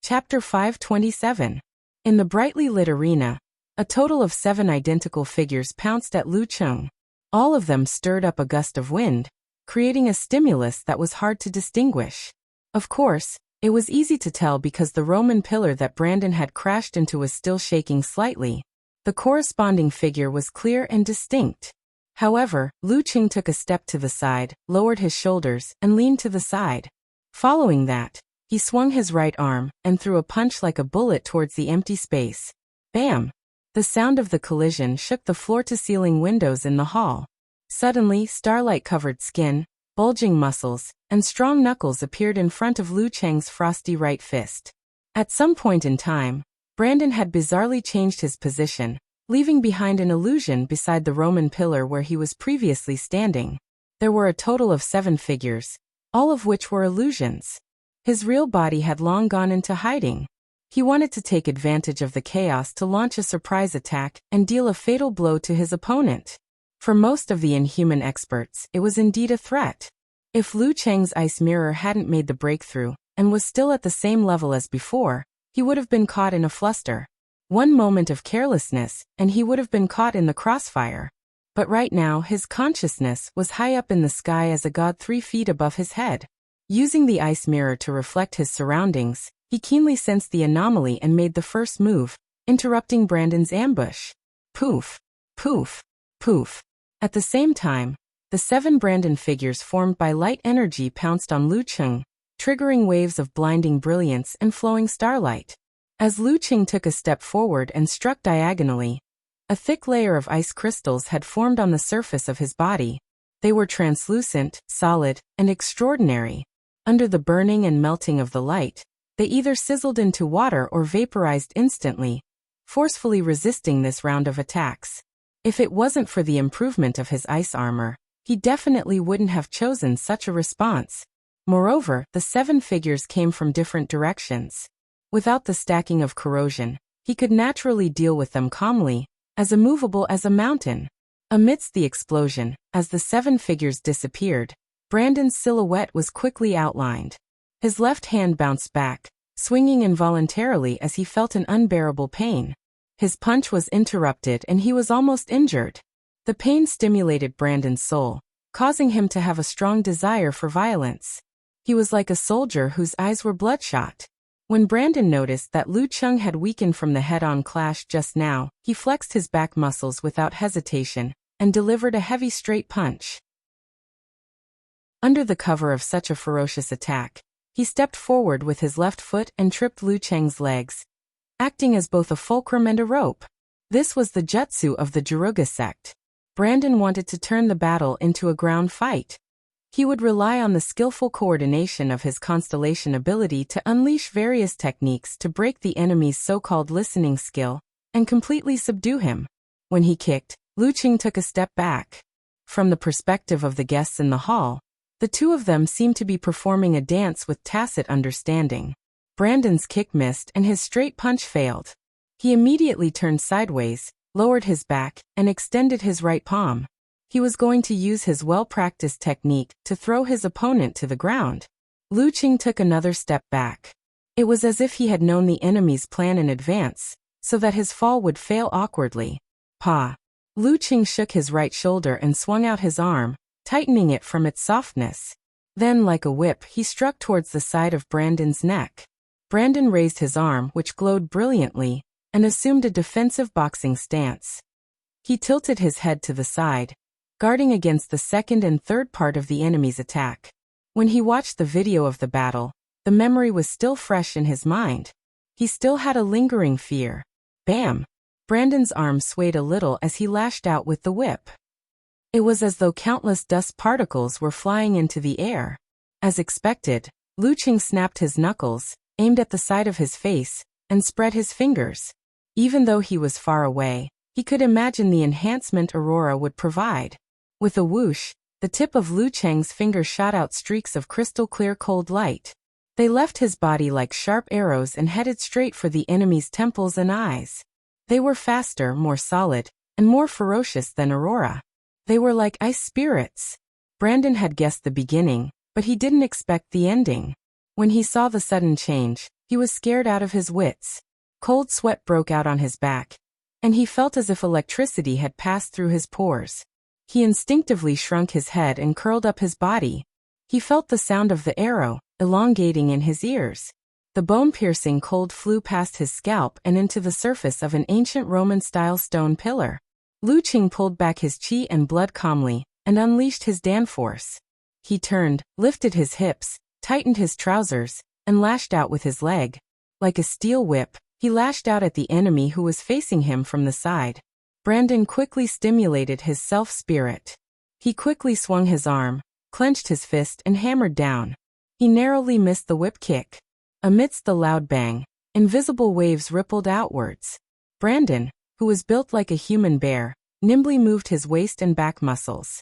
Chapter 527. In the brightly lit arena, a total of 7 identical figures pounced at Lu Cheng. All of them stirred up a gust of wind, creating a stimulus that was hard to distinguish. Of course, it was easy to tell because the Roman pillar that Brandon had crashed into was still shaking slightly. The corresponding figure was clear and distinct. However, Lu Cheng took a step to the side, lowered his shoulders, and leaned to the side. Following that, he swung his right arm and threw a punch like a bullet towards the empty space. Bam! The sound of the collision shook the floor-to-ceiling windows in the hall. Suddenly, starlight-covered skin, bulging muscles, and strong knuckles appeared in front of Lu Cheng's frosty right fist. At some point in time, Brandon had bizarrely changed his position, leaving behind an illusion beside the Roman pillar where he was previously standing. There were a total of 7 figures, all of which were illusions. His real body had long gone into hiding. He wanted to take advantage of the chaos to launch a surprise attack and deal a fatal blow to his opponent. For most of the inhuman experts, it was indeed a threat. If Lu Cheng's ice mirror hadn't made the breakthrough and was still at the same level as before, he would have been caught in a fluster. One moment of carelessness, and he would have been caught in the crossfire. But right now his consciousness was high up in the sky as a god 3 feet above his head. Using the ice mirror to reflect his surroundings, he keenly sensed the anomaly and made the first move, interrupting Brandon's ambush. Poof! Poof! Poof! At the same time, the 7 Brandon figures formed by light energy pounced on Lu Cheng, triggering waves of blinding brilliance and flowing starlight. As Lu Cheng took a step forward and struck diagonally, a thick layer of ice crystals had formed on the surface of his body. They were translucent, solid, and extraordinary. Under the burning and melting of the light, they either sizzled into water or vaporized instantly, forcefully resisting this round of attacks. If it wasn't for the improvement of his ice armor, he definitely wouldn't have chosen such a response. Moreover, the 7 figures came from different directions. Without the stacking of corrosion, he could naturally deal with them calmly, as immovable as a mountain. Amidst the explosion, as the 7 figures disappeared, Brandon's silhouette was quickly outlined. His left hand bounced back, swinging involuntarily as he felt an unbearable pain. His punch was interrupted and he was almost injured. The pain stimulated Brandon's soul, causing him to have a strong desire for violence. He was like a soldier whose eyes were bloodshot. When Brandon noticed that Lu Cheng had weakened from the head-on clash just now, he flexed his back muscles without hesitation and delivered a heavy straight punch. Under the cover of such a ferocious attack, he stepped forward with his left foot and tripped Lu Cheng's legs, acting as both a fulcrum and a rope. This was the jutsu of the Jiruga sect. Brandon wanted to turn the battle into a ground fight. He would rely on the skillful coordination of his constellation ability to unleash various techniques to break the enemy's so-called listening skill and completely subdue him. When he kicked, Lu Cheng took a step back. From the perspective of the guests in the hall, the two of them seemed to be performing a dance with tacit understanding. Brandon's kick missed and his straight punch failed. He immediately turned sideways, lowered his back, and extended his right palm. He was going to use his well-practiced technique to throw his opponent to the ground. Lu Cheng took another step back. It was as if he had known the enemy's plan in advance, so that his fall would fail awkwardly. Pa! Lu Cheng shook his right shoulder and swung out his arm, tightening it from its softness. Then, like a whip, he struck towards the side of Brandon's neck. Brandon raised his arm, which glowed brilliantly, and assumed a defensive boxing stance. He tilted his head to the side, guarding against the second and third part of the enemy's attack. When he watched the video of the battle, the memory was still fresh in his mind. He still had a lingering fear. Bam! Brandon's arm swayed a little as he lashed out with the whip. It was as though countless dust particles were flying into the air. As expected, Lu Cheng snapped his knuckles, aimed at the side of his face, and spread his fingers. Even though he was far away, he could imagine the enhancement Aurora would provide. With a whoosh, the tip of Lu Cheng's finger shot out streaks of crystal-clear cold light. They left his body like sharp arrows and headed straight for the enemy's temples and eyes. They were faster, more solid, and more ferocious than Aurora. They were like ice spirits. Brandon had guessed the beginning, but he didn't expect the ending. When he saw the sudden change, He was scared out of his wits. Cold sweat broke out on his back, and he felt as if electricity had passed through his pores. He instinctively shrunk his head and curled up his body. He felt the sound of the arrow, elongating in his ears. The bone-piercing cold flew past his scalp and into the surface of an ancient Roman-style stone pillar. Lu Qing pulled back his chi and blood calmly, and unleashed his Dan force. He turned, lifted his hips, tightened his trousers, and lashed out with his leg. Like a steel whip, he lashed out at the enemy who was facing him from the side. Brandon quickly stimulated his self-spirit. He quickly swung his arm, clenched his fist and hammered down. He narrowly missed the whip kick. Amidst the loud bang, invisible waves rippled outwards. Brandon, who was built like a human bear, nimbly moved his waist and back muscles.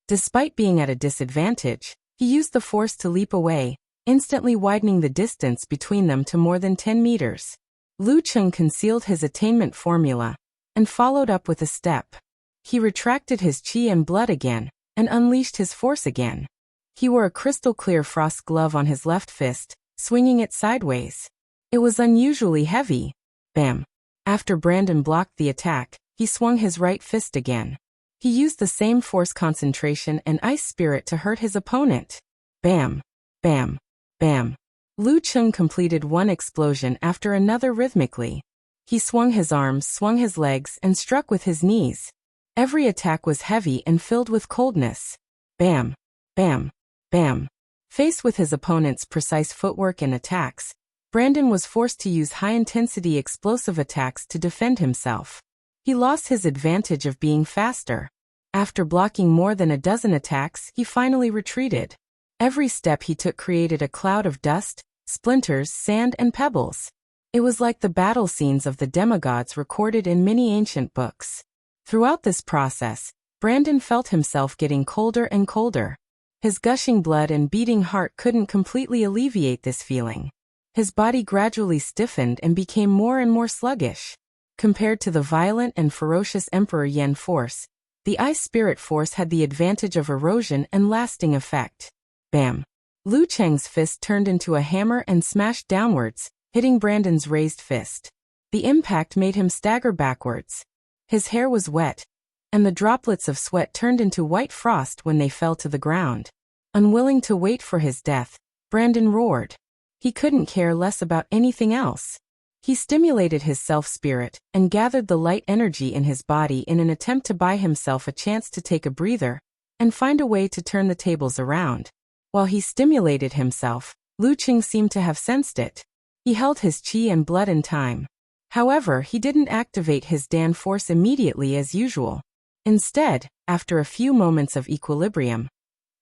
Despite being at a disadvantage, he used the force to leap away, instantly widening the distance between them to more than 10 meters. Lu Qing concealed his attainment formula, and followed up with a step. He retracted his chi and blood again, and unleashed his force again. He wore a crystal-clear frost glove on his left fist, swinging it sideways. It was unusually heavy. Bam! After Brandon blocked the attack, he swung his right fist again. He used the same force concentration and ice spirit to hurt his opponent. Bam! Bam! Bam! Lu Qing completed one explosion after another rhythmically. He swung his arms, swung his legs, and struck with his knees. Every attack was heavy and filled with coldness. Bam! Bam! Bam! Faced with his opponent's precise footwork and attacks, Brandon was forced to use high-intensity explosive attacks to defend himself. He lost his advantage of being faster. After blocking more than a dozen attacks, he finally retreated. Every step he took created a cloud of dust, splinters, sand, and pebbles. It was like the battle scenes of the demigods recorded in many ancient books. Throughout this process, Brandon felt himself getting colder and colder. His gushing blood and beating heart couldn't completely alleviate this feeling. His body gradually stiffened and became more and more sluggish. Compared to the violent and ferocious Emperor Yen force, the ice spirit force had the advantage of erosion and lasting effect. Bam! Lu Cheng's fist turned into a hammer and smashed downwards, hitting Brandon's raised fist. The impact made him stagger backwards. His hair was wet, and the droplets of sweat turned into white frost when they fell to the ground. Unwilling to wait for his death, Brandon roared. He couldn't care less about anything else. He stimulated his self-spirit and gathered the light energy in his body in an attempt to buy himself a chance to take a breather and find a way to turn the tables around. While he stimulated himself, Lu Qing seemed to have sensed it. He held his chi and blood in time. However, he didn't activate his Dan force immediately as usual. Instead, after a few moments of equilibrium,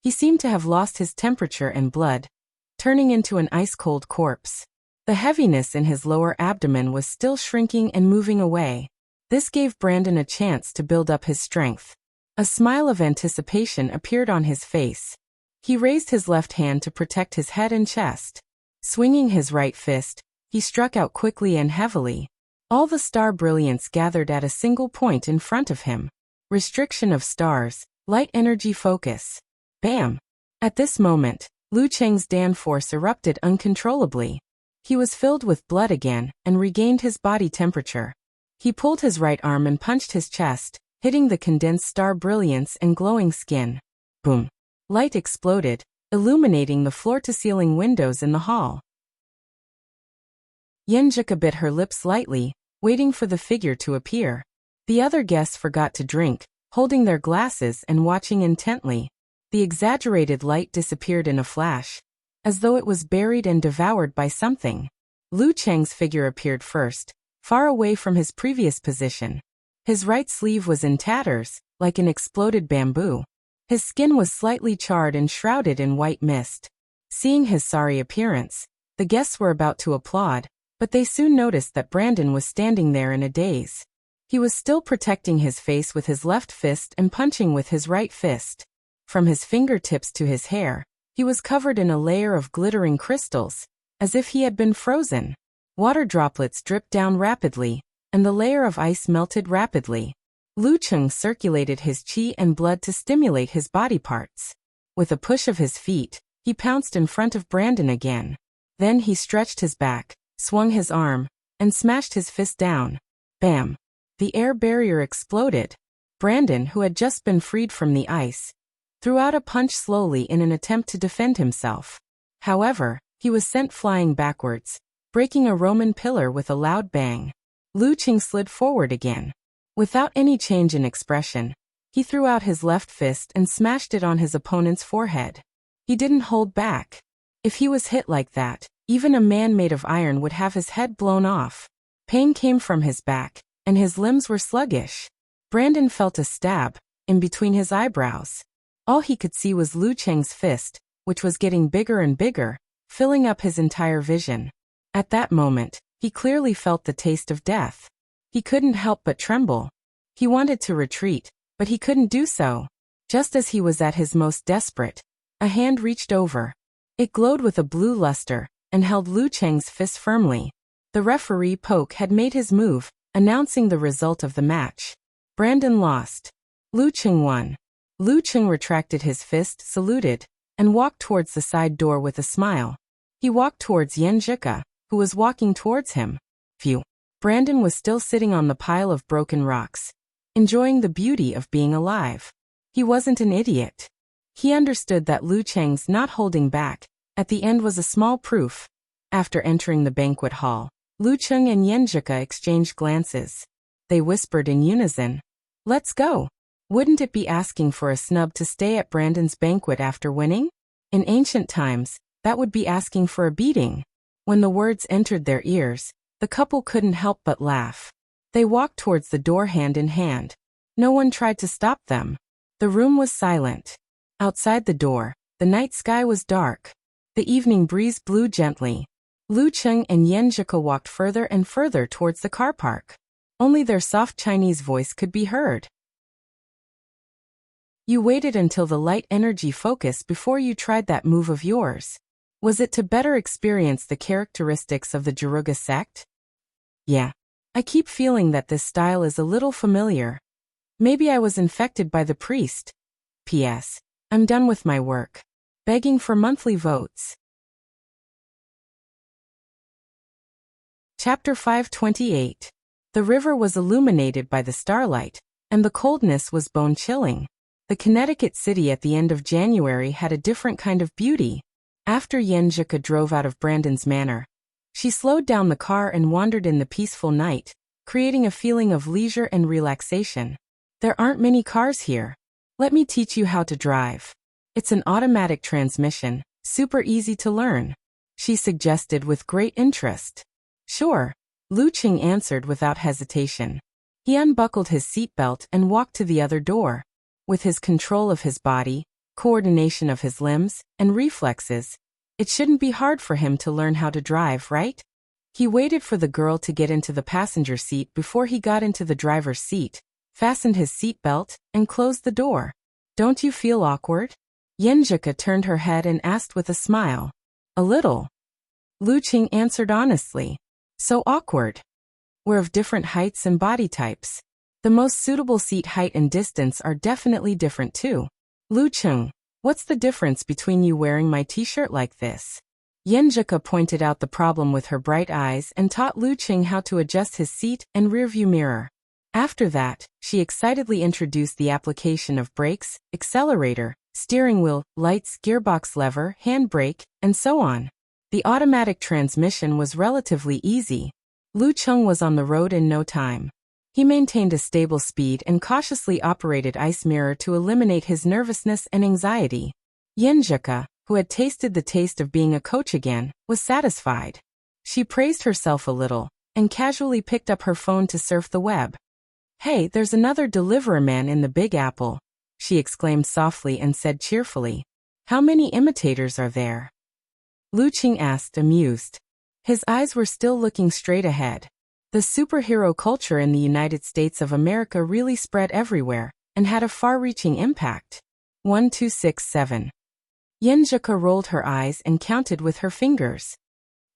he seemed to have lost his temperature and blood, turning into an ice-cold corpse. The heaviness in his lower abdomen was still shrinking and moving away. This gave Brandon a chance to build up his strength. A smile of anticipation appeared on his face. He raised his left hand to protect his head and chest. Swinging his right fist, he struck out quickly and heavily. All the star brilliance gathered at a single point in front of him. Restriction of stars, light energy focus. Bam! At this moment, Lu Cheng's Dan force erupted uncontrollably. He was filled with blood again and regained his body temperature. He pulled his right arm and punched his chest, hitting the condensed star brilliance and glowing skin. Boom! Light exploded, illuminating the floor-to-ceiling windows in the hall. Yenjika bit her lips lightly, waiting for the figure to appear. The other guests forgot to drink, holding their glasses and watching intently. The exaggerated light disappeared in a flash, as though it was buried and devoured by something. Lu Cheng's figure appeared first, far away from his previous position. His right sleeve was in tatters, like an exploded bamboo. His skin was slightly charred and shrouded in white mist. Seeing his sorry appearance, the guests were about to applaud, but they soon noticed that Brandon was standing there in a daze. He was still protecting his face with his left fist and punching with his right fist. From his fingertips to his hair, he was covered in a layer of glittering crystals, as if he had been frozen. Water droplets dripped down rapidly, and the layer of ice melted rapidly. Lu Cheng circulated his chi and blood to stimulate his body parts. With a push of his feet, he pounced in front of Brandon again. Then he stretched his back, swung his arm, and smashed his fist down. Bam! The air barrier exploded. Brandon, who had just been freed from the ice, threw out a punch slowly in an attempt to defend himself. However, he was sent flying backwards, breaking a Roman pillar with a loud bang. Lu Qing slid forward again. Without any change in expression, he threw out his left fist and smashed it on his opponent's forehead. He didn't hold back. If he was hit like that, even a man made of iron would have his head blown off. Pain came from his back, and his limbs were sluggish. Brandon felt a stab in between his eyebrows. All he could see was Lu Cheng's fist, which was getting bigger and bigger, filling up his entire vision. At that moment, he clearly felt the taste of death. He couldn't help but tremble. He wanted to retreat, but he couldn't do so. Just as he was at his most desperate, a hand reached over. It glowed with a blue luster and held Lu Cheng's fist firmly. The referee Poke had made his move, announcing the result of the match. Brandon lost. Lu Cheng won. Lu Cheng retracted his fist, saluted, and walked towards the side door with a smile. He walked towards Yan Zhika, who was walking towards him. Phew. Brandon was still sitting on the pile of broken rocks, enjoying the beauty of being alive. He wasn't an idiot. He understood that Lu Cheng's not holding back at the end was a small proof. After entering the banquet hall, Lu Cheng and Yan Zhika exchanged glances. They whispered in unison, "Let's go." Wouldn't it be asking for a snub to stay at Brandon's banquet after winning? In ancient times, that would be asking for a beating. When the words entered their ears, the couple couldn't help but laugh. They walked towards the door hand in hand. No one tried to stop them. The room was silent. Outside the door, the night sky was dark. The evening breeze blew gently. Lu Cheng and Yan Zhika walked further and further towards the car park. Only their soft Chinese voice could be heard. "You waited until the light energy focus before you tried that move of yours. Was it to better experience the characteristics of the Jiruga sect?" "Yeah. I keep feeling that this style is a little familiar. Maybe I was infected by the priest. P.S. I'm done with my work. Begging for monthly votes." Chapter 528. The river was illuminated by the starlight, and the coldness was bone-chilling. The Connecticut city at the end of January had a different kind of beauty. After Yan Zhika drove out of Brandon's manor, she slowed down the car and wandered in the peaceful night, creating a feeling of leisure and relaxation. "There aren't many cars here. Let me teach you how to drive. It's an automatic transmission, super easy to learn," she suggested with great interest. "Sure," Lu Qing answered without hesitation. He unbuckled his seatbelt and walked to the other door. With his control of his body, coordination of his limbs, and reflexes, it shouldn't be hard for him to learn how to drive, right? He waited for the girl to get into the passenger seat before he got into the driver's seat, fastened his seatbelt, and closed the door. "Don't you feel awkward?" Yan Zhika turned her head and asked with a smile. "A little." Lu Qing answered honestly. "So awkward. We're of different heights and body types. The most suitable seat height and distance are definitely different too. Lu Qing, what's the difference between you wearing my t-shirt like this?" Yan Zhika pointed out the problem with her bright eyes and taught Lu Qing how to adjust his seat and rearview mirror. After that, she excitedly introduced the application of brakes, accelerator, steering wheel, lights, gearbox lever, handbrake, and so on. The automatic transmission was relatively easy. Lu Qing was on the road in no time. He maintained a stable speed and cautiously operated ice mirror to eliminate his nervousness and anxiety. Yan Zhika, who had tasted the taste of being a coach again, was satisfied. She praised herself a little, and casually picked up her phone to surf the web. "Hey, there's another deliverer man in the Big Apple," she exclaimed softly and said cheerfully. "How many imitators are there?" Lu Qing asked, amused. His eyes were still looking straight ahead. The superhero culture in the United States of America really spread everywhere, and had a far-reaching impact. 1267. Yan Zhika rolled her eyes and counted with her fingers.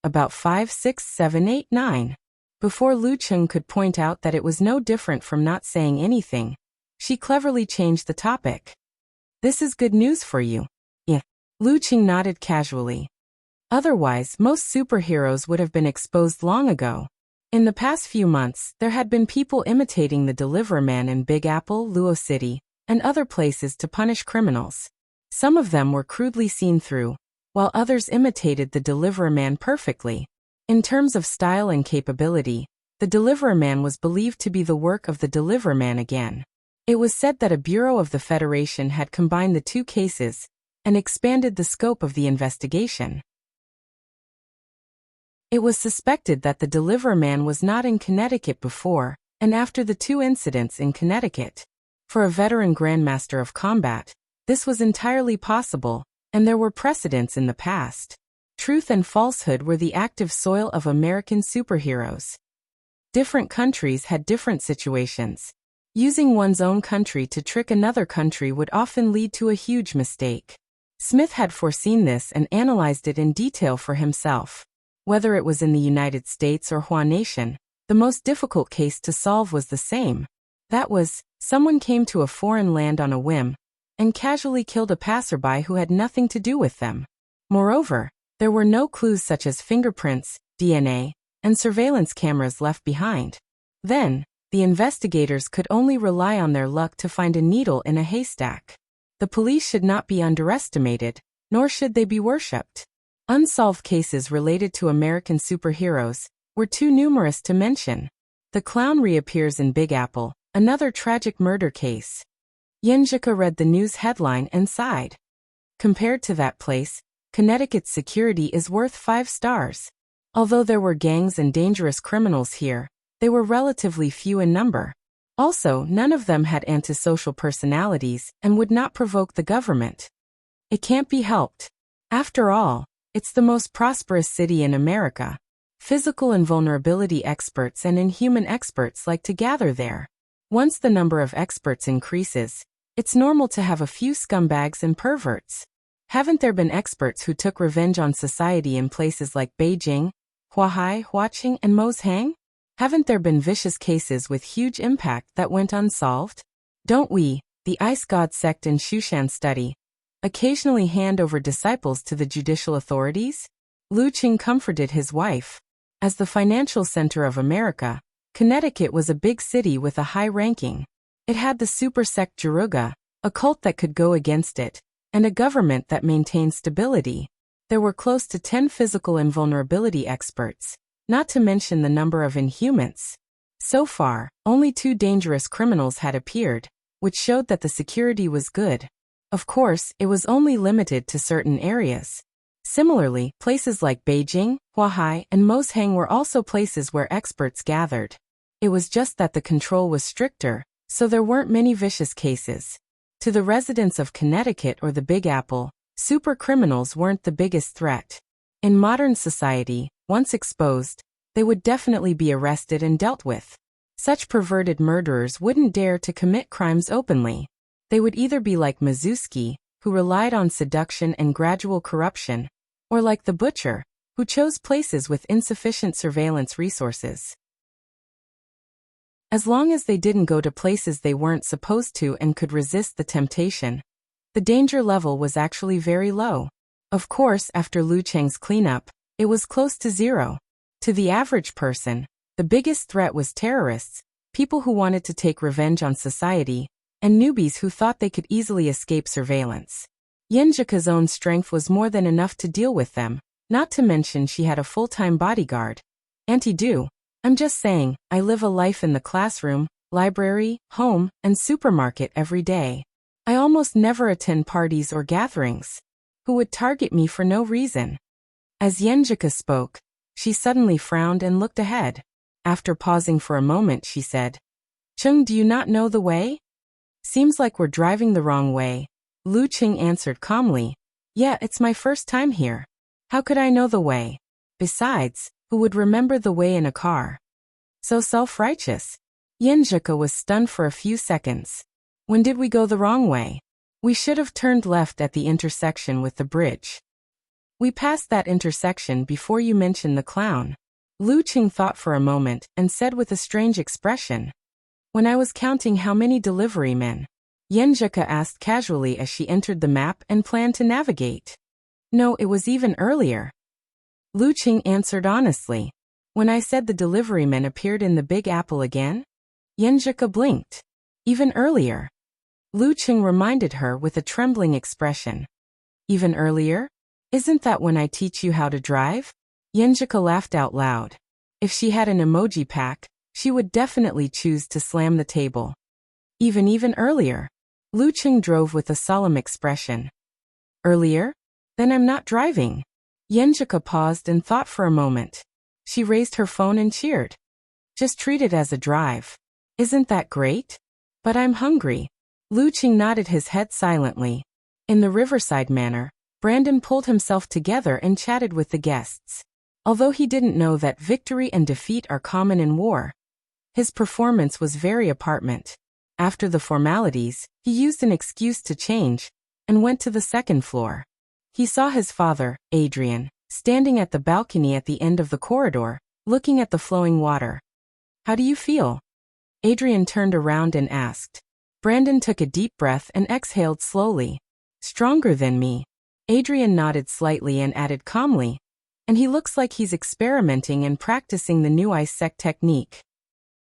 About 5, 6, 7, 8, 9. Before Lu Qing could point out that it was no different from not saying anything, she cleverly changed the topic. "This is good news for you." "Yeah." Lu Qing nodded casually. Otherwise, most superheroes would have been exposed long ago. In the past few months, there had been people imitating the Delivery Man in Big Apple, Luo City, and other places to punish criminals. Some of them were crudely seen through, while others imitated the Delivery Man perfectly. In terms of style and capability, the Delivery Man was believed to be the work of the Delivery Man again. It was said that a bureau of the Federation had combined the two cases and expanded the scope of the investigation. It was suspected that the Delivery Man was not in Connecticut before and after the two incidents in Connecticut. For a veteran Grandmaster of Combat, this was entirely possible, and there were precedents in the past. Truth and falsehood were the active soil of American superheroes. Different countries had different situations. Using one's own country to trick another country would often lead to a huge mistake. Smith had foreseen this and analyzed it in detail for himself. Whether it was in the United States or Hua Nation, the most difficult case to solve was the same. That was, someone came to a foreign land on a whim and casually killed a passerby who had nothing to do with them. Moreover, there were no clues such as fingerprints, DNA, and surveillance cameras left behind. Then, the investigators could only rely on their luck to find a needle in a haystack. The police should not be underestimated, nor should they be worshipped. Unsolved cases related to American superheroes were too numerous to mention. The clown reappears in Big Apple, another tragic murder case. Yenjika read the news headline and sighed. Compared to that place, Connecticut's security is worth 5 stars. Although there were gangs and dangerous criminals here, they were relatively few in number. Also, none of them had antisocial personalities and would not provoke the government. It can't be helped. After all, it's the most prosperous city in America. Physical invulnerability experts and inhuman experts like to gather there. Once the number of experts increases, it's normal to have a few scumbags and perverts. Haven't there been experts who took revenge on society in places like Beijing, Huahai, Huaqing, and Moshang? Haven't there been vicious cases with huge impact that went unsolved? Don't we, the Ice God sect in Shushan study, occasionally hand over disciples to the judicial authorities? Lu Qing comforted his wife. As the financial center of America, Connecticut was a big city with a high ranking. It had the super sect Juruga, a cult that could go against it, and a government that maintained stability. There were close to 10 physical invulnerability experts, not to mention the number of inhumans. So far, only 2 dangerous criminals had appeared, which showed that the security was good. Of course, it was only limited to certain areas. Similarly, places like Beijing, Huahai, and Moshang were also places where experts gathered. It was just that the control was stricter, so there weren't many vicious cases. To the residents of Connecticut or the Big Apple, super criminals weren't the biggest threat. In modern society, once exposed, they would definitely be arrested and dealt with. Such perverted murderers wouldn't dare to commit crimes openly. They would either be like Mazuski, who relied on seduction and gradual corruption, or like the butcher, who chose places with insufficient surveillance resources. As long as they didn't go to places they weren't supposed to and could resist the temptation, the danger level was actually very low. Of course, after Lu Cheng's cleanup, it was close to zero. To the average person, the biggest threat was terrorists, people who wanted to take revenge on society, and newbies who thought they could easily escape surveillance. Yenjika's own strength was more than enough to deal with them, not to mention she had a full-time bodyguard. Auntie Do, I'm just saying, I live a life in the classroom, library, home, and supermarket every day. I almost never attend parties or gatherings. Who would target me for no reason? As Yenjika spoke, she suddenly frowned and looked ahead. After pausing for a moment, she said, "Chung, do you not know the way?" "Seems like we're driving the wrong way." Lu Qing answered calmly. "Yeah, it's my first time here. How could I know the way? Besides, who would remember the way in a car?" So self-righteous. Yenjika was stunned for a few seconds. "When did we go the wrong way?" "We should have turned left at the intersection with the bridge." "We passed that intersection before you mentioned the clown." Lu Qing thought for a moment and said with a strange expression, "When I was counting how many delivery men." Yenjika asked casually as she entered the map and planned to navigate. "No, it was even earlier. Lu Qing answered honestly. When I said the deliveryman appeared in the Big Apple again? Yenjika blinked. Even earlier. Lu Qing reminded her with a trembling expression. Even earlier? Isn't that when I teach you how to drive? Yenjika laughed out loud. If she had an emoji pack, she would definitely choose to slam the table. Even earlier. Lu Qing drove with a solemn expression. Earlier? Then I'm not driving. Yenjika paused and thought for a moment. She raised her phone and cheered. Just treat it as a drive. Isn't that great? But I'm hungry. Lu Qing nodded his head silently. In the riverside manner, Brandon pulled himself together and chatted with the guests. Although he didn't know that victory and defeat are common in war, his performance was very apartment. After the formalities, he used an excuse to change and went to the second floor. He saw his father, Adrian, standing at the balcony at the end of the corridor, looking at the flowing water. How do you feel? Adrian turned around and asked. Brandon took a deep breath and exhaled slowly. Stronger than me. Adrian nodded slightly and added calmly. And he looks like he's experimenting and practicing the new ice sec technique.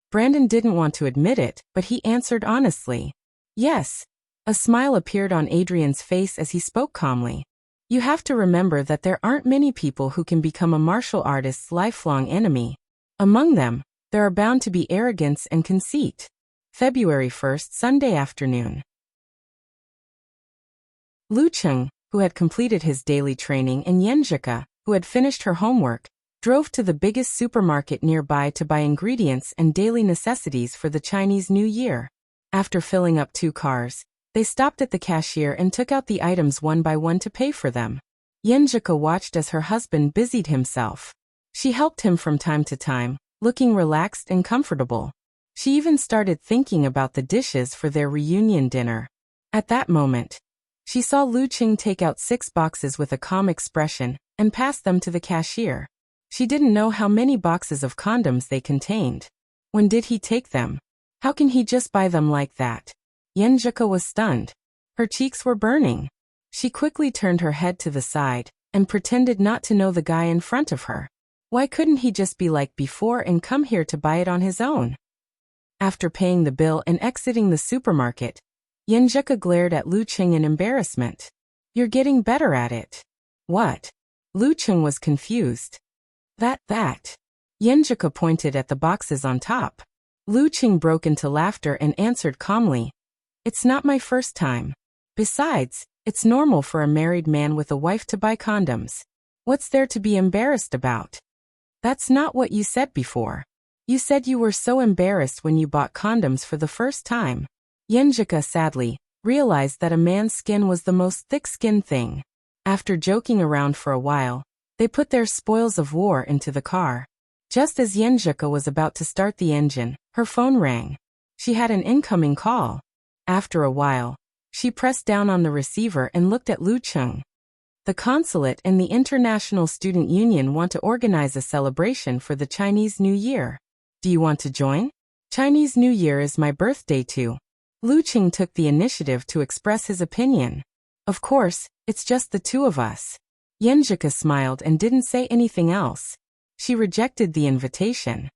Brandon didn't want to admit it, but he answered honestly. Yes. A smile appeared on Adrian's face as he spoke calmly. You have to remember that there aren't many people who can become a martial artist's lifelong enemy. Among them, there are bound to be arrogance and conceit. February 1st, Sunday afternoon. Lu Qing, who had completed his daily training, and Yenjika, who had finished her homework, drove to the biggest supermarket nearby to buy ingredients and daily necessities for the Chinese New Year. After filling up 2 cars, they stopped at the cashier and took out the items one by one to pay for them. Yenjika watched as her husband busied himself. She helped him from time to time, looking relaxed and comfortable. She even started thinking about the dishes for their reunion dinner. At that moment, she saw Lu Qing take out 6 boxes with a calm expression and pass them to the cashier. She didn't know how many boxes of condoms they contained. When did he take them? How can he just buy them like that? Yenjika was stunned. Her cheeks were burning. She quickly turned her head to the side and pretended not to know the guy in front of her. Why couldn't he just be like before and come here to buy it on his own? After paying the bill and exiting the supermarket, Yenjika glared at Lu Qing in embarrassment. You're getting better at it. What? Lu Qing was confused. That. Yenjika pointed at the boxes on top. Lu Qing broke into laughter and answered calmly. It's not my first time. Besides, it's normal for a married man with a wife to buy condoms. What's there to be embarrassed about? That's not what you said before. You said you were so embarrassed when you bought condoms for the first time. Yenjika sadly realized that a man's skin was the most thick-skinned thing. After joking around for a while, they put their spoils of war into the car. Just as Yenjika was about to start the engine, her phone rang. She had an incoming call. After a while, she pressed down on the receiver and looked at Lu Qing. The consulate and the International Student Union want to organize a celebration for the Chinese New Year. Do you want to join? Chinese New Year is my birthday too. Lu Qing took the initiative to express his opinion. Of course, it's just the 2 of us. Yenjika smiled and didn't say anything else. She rejected the invitation.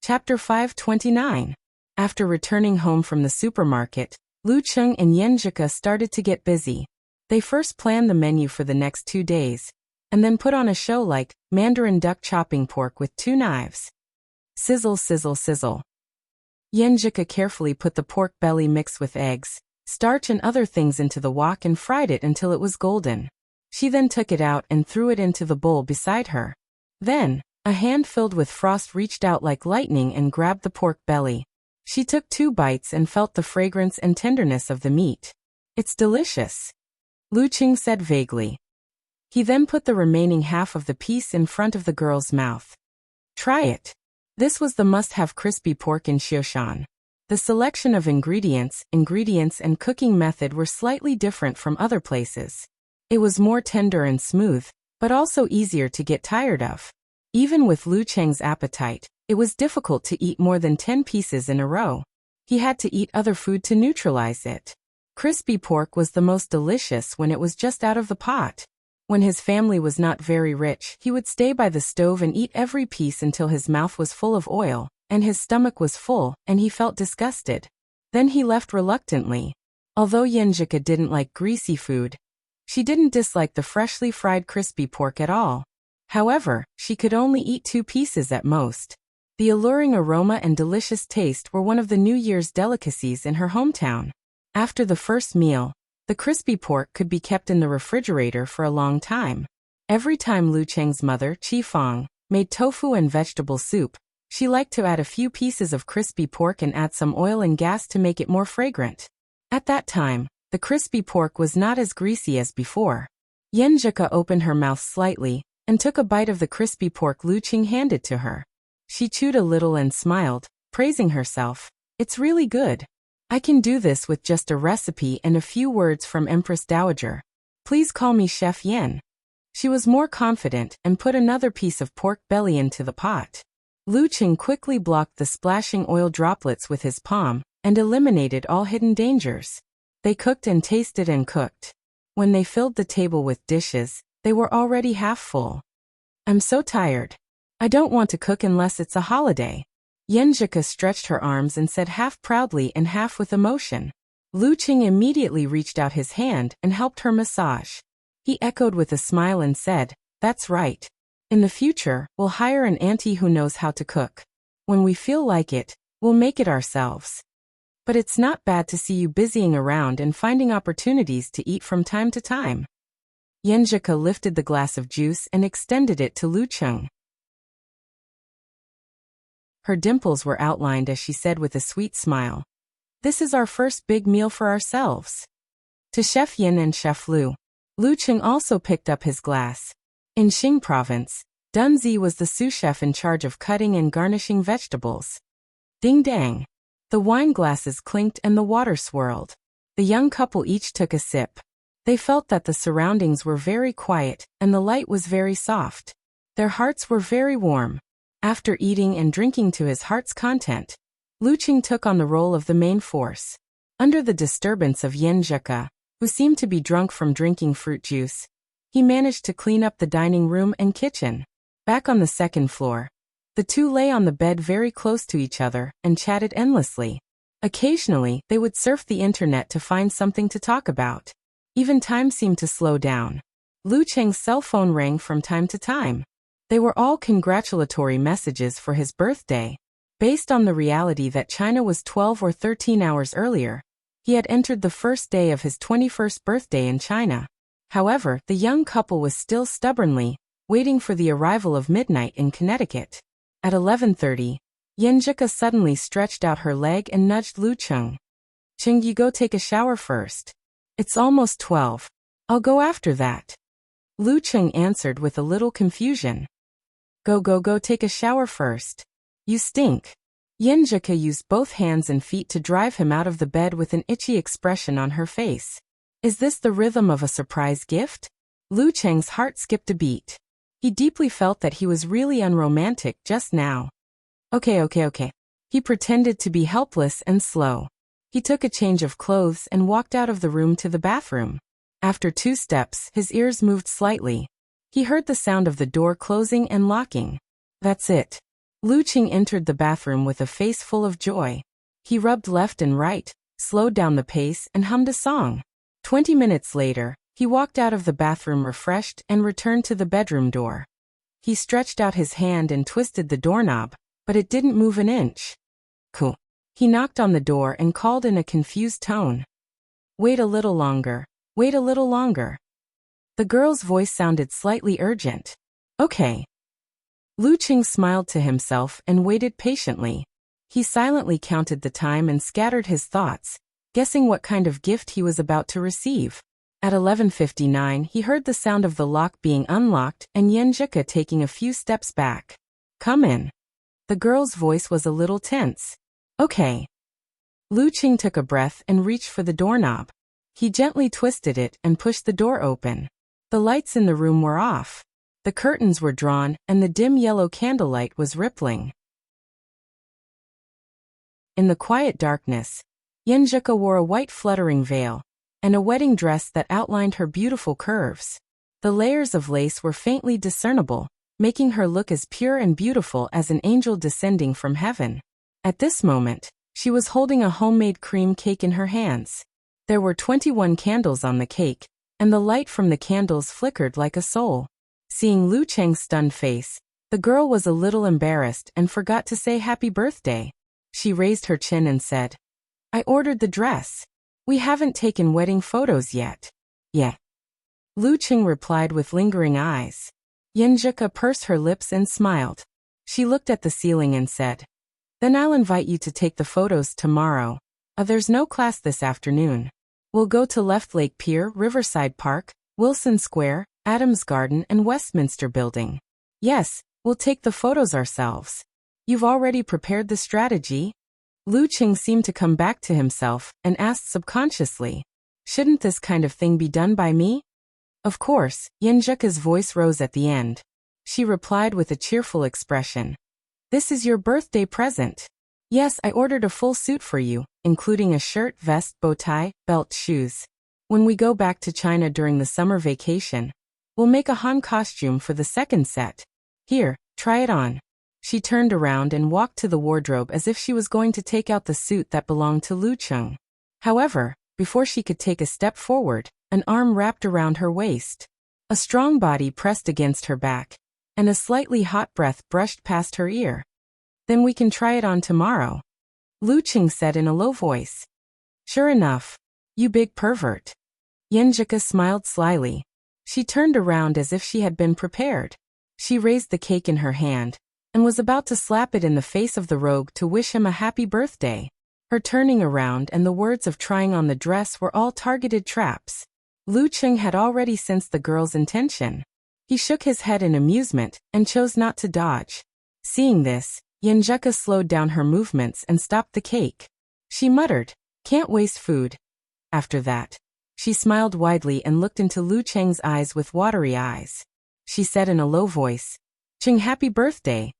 Chapter 529. After returning home from the supermarket, Lu Qing and Yenjika started to get busy. They first planned the menu for the next 2 days, and then put on a show like Mandarin duck chopping pork with 2 knives. Sizzle, sizzle, sizzle. Yenjika carefully put the pork belly mixed with eggs, starch and other things into the wok and fried it until it was golden. She then took it out and threw it into the bowl beside her. Then, a hand filled with frost reached out like lightning and grabbed the pork belly. She took 2 bites and felt the fragrance and tenderness of the meat. It's delicious, Lu Qing said vaguely. He then put the remaining half of the piece in front of the girl's mouth. Try it. This was the must-have crispy pork in Xioshan. The selection of ingredients and cooking method were slightly different from other places. It was more tender and smooth, but also easier to get tired of. Even with Lu Qing's appetite, it was difficult to eat more than 10 pieces in a row. He had to eat other food to neutralize it. Crispy pork was the most delicious when it was just out of the pot. When his family was not very rich, he would stay by the stove and eat every piece until his mouth was full of oil, and his stomach was full, and he felt disgusted. Then he left reluctantly. Although Yenjika didn't like greasy food, she didn't dislike the freshly fried crispy pork at all. However, she could only eat 2 pieces at most. The alluring aroma and delicious taste were one of the New Year's delicacies in her hometown. After the first meal, the crispy pork could be kept in the refrigerator for a long time. Every time Lu Cheng's mother, Chi Fong, made tofu and vegetable soup, she liked to add a few pieces of crispy pork and add some oil and gas to make it more fragrant. At that time, the crispy pork was not as greasy as before. Yenjika opened her mouth slightly and took a bite of the crispy pork Lu Cheng handed to her. She chewed a little and smiled, praising herself. "It's really good. I can do this with just a recipe and a few words from Empress Dowager. Please call me Chef Yen." She was more confident and put another piece of pork belly into the pot. Lu Cheng quickly blocked the splashing oil droplets with his palm and eliminated all hidden dangers. They cooked and tasted and cooked. When they filled the table with dishes, they were already half full. "I'm so tired. I don't want to cook unless it's a holiday." Yenjika stretched her arms and said half proudly and half with emotion. Lu Cheng immediately reached out his hand and helped her massage. He echoed with a smile and said, "That's right. In the future, we'll hire an auntie who knows how to cook. When we feel like it, we'll make it ourselves. But it's not bad to see you busying around and finding opportunities to eat from time to time." Yenjika lifted the glass of juice and extended it to Lu Cheng. Her dimples were outlined as she said with a sweet smile, "This is our first big meal for ourselves." To Chef Yin and Chef Lu, Lu Cheng also picked up his glass. In Xing Province, Dunzi was the sous chef in charge of cutting and garnishing vegetables. Ding dang! The wine glasses clinked and the water swirled. The young couple each took a sip. They felt that the surroundings were very quiet and the light was very soft. Their hearts were very warm. After eating and drinking to his heart's content, Lu Cheng took on the role of the main force. Under the disturbance of Yenjika, who seemed to be drunk from drinking fruit juice, he managed to clean up the dining room and kitchen. Back on the second floor, the two lay on the bed very close to each other and chatted endlessly. Occasionally, they would surf the internet to find something to talk about. Even time seemed to slow down. Lu Cheng's cell phone rang from time to time. They were all congratulatory messages for his birthday. Based on the reality that China was 12 or 13 hours earlier, he had entered the first day of his 21st birthday in China. However, the young couple was still stubbornly waiting for the arrival of midnight in Connecticut. At 11:30, Yenjika suddenly stretched out her leg and nudged Lu Cheng. "Cheng, you go take a shower first. It's almost 12. I'll go after that." Lu Cheng answered with a little confusion. Go take a shower first. You stink." Yenjika used both hands and feet to drive him out of the bed with an itchy expression on her face. Is this the rhythm of a surprise gift? Lu Cheng's heart skipped a beat. He deeply felt that he was really unromantic just now. Okay. He pretended to be helpless and slow. He took a change of clothes and walked out of the room to the bathroom. After 2 steps, his ears moved slightly. He heard the sound of the door closing and locking. That's it. Lu Cheng entered the bathroom with a face full of joy. He rubbed left and right, slowed down the pace, and hummed a song. 20 minutes later, he walked out of the bathroom refreshed and returned to the bedroom door. He stretched out his hand and twisted the doorknob, but it didn't move an inch. Cool. He knocked on the door and called in a confused tone. Wait a little longer. Wait a little longer. The girl's voice sounded slightly urgent. Okay. Lu Cheng smiled to himself and waited patiently. He silently counted the time and scattered his thoughts, guessing what kind of gift he was about to receive. At 11:59, he heard the sound of the lock being unlocked and Yenjika taking a few steps back. Come in. The girl's voice was a little tense. Okay. Lu Cheng took a breath and reached for the doorknob. He gently twisted it and pushed the door open. The lights in the room were off. The curtains were drawn and the dim yellow candlelight was rippling. In the quiet darkness, Yenjuka wore a white fluttering veil and a wedding dress that outlined her beautiful curves. The layers of lace were faintly discernible, making her look as pure and beautiful as an angel descending from heaven. At this moment, she was holding a homemade cream cake in her hands. There were 21 candles on the cake, and the light from the candles flickered like a soul. Seeing Lu Cheng's stunned face, the girl was a little embarrassed and forgot to say happy birthday. She raised her chin and said, "I ordered the dress. We haven't taken wedding photos yet." "Yeah." Lu Cheng replied with lingering eyes. Yenjuka pursed her lips and smiled. She looked at the ceiling and said, "Then I'll invite you to take the photos tomorrow. There's no class this afternoon. We'll go to Left Lake Pier, Riverside Park, Wilson Square, Adams Garden and Westminster Building. Yes, we'll take the photos ourselves. You've already prepared the strategy?" Lu Cheng seemed to come back to himself and asked subconsciously, "Shouldn't this kind of thing be done by me?" "Of course," Yenjuka's voice rose at the end. She replied with a cheerful expression, "This is your birthday present. Yes, I ordered a full suit for you, including a shirt, vest, bow tie, belt, shoes. When we go back to China during the summer vacation, we'll make a Han costume for the second set. Here, try it on." She turned around and walked to the wardrobe as if she was going to take out the suit that belonged to Lu Cheng. However, before she could take a step forward, an arm wrapped around her waist. A strong body pressed against her back, and a slightly hot breath brushed past her ear. "Then we can try it on tomorrow," Lu Cheng said in a low voice. "Sure enough. You big pervert." Yenjuka smiled slyly. She turned around as if she had been prepared. She raised the cake in her hand, and was about to slap it in the face of the rogue to wish him a happy birthday. Her turning around and the words of trying on the dress were all targeted traps. Lu Cheng had already sensed the girl's intention. He shook his head in amusement and chose not to dodge. Seeing this, Yenjuka slowed down her movements and stopped the cake. She muttered, "Can't waste food." After that, she smiled widely and looked into Lu Cheng's eyes with watery eyes. She said in a low voice, "Cheng, happy birthday."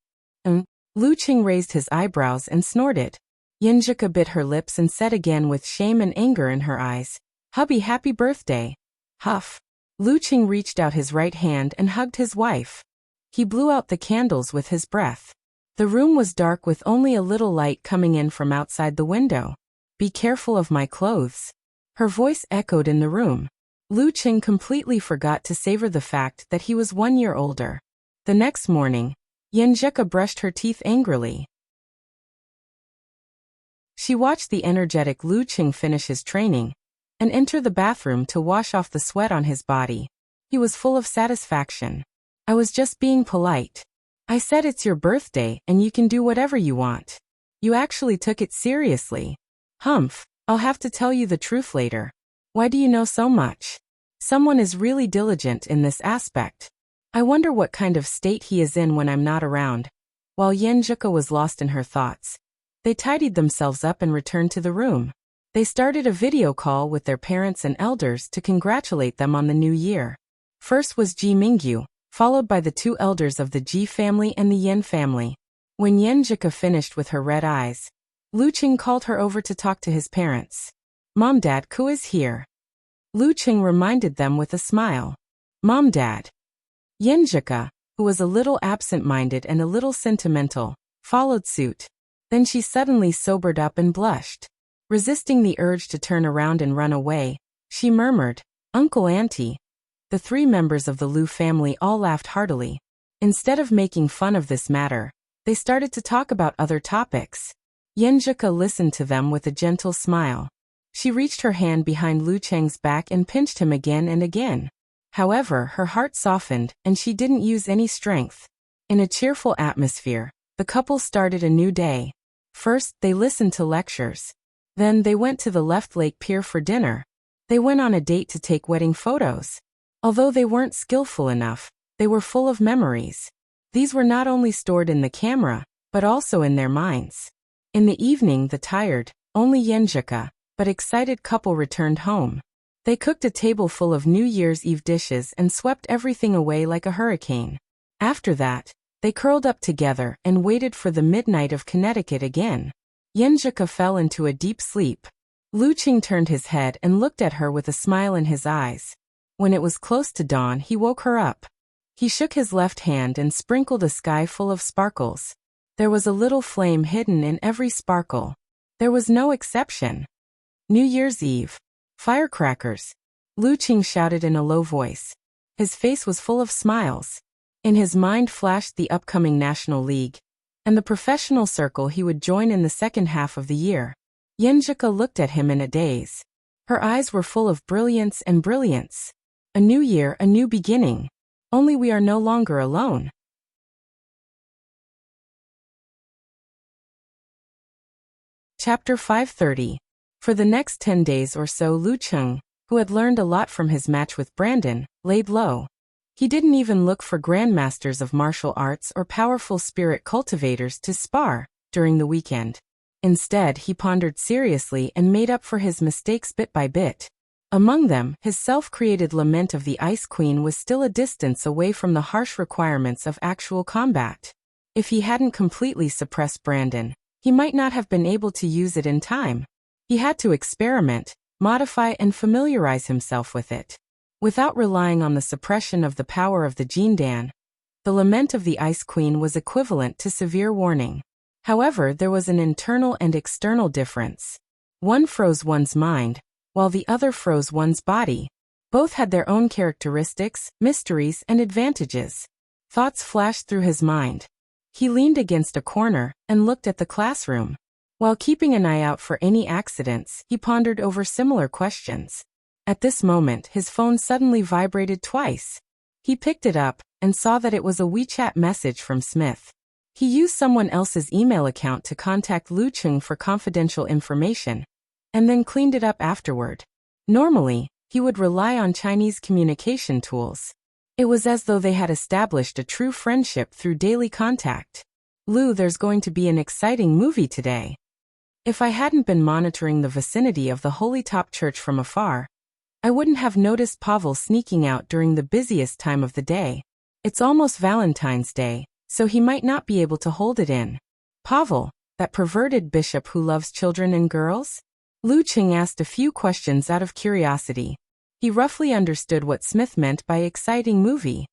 Lu Cheng raised his eyebrows and snorted. Yenjuka bit her lips and said again with shame and anger in her eyes, "Hubby, happy birthday." Huff. Lu Cheng reached out his right hand and hugged his wife. He blew out the candles with his breath. The room was dark with only a little light coming in from outside the window. "Be careful of my clothes." Her voice echoed in the room. Lu Cheng completely forgot to savor the fact that he was 1 year older. The next morning, Yenjuka brushed her teeth angrily. She watched the energetic Lu Cheng finish his training and enter the bathroom to wash off the sweat on his body. He was full of satisfaction. "I was just being polite. I said it's your birthday and you can do whatever you want. You actually took it seriously. Humph, I'll have to tell you the truth later. Why do you know so much? Someone is really diligent in this aspect. I wonder what kind of state he is in when I'm not around." While Yenjuka was lost in her thoughts, they tidied themselves up and returned to the room. They started a video call with their parents and elders to congratulate them on the new year. First was Ji Mingyu, followed by the 2 elders of the Ji family and the Yen family. When Yenjuka finished with her red eyes, Lu Cheng called her over to talk to his parents. "Mom, Dad, Ku is here." Lu Cheng reminded them with a smile. "Mom, Dad." Yenjuka, who was a little absent-minded and a little sentimental, followed suit. Then she suddenly sobered up and blushed. Resisting the urge to turn around and run away, she murmured, "Uncle, Auntie." The 3 members of the Lu family all laughed heartily. Instead of making fun of this matter, they started to talk about other topics. Yenjuka listened to them with a gentle smile. She reached her hand behind Lu Cheng's back and pinched him again and again. However, her heart softened and she didn't use any strength. In a cheerful atmosphere, the couple started a new day. First, they listened to lectures. Then they went to the Left Lake Pier for dinner. They went on a date to take wedding photos. Although they weren't skillful enough, they were full of memories. These were not only stored in the camera, but also in their minds. In the evening, the tired, only Yenjuka, but excited couple returned home. They cooked a table full of New Year's Eve dishes and swept everything away like a hurricane. After that, they curled up together and waited for the midnight of Connecticut again. Yenjuka fell into a deep sleep. Lu Qing turned his head and looked at her with a smile in his eyes. When it was close to dawn, he woke her up. He shook his left hand and sprinkled a sky full of sparkles. There was a little flame hidden in every sparkle. There was no exception. New Year's Eve. Firecrackers. Lu Qing shouted in a low voice. His face was full of smiles. In his mind flashed the upcoming National League and the professional circle he would join in the second half of the year. Yenjika looked at him in a daze. Her eyes were full of brilliance and brilliance. A new year, a new beginning. Only we are no longer alone. Chapter 530. For the next 10 days or so, Lu Qing, who had learned a lot from his match with Brandon, laid low. He didn't even look for grandmasters of martial arts or powerful spirit cultivators to spar during the weekend. Instead, he pondered seriously and made up for his mistakes bit by bit. Among them, his self-created Lament of the Ice Queen was still a distance away from the harsh requirements of actual combat. If he hadn't completely suppressed Brandon, he might not have been able to use it in time. He had to experiment, modify and familiarize himself with it. Without relying on the suppression of the power of the Jindan, the Lament of the Ice Queen was equivalent to severe warning. However, there was an internal and external difference. One froze one's mind, while the other froze one's body. Both had their own characteristics, mysteries, and advantages. Thoughts flashed through his mind. He leaned against a corner and looked at the classroom. While keeping an eye out for any accidents, he pondered over similar questions. At this moment, his phone suddenly vibrated twice. He picked it up and saw that it was a WeChat message from Smith. He used someone else's email account to contact Lu Qing for confidential information, and then cleaned it up afterward. Normally, he would rely on Chinese communication tools. It was as though they had established a true friendship through daily contact. Lu, there's going to be an exciting movie today. If I hadn't been monitoring the vicinity of the Holy Top Church from afar, I wouldn't have noticed Pavel sneaking out during the busiest time of the day. It's almost Valentine's Day, so he might not be able to hold it in. Pavel, that perverted bishop who loves children and girls? Lu Qing asked a few questions out of curiosity. He roughly understood what Smith meant by exciting movie.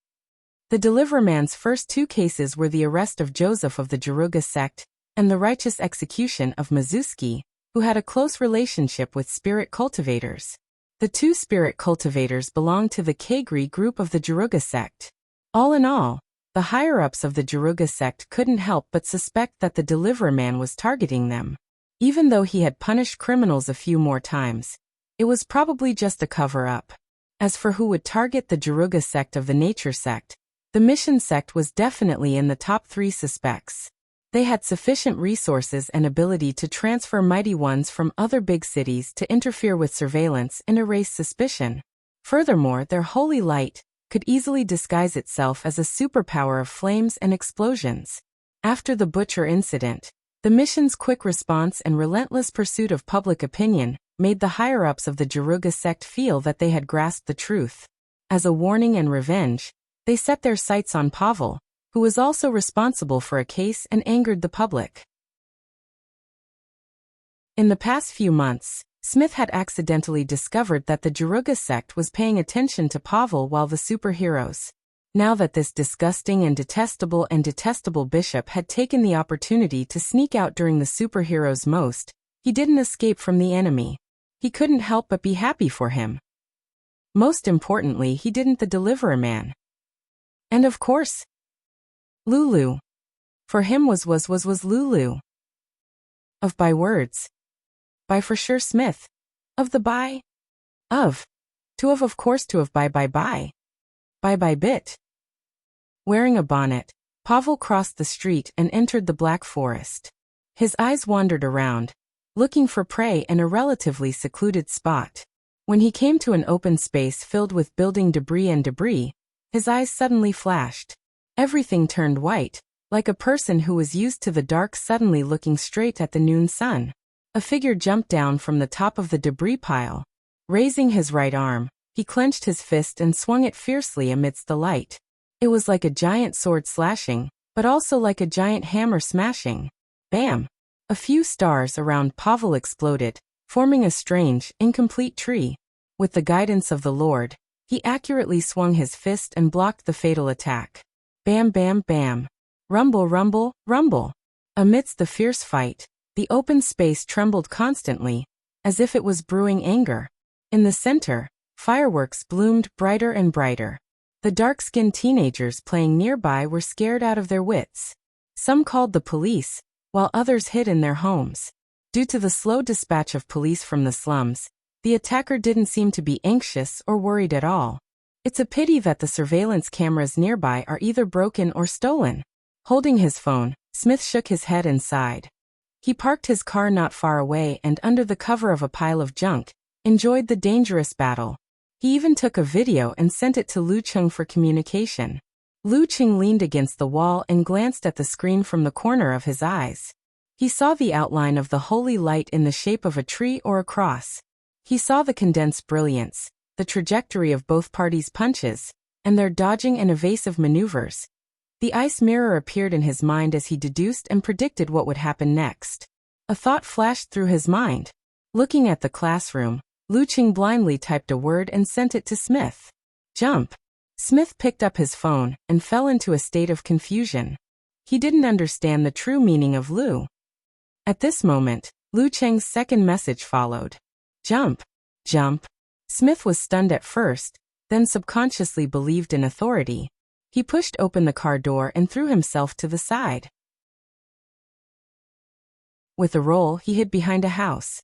The Deliverman's first two cases were the arrest of Joseph of the Jaruga sect and the righteous execution of Mizuski, who had a close relationship with spirit cultivators. The two spirit cultivators belonged to the Kagri group of the Jaruga sect. All in all, the higher-ups of the Jaruga sect couldn't help but suspect that the Deliverman was targeting them. Even though he had punished criminals a few more times, it was probably just a cover-up. As for who would target the Jaruga sect of the Nature sect, the Mission sect was definitely in the top 3 suspects. They had sufficient resources and ability to transfer mighty ones from other big cities to interfere with surveillance and erase suspicion. Furthermore, their holy light could easily disguise itself as a superpower of flames and explosions. After the Butcher incident, the Mission's quick response and relentless pursuit of public opinion made the higher-ups of the Jaruga sect feel that they had grasped the truth. As a warning and revenge, they set their sights on Pavel, who was also responsible for a case and angered the public. In the past few months, Smith had accidentally discovered that the Jaruga sect was paying attention to Pavel while the superheroes. Now that this disgusting and detestable bishop had taken the opportunity to sneak out during the superheroes' most, he didn't escape from the enemy. He couldn't help but be happy for him. Most importantly, he didn't the Deliverman. And of course, Lulu. For him was Lulu. Of by words. By for sure Smith. Of the by. Of. To of course to of by. By bit. Wearing a bonnet, Pavel crossed the street and entered the Black Forest. His eyes wandered around, looking for prey in a relatively secluded spot. When he came to an open space filled with building debris, his eyes suddenly flashed. Everything turned white, like a person who was used to the dark suddenly looking straight at the noon sun. A figure jumped down from the top of the debris pile. Raising his right arm, he clenched his fist and swung it fiercely amidst the light. It was like a giant sword slashing, but also like a giant hammer smashing. Bam! A few stars around Pavel exploded, forming a strange, incomplete tree. With the guidance of the Lord, he accurately swung his fist and blocked the fatal attack. Bam, bam, bam. Rumble, rumble, rumble. Amidst the fierce fight, the open space trembled constantly, as if it was brewing anger. In the center, fireworks bloomed brighter and brighter. The dark-skinned teenagers playing nearby were scared out of their wits. Some called the police, while others hid in their homes. Due to the slow dispatch of police from the slums, the attacker didn't seem to be anxious or worried at all. It's a pity that the surveillance cameras nearby are either broken or stolen. Holding his phone, Smith shook his head and sighed. He parked his car not far away and under the cover of a pile of junk, enjoyed the dangerous battle. He even took a video and sent it to Lu Cheng for communication. Lu Cheng leaned against the wall and glanced at the screen from the corner of his eyes. He saw the outline of the holy light in the shape of a tree or a cross. He saw the condensed brilliance, the trajectory of both parties' punches, and their dodging and evasive maneuvers. The ice mirror appeared in his mind as he deduced and predicted what would happen next. A thought flashed through his mind. Looking at the classroom, Lu Cheng blindly typed a word and sent it to Smith. Jump. Smith picked up his phone and fell into a state of confusion. He didn't understand the true meaning of Lu. At this moment, Lu Cheng's second message followed. Jump. Jump. Smith was stunned at first, then subconsciously believed in authority. He pushed open the car door and threw himself to the side. With a roll, he hid behind a house.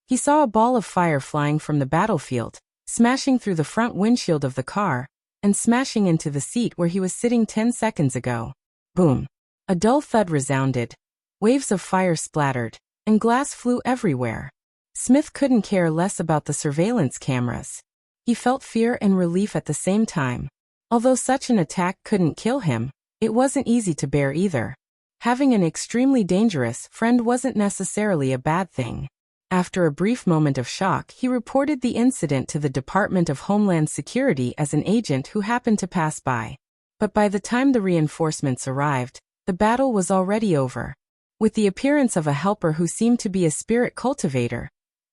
He saw a ball of fire flying from the battlefield, smashing through the front windshield of the car, and smashing into the seat where he was sitting 10 seconds ago. Boom. A dull thud resounded. Waves of fire splattered, and glass flew everywhere. Smith couldn't care less about the surveillance cameras. He felt fear and relief at the same time. Although such an attack couldn't kill him, it wasn't easy to bear either. Having an extremely dangerous friend wasn't necessarily a bad thing. After a brief moment of shock, he reported the incident to the Department of Homeland Security as an agent who happened to pass by. But by the time the reinforcements arrived, the battle was already over. With the appearance of a helper who seemed to be a spirit cultivator,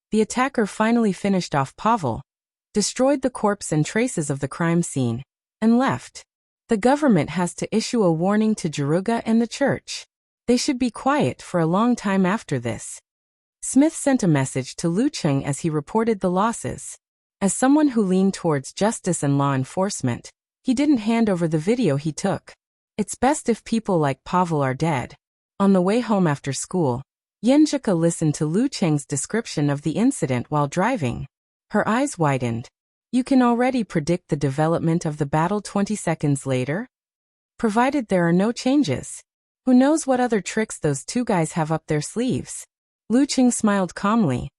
the attacker finally finished off Pavel, destroyed the corpse and traces of the crime scene, and left. The government has to issue a warning to Jaruga and the church. They should be quiet for a long time after this. Smith sent a message to Lu Cheng as he reported the losses. As someone who leaned towards justice and law enforcement, he didn't hand over the video he took. It's best if people like Pavel are dead. On the way home after school, Yenjika listened to Lu Cheng's description of the incident while driving. Her eyes widened. You can already predict the development of the battle 20 seconds later? Provided there are no changes. Who knows what other tricks those two guys have up their sleeves? Lu Cheng smiled calmly.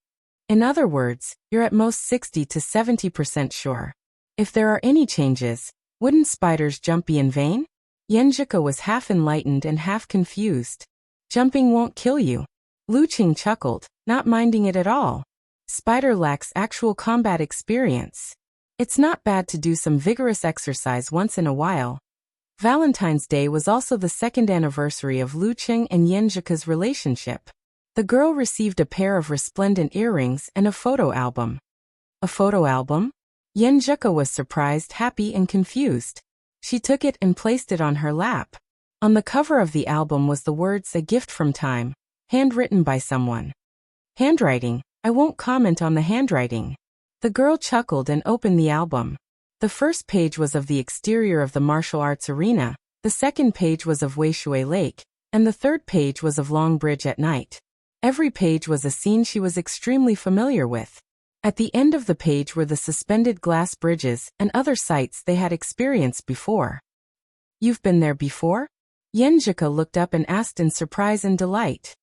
In other words, you're at most 60 to 70% sure. If there are any changes, wouldn't Spider's jump be in vain? Yenjika was half enlightened and half confused. Jumping won't kill you. Lu Cheng chuckled, not minding it at all. Spider lacks actual combat experience. It's not bad to do some vigorous exercise once in a while. Valentine's Day was also the second anniversary of Lu Cheng and Yenjika's relationship. The girl received a pair of resplendent earrings and a photo album. A photo album? Yenjika was surprised, happy, and confused. She took it and placed it on her lap. On the cover of the album was the words "A gift from time," handwritten by someone. Handwriting? I won't comment on the handwriting. The girl chuckled and opened the album. The first page was of the exterior of the martial arts arena, the second page was of Weishui Lake, and the third page was of Long Bridge at night. Every page was a scene she was extremely familiar with. At the end of the page were the suspended glass bridges and other sights they had experienced before. You've been there before? Yenjika looked up and asked in surprise and delight.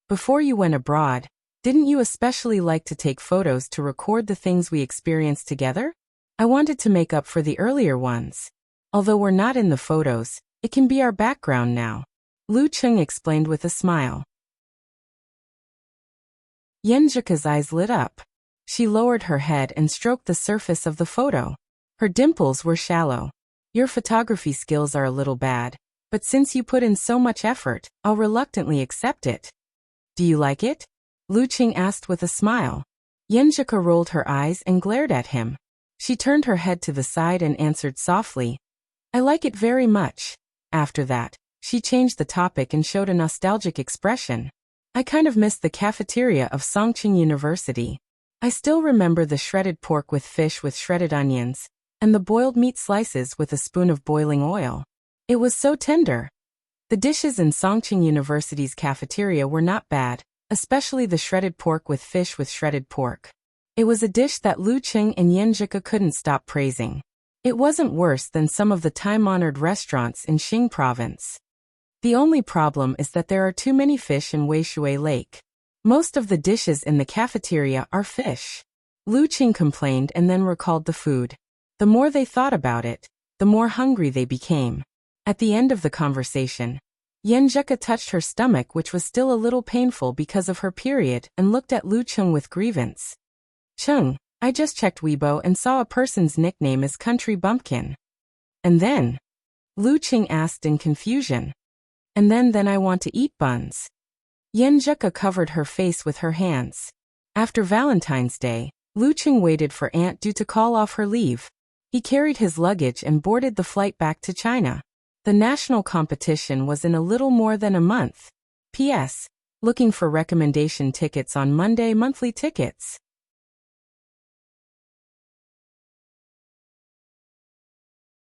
Before you went abroad, didn't you especially like to take photos to record the things we experienced together? I wanted to make up for the earlier ones. Although we're not in the photos, it can be our background now. Lu Cheng explained with a smile. Yenjika's eyes lit up. She lowered her head and stroked the surface of the photo. Her dimples were shallow. Your photography skills are a little bad, but since you put in so much effort, I'll reluctantly accept it. Do you like it? Lu Cheng asked with a smile. Yenjika rolled her eyes and glared at him. She turned her head to the side and answered softly, "I like it very much." After that, she changed the topic and showed a nostalgic expression. "I kind of miss the cafeteria of Songqing University. I still remember the shredded pork with fish with shredded onions, and the boiled meat slices with a spoon of boiling oil. It was so tender." The dishes in Songqing University's cafeteria were not bad, especially the shredded pork with fish with shredded pork. It was a dish that Lu Qing and Yenjika couldn't stop praising. It wasn't worse than some of the time-honored restaurants in Xing province. The only problem is that there are too many fish in Weishui Lake. Most of the dishes in the cafeteria are fish. Lu Qing complained and then recalled the food. The more they thought about it, the more hungry they became. At the end of the conversation, Yenjika touched her stomach, which was still a little painful because of her period, and looked at Lu Qing with grievance. "Chung, I just checked Weibo and saw a person's nickname is Country Bumpkin." "And then?" Lu Qing asked in confusion. "And then I want to eat buns." Yenjika covered her face with her hands. After Valentine's Day, Lu Qing waited for Aunt Du to call off her leave. He carried his luggage and boarded the flight back to China. The national competition was in a little more than a month. P.S. Looking for recommendation tickets on Monday monthly tickets.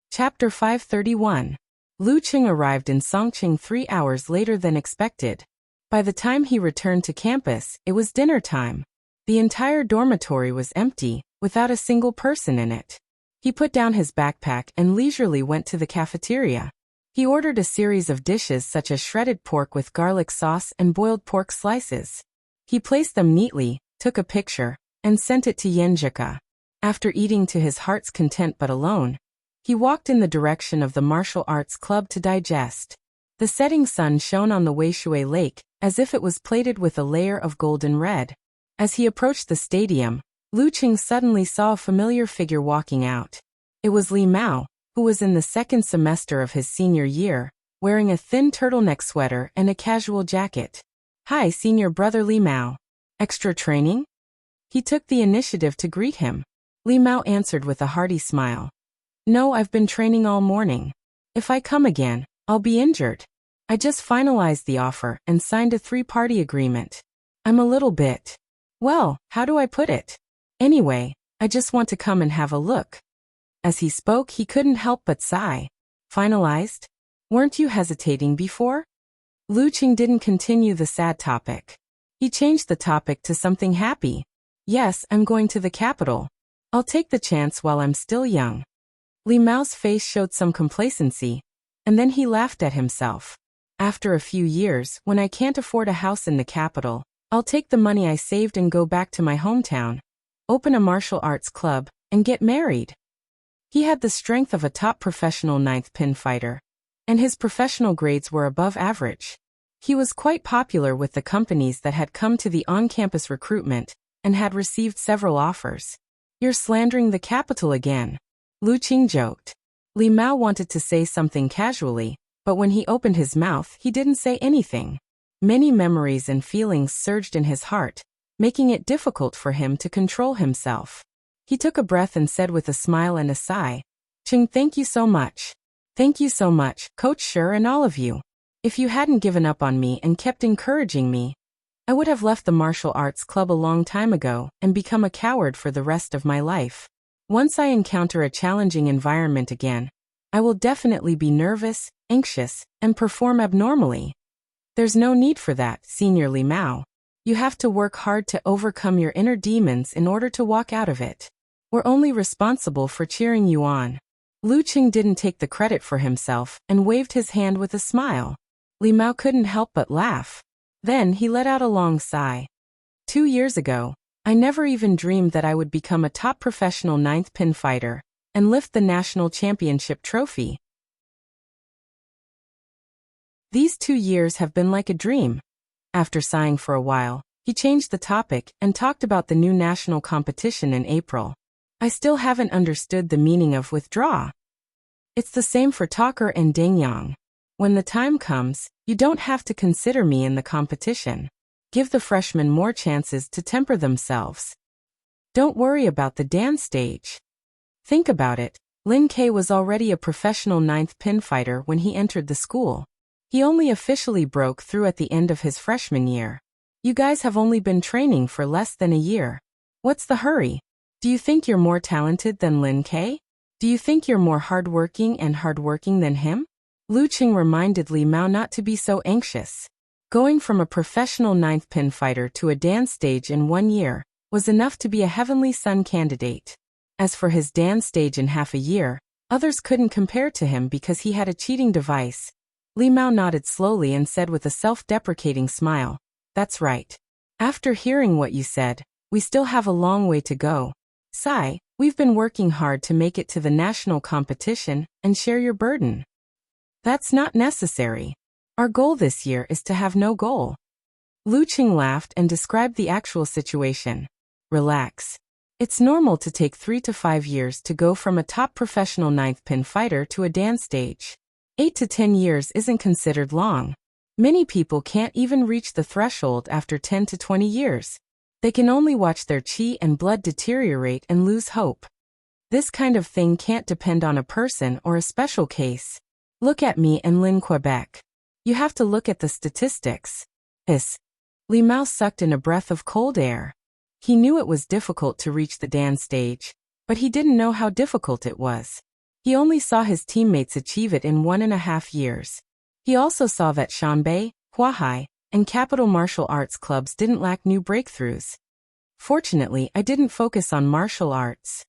Chapter 531. Lu Qing arrived in Songqing 3 hours later than expected. By the time he returned to campus, it was dinner time. The entire dormitory was empty, without a single person in it. He put down his backpack and leisurely went to the cafeteria. He ordered a series of dishes such as shredded pork with garlic sauce and boiled pork slices. He placed them neatly, took a picture, and sent it to Yenjika. After eating to his heart's content but alone, he walked in the direction of the martial arts club to digest. The setting sun shone on the Weishui Lake, as if it was plated with a layer of golden red. As he approached the stadium, Lu Qing suddenly saw a familiar figure walking out. It was Li Mao, who was in the second semester of his senior year, wearing a thin turtleneck sweater and a casual jacket. "Hi, senior brother Li Mao. Extra training?" He took the initiative to greet him. Li Mao answered with a hearty smile. "No, I've been training all morning. If I come again, I'll be injured. I just finalized the offer and signed a 3-party agreement. I'm a little bit, well, how do I put it? Anyway, I just want to come and have a look." As he spoke, he couldn't help but sigh. "Finalized? Weren't you hesitating before?" Lu Qing didn't continue the sad topic. He changed the topic to something happy. "Yes, I'm going to the capital. I'll take the chance while I'm still young." Li Mao's face showed some complacency, and then he laughed at himself. "After a few years, when I can't afford a house in the capital, I'll take the money I saved and go back to my hometown, open a martial arts club, and get married." He had the strength of a top professional 9th pin fighter, and his professional grades were above average. He was quite popular with the companies that had come to the on-campus recruitment and had received several offers. "You're slandering the capital again," Lu Qing joked. Li Mao wanted to say something casually, but when he opened his mouth, he didn't say anything. Many memories and feelings surged in his heart, making it difficult for him to control himself. He took a breath and said with a smile and a sigh, "Qing, thank you so much. Thank you so much, Coach Sher and all of you. If you hadn't given up on me and kept encouraging me, I would have left the martial arts club a long time ago and become a coward for the rest of my life. Once I encounter a challenging environment again, I will definitely be nervous, anxious, and perform abnormally. There's no need for that, Senior Li Mao. You have to work hard to overcome your inner demons in order to walk out of it. We're only responsible for cheering you on." Lu Qing didn't take the credit for himself and waved his hand with a smile. Li Mao couldn't help but laugh. Then he let out a long sigh. 2 years ago, I never even dreamed that I would become a top professional 9th pin fighter and lift the national championship trophy. These 2 years have been like a dream. After sighing for a while, he changed the topic and talked about the new national competition in April. "I still haven't understood the meaning of withdraw. It's the same for Talker and Dangyang. When the time comes, you don't have to consider me in the competition. Give the freshmen more chances to temper themselves. Don't worry about the dance stage. Think about it. Lin K was already a professional 9th pin fighter when he entered the school. He only officially broke through at the end of his freshman year. You guys have only been training for less than a year. What's the hurry? Do you think you're more talented than Lin K? Do you think you're more hardworking than him? Lu Qing reminded Li Mao not to be so anxious. Going from a professional 9th pin fighter to a dance stage in 1 year was enough to be a Heavenly Sun candidate. As for his dance stage in half a year, others couldn't compare to him because he had a cheating device. Li Mao nodded slowly and said with a self-deprecating smile, "That's right. After hearing what you said, we still have a long way to go. Sai, we've been working hard to make it to the national competition and share your burden." "That's not necessary. Our goal this year is to have no goal." Lu Qing laughed and described the actual situation. "Relax. It's normal to take 3 to 5 years to go from a top professional 9th pin fighter to a dance stage. 8 to 10 years isn't considered long. Many people can't even reach the threshold after 10 to 20 years. They can only watch their qi and blood deteriorate and lose hope. This kind of thing can't depend on a person or a special case. Look at me and Lin Quebec. You have to look at the statistics." Li Mao sucked in a breath of cold air. He knew it was difficult to reach the dance stage, but he didn't know how difficult it was. He only saw his teammates achieve it in 1.5 years. He also saw that Shanbei, Huahai, and Capital Martial Arts clubs didn't lack new breakthroughs. "Fortunately, I didn't focus on martial arts."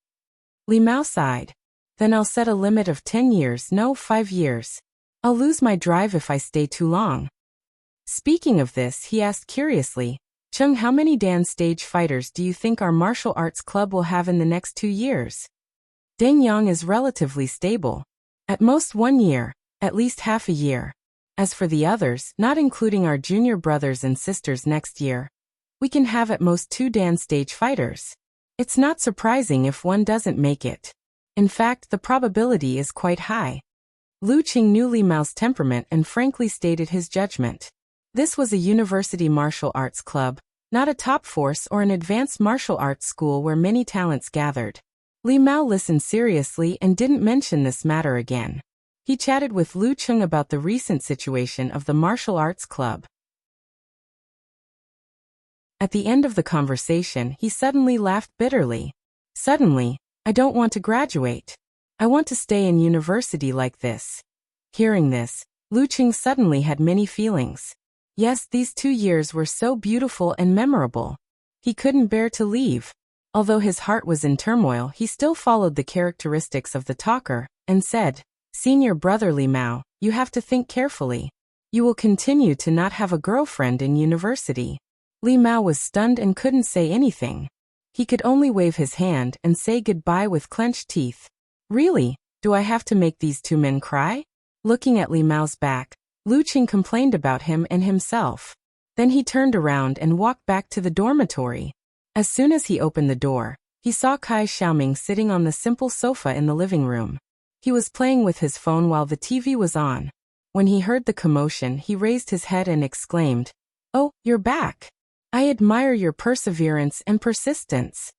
Li Mao sighed. "Then I'll set a limit of 10 years, no 5 years. I'll lose my drive if I stay too long." Speaking of this, he asked curiously, "Chung, how many dance stage fighters do you think our martial arts club will have in the next 2 years?" Deng Yang is relatively stable. At most 1 year, at least half a year. As for the others, not including our junior brothers and sisters next year, we can have at most 2 dance stage fighters. It's not surprising if one doesn't make it. In fact, the probability is quite high. Lu Qing knew Li Mao's temperament and frankly stated his judgment. This was a university martial arts club, not a top force or an advanced martial arts school where many talents gathered. Li Mao listened seriously and didn't mention this matter again. He chatted with Lu Qing about the recent situation of the martial arts club. At the end of the conversation, he suddenly laughed bitterly. "Suddenly, I don't want to graduate. I want to stay in university like this." Hearing this, Lu Qing suddenly had many feelings. Yes, these 2 years were so beautiful and memorable. He couldn't bear to leave. Although his heart was in turmoil, he still followed the characteristics of the talker, and said, "Senior brother Li Mao, you have to think carefully. You will continue to not have a girlfriend in university." Li Mao was stunned and couldn't say anything. He could only wave his hand and say goodbye with clenched teeth. "Really? Do I have to make these 2 men cry?" Looking at Li Mao's back, Lu Qing complained about him and himself. Then he turned around and walked back to the dormitory. As soon as he opened the door, he saw Kai Xiaoming sitting on the simple sofa in the living room. He was playing with his phone while the TV was on. When he heard the commotion, he raised his head and exclaimed, "Oh, you're back. I admire your perseverance and persistence."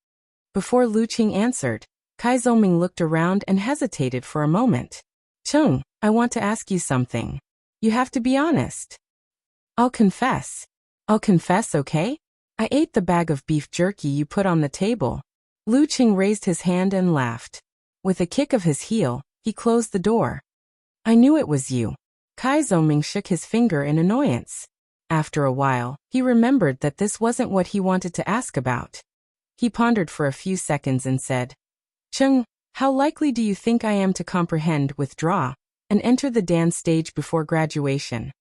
Before Lu Qing answered, Kai Xiaoming looked around and hesitated for a moment. "Chung, I want to ask you something. You have to be honest." I'll confess, okay? I ate the bag of beef jerky you put on the table." Lu Qing raised his hand and laughed. With a kick of his heel, he closed the door. "I knew it was you." Kai Xiaoming shook his finger in annoyance. After a while, he remembered that this wasn't what he wanted to ask about. He pondered for a few seconds and said, "Chung, how likely do you think I am to comprehend, withdraw, and enter the dance stage before graduation?"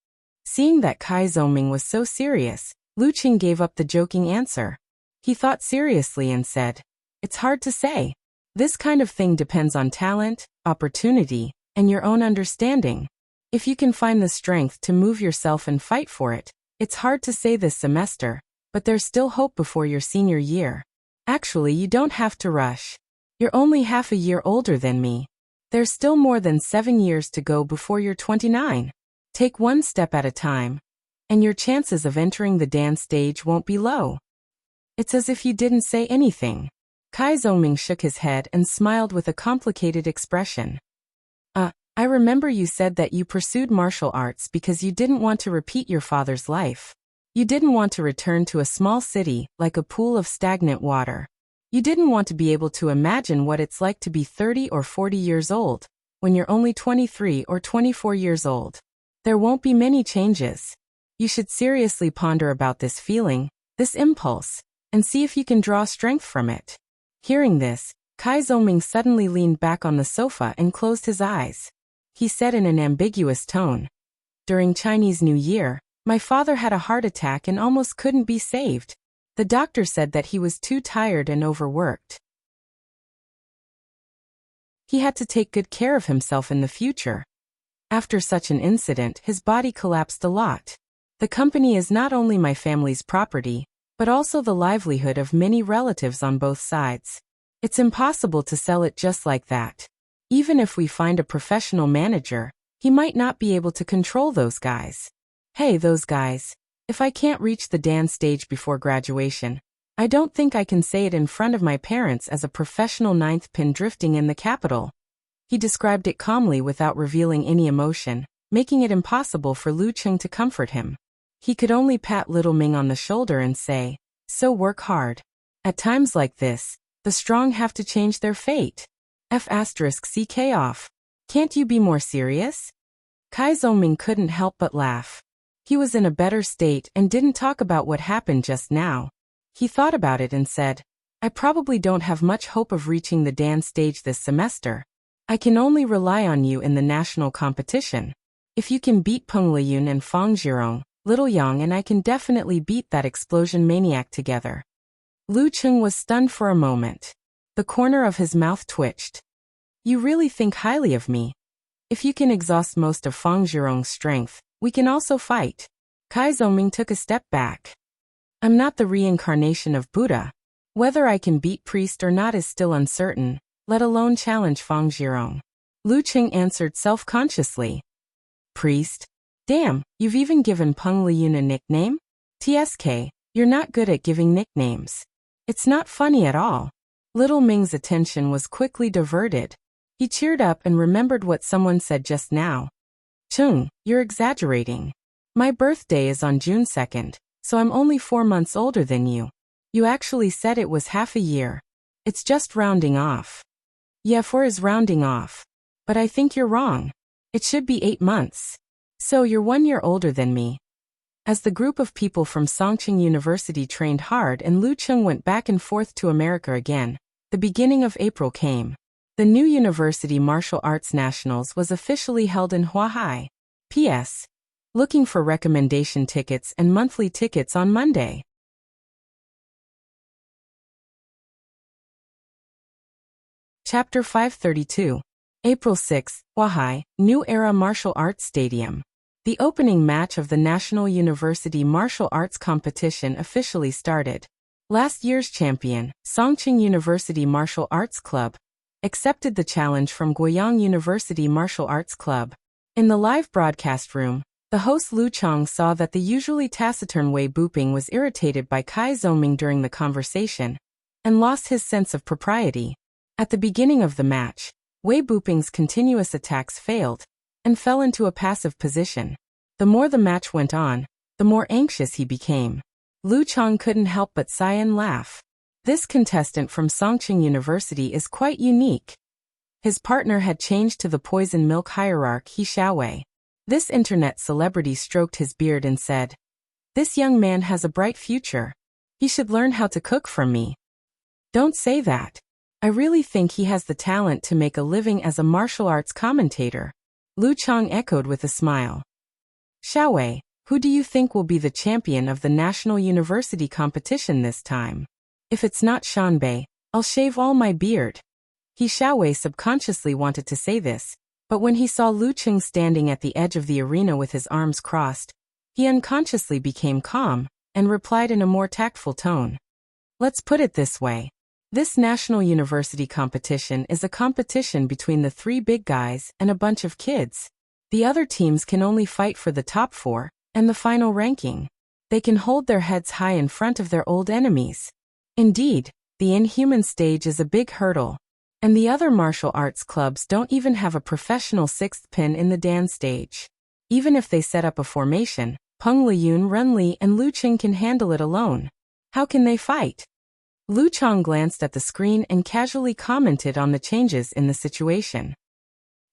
Seeing that Kai Xiaoming was so serious, Lu Qing gave up the joking answer. He thought seriously and said, "It's hard to say. This kind of thing depends on talent, opportunity, and your own understanding. If you can find the strength to move yourself and fight for it, it's hard to say this semester, but there's still hope before your senior year. Actually, you don't have to rush. You're only half a year older than me. There's still more than 7 years to go before you're 29. Take one step at a time, and your chances of entering the dance stage won't be low." It's as if you didn't say anything. Kai Zhongming shook his head and smiled with a complicated expression. I remember you said that you pursued martial arts because you didn't want to repeat your father's life. You didn't want to return to a small city like a pool of stagnant water. You didn't want to be able to imagine what it's like to be 30 or 40 years old, when you're only 23 or 24 years old. There won't be many changes. You should seriously ponder about this feeling, this impulse, and see if you can draw strength from it. Hearing this, Kai Zhongming suddenly leaned back on the sofa and closed his eyes. He said in an ambiguous tone, "During Chinese New Year, my father had a heart attack and almost couldn't be saved. The doctor said that he was too tired and overworked. He had to take good care of himself in the future. After such an incident, his body collapsed a lot. The company is not only my family's property, but also the livelihood of many relatives on both sides. It's impossible to sell it just like that. Even if we find a professional manager, he might not be able to control those guys. Hey, those guys, if I can't reach the dance stage before graduation, I don't think I can say it in front of my parents as a professional ninth pin drifting in the capital." He described it calmly without revealing any emotion, making it impossible for Lu Cheng to comfort him. He could only pat little Ming on the shoulder and say, "So work hard. At times like this, the strong have to change their fate. F***ck off. Can't you be more serious?" Kai Zhongming couldn't help but laugh. He was in a better state and didn't talk about what happened just now. He thought about it and said, "I probably don't have much hope of reaching the dance stage this semester. I can only rely on you in the national competition. If you can beat Peng Liyun and Fang Zhirong, Little Yang and I can definitely beat that explosion maniac together." Lu Cheng was stunned for a moment. The corner of his mouth twitched. "You really think highly of me? If you can exhaust most of Fang Zhirong's strength, we can also fight." Kai Zhongming took a step back. "I'm not the reincarnation of Buddha. Whether I can beat priest or not is still uncertain, let alone challenge Fang Zhirong." Lu Cheng answered self-consciously. "Priest? Damn, you've even given Peng Liyun a nickname? TSK, you're not good at giving nicknames. It's not funny at all." Little Ming's attention was quickly diverted. He cheered up and remembered what someone said just now. "Chung, you're exaggerating. My birthday is on June 2nd, so I'm only 4 months older than you. You actually said it was half a year. It's just rounding off." "Yeah, 4 is rounding off. But I think you're wrong. It should be 8 months. So you're 1 year older than me." As the group of people from Songqing University trained hard and Lu Cheng went back and forth to America again, the beginning of April came. The new University Martial Arts Nationals was officially held in Huahai. P.S. Looking for recommendation tickets and monthly tickets on Monday. Chapter 532. April 6, Huahai, New Era Martial Arts Stadium. The opening match of the National University Martial Arts Competition officially started. Last year's champion, Songqing University Martial Arts Club, accepted the challenge from Guiyang University Martial Arts Club. In the live broadcast room, the host Lu Cheng saw that the usually taciturn Wei Buping was irritated by Kai Zhongming during the conversation, and lost his sense of propriety. At the beginning of the match, Wei Buping's continuous attacks failed, and fell into a passive position. The more the match went on, the more anxious he became. Lu Cheng couldn't help but sigh and laugh. This contestant from Songqing University is quite unique. His partner had changed to the poison milk hierarch He Xiaowei. This internet celebrity stroked his beard and said, "This young man has a bright future. He should learn how to cook from me." "Don't say that. I really think he has the talent to make a living as a martial arts commentator," Lu Cheng echoed with a smile. "Xiaowei, who do you think will be the champion of the national university competition this time? If it's not Shanbei, I'll shave all my beard." He Xiaowei subconsciously wanted to say this, but when he saw Lu Cheng standing at the edge of the arena with his arms crossed, he unconsciously became calm, and replied in a more tactful tone. "Let's put it this way. This national university competition is a competition between the 3 big guys and a bunch of kids. The other teams can only fight for the top 4, and the final ranking. They can hold their heads high in front of their old enemies. Indeed, The Inhuman stage is a big hurdle. And the other martial arts clubs don't even have a professional sixth pin in the Dan stage. Even if they set up a formation, Peng Liyun, Ren Li, and Lu Qing can handle it alone. How can they fight? Lu Chang glanced at the screen and casually commented on the changes in the situation.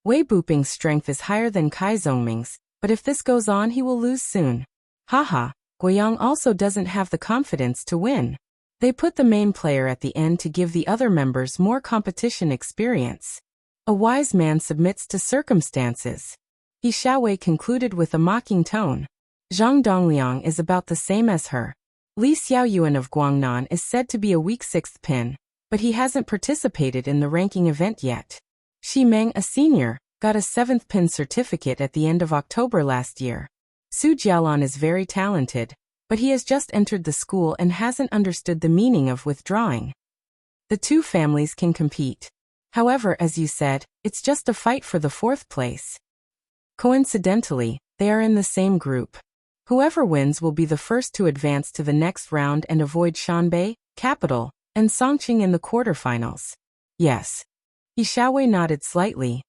Wei Buping's strength is higher than Kai Zhongming's, but if this goes on he will lose soon. Haha, Guiyang also doesn't have the confidence to win. They put the main player at the end to give the other members more competition experience. A wise man submits to circumstances. He Xiaowei concluded with a mocking tone. Zhang Dongliang is about the same as her. Li Xiaoyuan of Guangnan is said to be a weak sixth pin, but he hasn't participated in the ranking event yet. Xi Meng, a senior, got a seventh pin certificate at the end of October last year. Su Jialan is very talented, but he has just entered the school and hasn't understood the meaning of withdrawing. The two families can compete. However, as you said, it's just a fight for the fourth place. Coincidentally, they are in the same group. Whoever wins will be the first to advance to the next round and avoid Shanbei, Capital, and Songqing in the quarterfinals. Yes. He Xiaowei nodded slightly.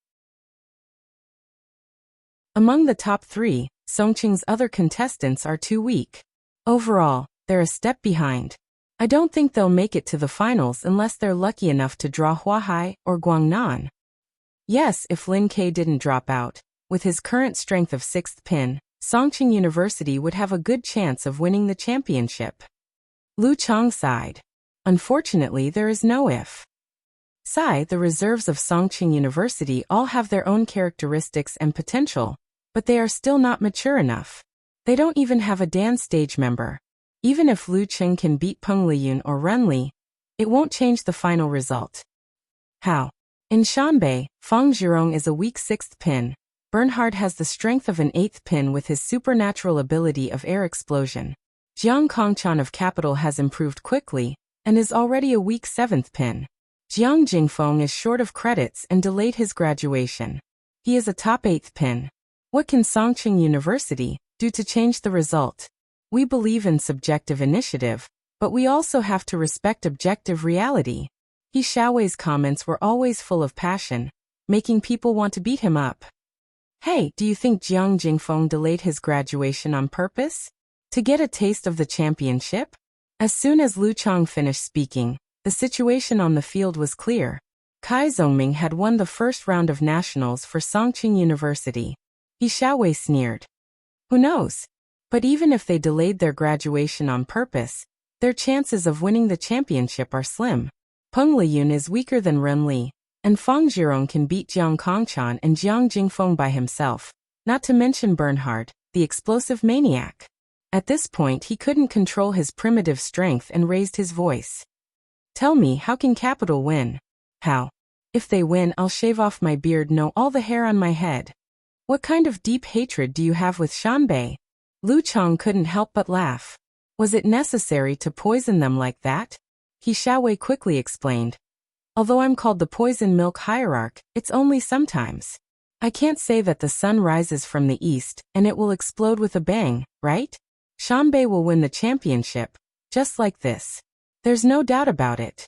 Among the top three, Songqing's other contestants are too weak. Overall, they're a step behind. I don't think they'll make it to the finals unless they're lucky enough to draw Huahai or Guangnan. Yes, if Lin Ke didn't drop out, with his current strength of sixth pin, Songqing University would have a good chance of winning the championship. Lu Chang sighed. Unfortunately, there is no if. The reserves of Songqing University all have their own characteristics and potential, but they are still not mature enough. They don't even have a Dan stage member. Even if Lu Qing can beat Peng Liyun or Ren Li, it won't change the final result. How? In Shanbei, Fang Zhirong is a weak sixth pin. Bernhard has the strength of an eighth pin with his supernatural ability of air explosion. Jiang Kongchan of Capital has improved quickly, and is already a weak seventh pin. Jiang Jingfeng is short of credits and delayed his graduation. He is a top eighth pin. What can Songqing University do to change the result? We believe in subjective initiative, but we also have to respect objective reality. He Xiaowei's comments were always full of passion, making people want to beat him up. Hey, do you think Jiang Jingfeng delayed his graduation on purpose? To get a taste of the championship? As soon as Lu Chang finished speaking, the situation on the field was clear. Kai Zhongming had won the first round of nationals for Songqing University. He Xiaowei sneered. Who knows? But even if they delayed their graduation on purpose, their chances of winning the championship are slim. Peng Liyun is weaker than Ren Li, and Fang Zhirong can beat Jiang Kongchan and Jiang Jingfeng by himself, not to mention Bernhard, the explosive maniac. At this point he couldn't control his primitive strength and raised his voice. Tell me, how can Capital win? How? If they win, I'll shave off my beard, no, all the hair on my head. What kind of deep hatred do you have with Shanbei? Lu Chang couldn't help but laugh. Was it necessary to poison them like that? He Xiaowei quickly explained. Although I'm called the poison milk hierarch, it's only sometimes. I can't say that the sun rises from the east and it will explode with a bang, right? Shanbei will win the championship, just like this. There's no doubt about it.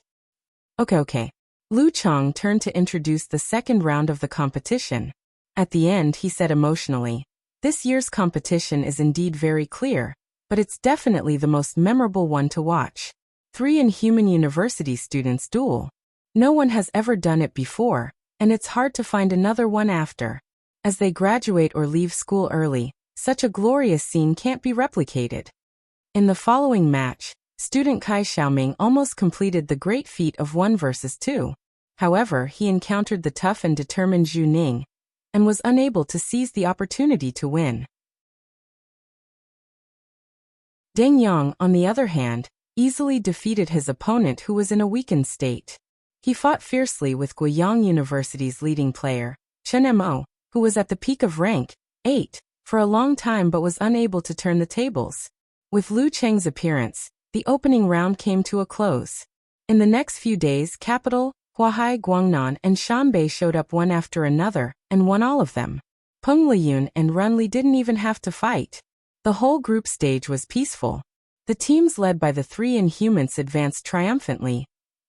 Okay. Lu Chang turned to introduce the second round of the competition. At the end he said emotionally, this year's competition is indeed very clear, but it's definitely the most memorable one to watch. 3 Inhuman University students duel. No one has ever done it before, and it's hard to find another one after. As they graduate or leave school early, such a glorious scene can't be replicated. In the following match, student Kai Xiaoming almost completed the great feat of 1 versus 2. However, he encountered the tough and determined Zhu Ning, and was unable to seize the opportunity to win. Deng Yang, on the other hand, easily defeated his opponent who was in a weakened state. He fought fiercely with Guiyang University's leading player, Chen Mo, who was at the peak of rank 8 for a long time but was unable to turn the tables. With Lu Cheng's appearance, the opening round came to a close. In the next few days, Capital, Huahai, Guangnan, and Shanbei showed up one after another, and won all of them. Peng Liyun and Ren Li didn't even have to fight. The whole group stage was peaceful. The teams led by the 3 Inhumans advanced triumphantly.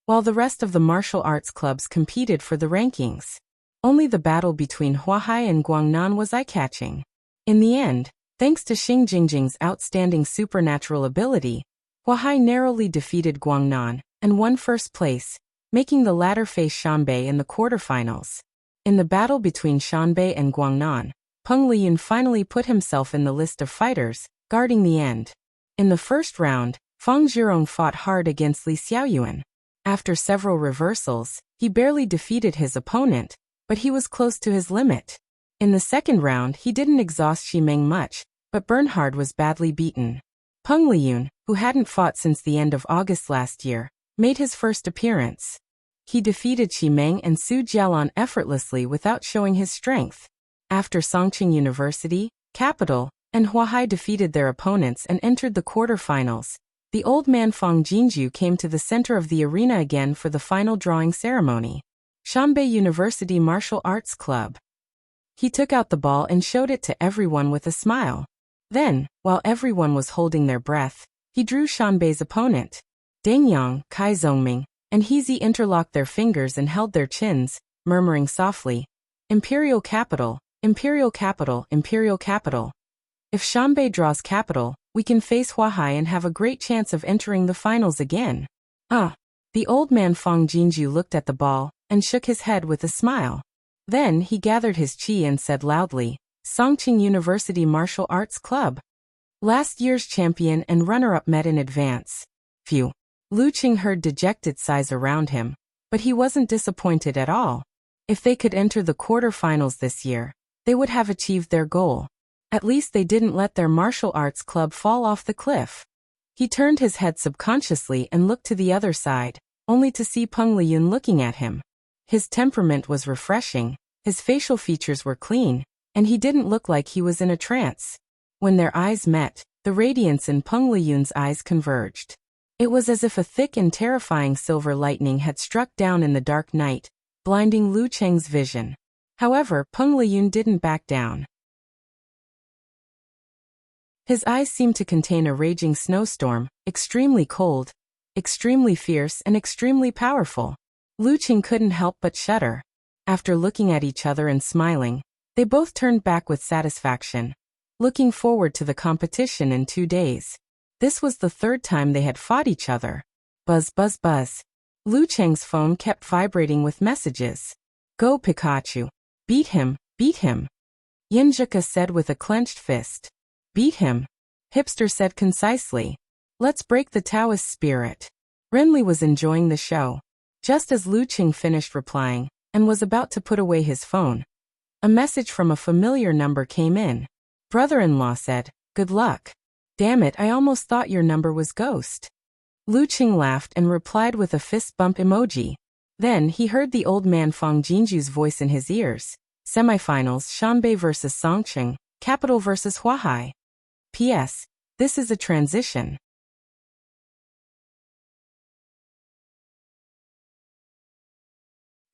while the rest of the martial arts clubs competed for the rankings. Only the battle between Huahai and Guangnan was eye-catching. In the end, thanks to Xing Jingjing's outstanding supernatural ability, Huahai narrowly defeated Guangnan and won first place, making the latter face Shanbei in the quarterfinals. In the battle between Shanbei and Guangnan, Peng Liyun finally put himself in the list of fighters, guarding the end. In the first round, Fang Zhirong fought hard against Li Xiaoyuan. After several reversals, he barely defeated his opponent, but he was close to his limit. In the second round, he didn't exhaust Xi Meng much, but Bernhard was badly beaten. Peng Liyun, who hadn't fought since the end of August last year, made his first appearance. He defeated Xi Meng and Su Jialan effortlessly without showing his strength. After Songqing University, Capital, and Huahai defeated their opponents and entered the quarterfinals, the old man Fang Jinju came to the center of the arena again for the final drawing ceremony. Shanbei University Martial Arts Club. He took out the ball and showed it to everyone with a smile. Then, while everyone was holding their breath, he drew Shanbei's opponent. Deng Yang, Kai Zhongming, and Heezy interlocked their fingers and held their chins, murmuring softly, "Imperial Capital, Imperial Capital, Imperial Capital. If Shanbei draws Capital, we can face Huahai and have a great chance of entering the finals again." The old man Fang Jinju looked at the ball and shook his head with a smile. Then he gathered his chi and said loudly, "Songqing University Martial Arts Club. Last year's champion and runner-up met in advance." Phew. Lu Qing heard dejected sighs around him, but he wasn't disappointed at all. If they could enter the quarterfinals this year, they would have achieved their goal. At least they didn't let their martial arts club fall off the cliff. He turned his head subconsciously and looked to the other side, only to see Peng Liyun looking at him. His temperament was refreshing, his facial features were clean, and he didn't look like he was in a trance. When their eyes met, the radiance in Peng Liyun's eyes converged. It was as if a thick and terrifying silver lightning had struck down in the dark night, blinding Lu Cheng's vision. However, Peng Liyun didn't back down. His eyes seemed to contain a raging snowstorm, extremely cold, extremely fierce, and extremely powerful. Lu Qing couldn't help but shudder. After looking at each other and smiling, they both turned back with satisfaction, looking forward to the competition in 2 days. This was the third time they had fought each other. Buzz, buzz, buzz. Lu Cheng's phone kept vibrating with messages. "Go Pikachu. Beat him, beat him." Yinjika said with a clenched fist. "Beat him," Hipster said concisely. "Let's break the Taoist spirit." Renli was enjoying the show. Just as Lu Qing finished replying, and was about to put away his phone, a message from a familiar number came in. Brother-in-law said, "Good luck." "Damn it, I almost thought your number was Ghost." Lu Qing laughed and replied with a fist bump emoji. Then he heard the old man Fang Jinju's voice in his ears. Semifinals: Shanbei vs Songqing, Capital vs Huahai. P.S. This is a transition.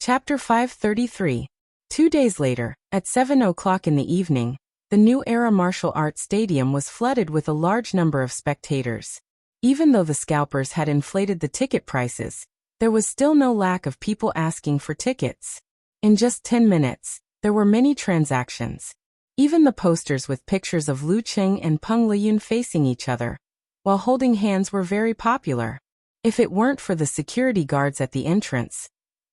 Chapter 533. 2 days later, at 7 o'clock in the evening, the New Era Martial Arts Stadium was flooded with a large number of spectators. Even though the scalpers had inflated the ticket prices, there was still no lack of people asking for tickets. In just 10 minutes, there were many transactions. Even the posters with pictures of Lu Qing and Peng Liyun facing each other, while holding hands, were very popular. If it weren't for the security guards at the entrance,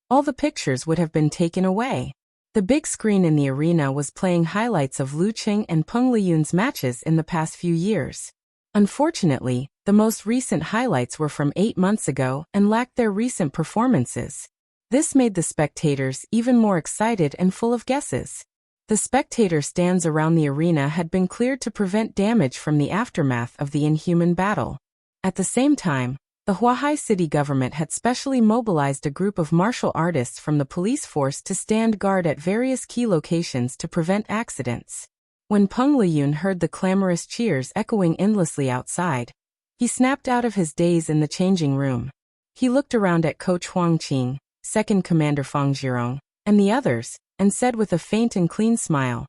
all the pictures would have been taken away. The big screen in the arena was playing highlights of Lu Qing and Peng Liyun's matches in the past few years. Unfortunately, the most recent highlights were from 8 months ago and lacked their recent performances. This made the spectators even more excited and full of guesses. The spectator stands around the arena had been cleared to prevent damage from the aftermath of the inhuman battle. At the same time, the Huahai city government had specially mobilized a group of martial artists from the police force to stand guard at various key locations to prevent accidents. When Peng Liyun heard the clamorous cheers echoing endlessly outside, he snapped out of his daze in the changing room. He looked around at Coach Huang Qing, Second Commander Fang Zhirong, and the others, and said with a faint and clean smile,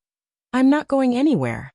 "I'm not going anywhere.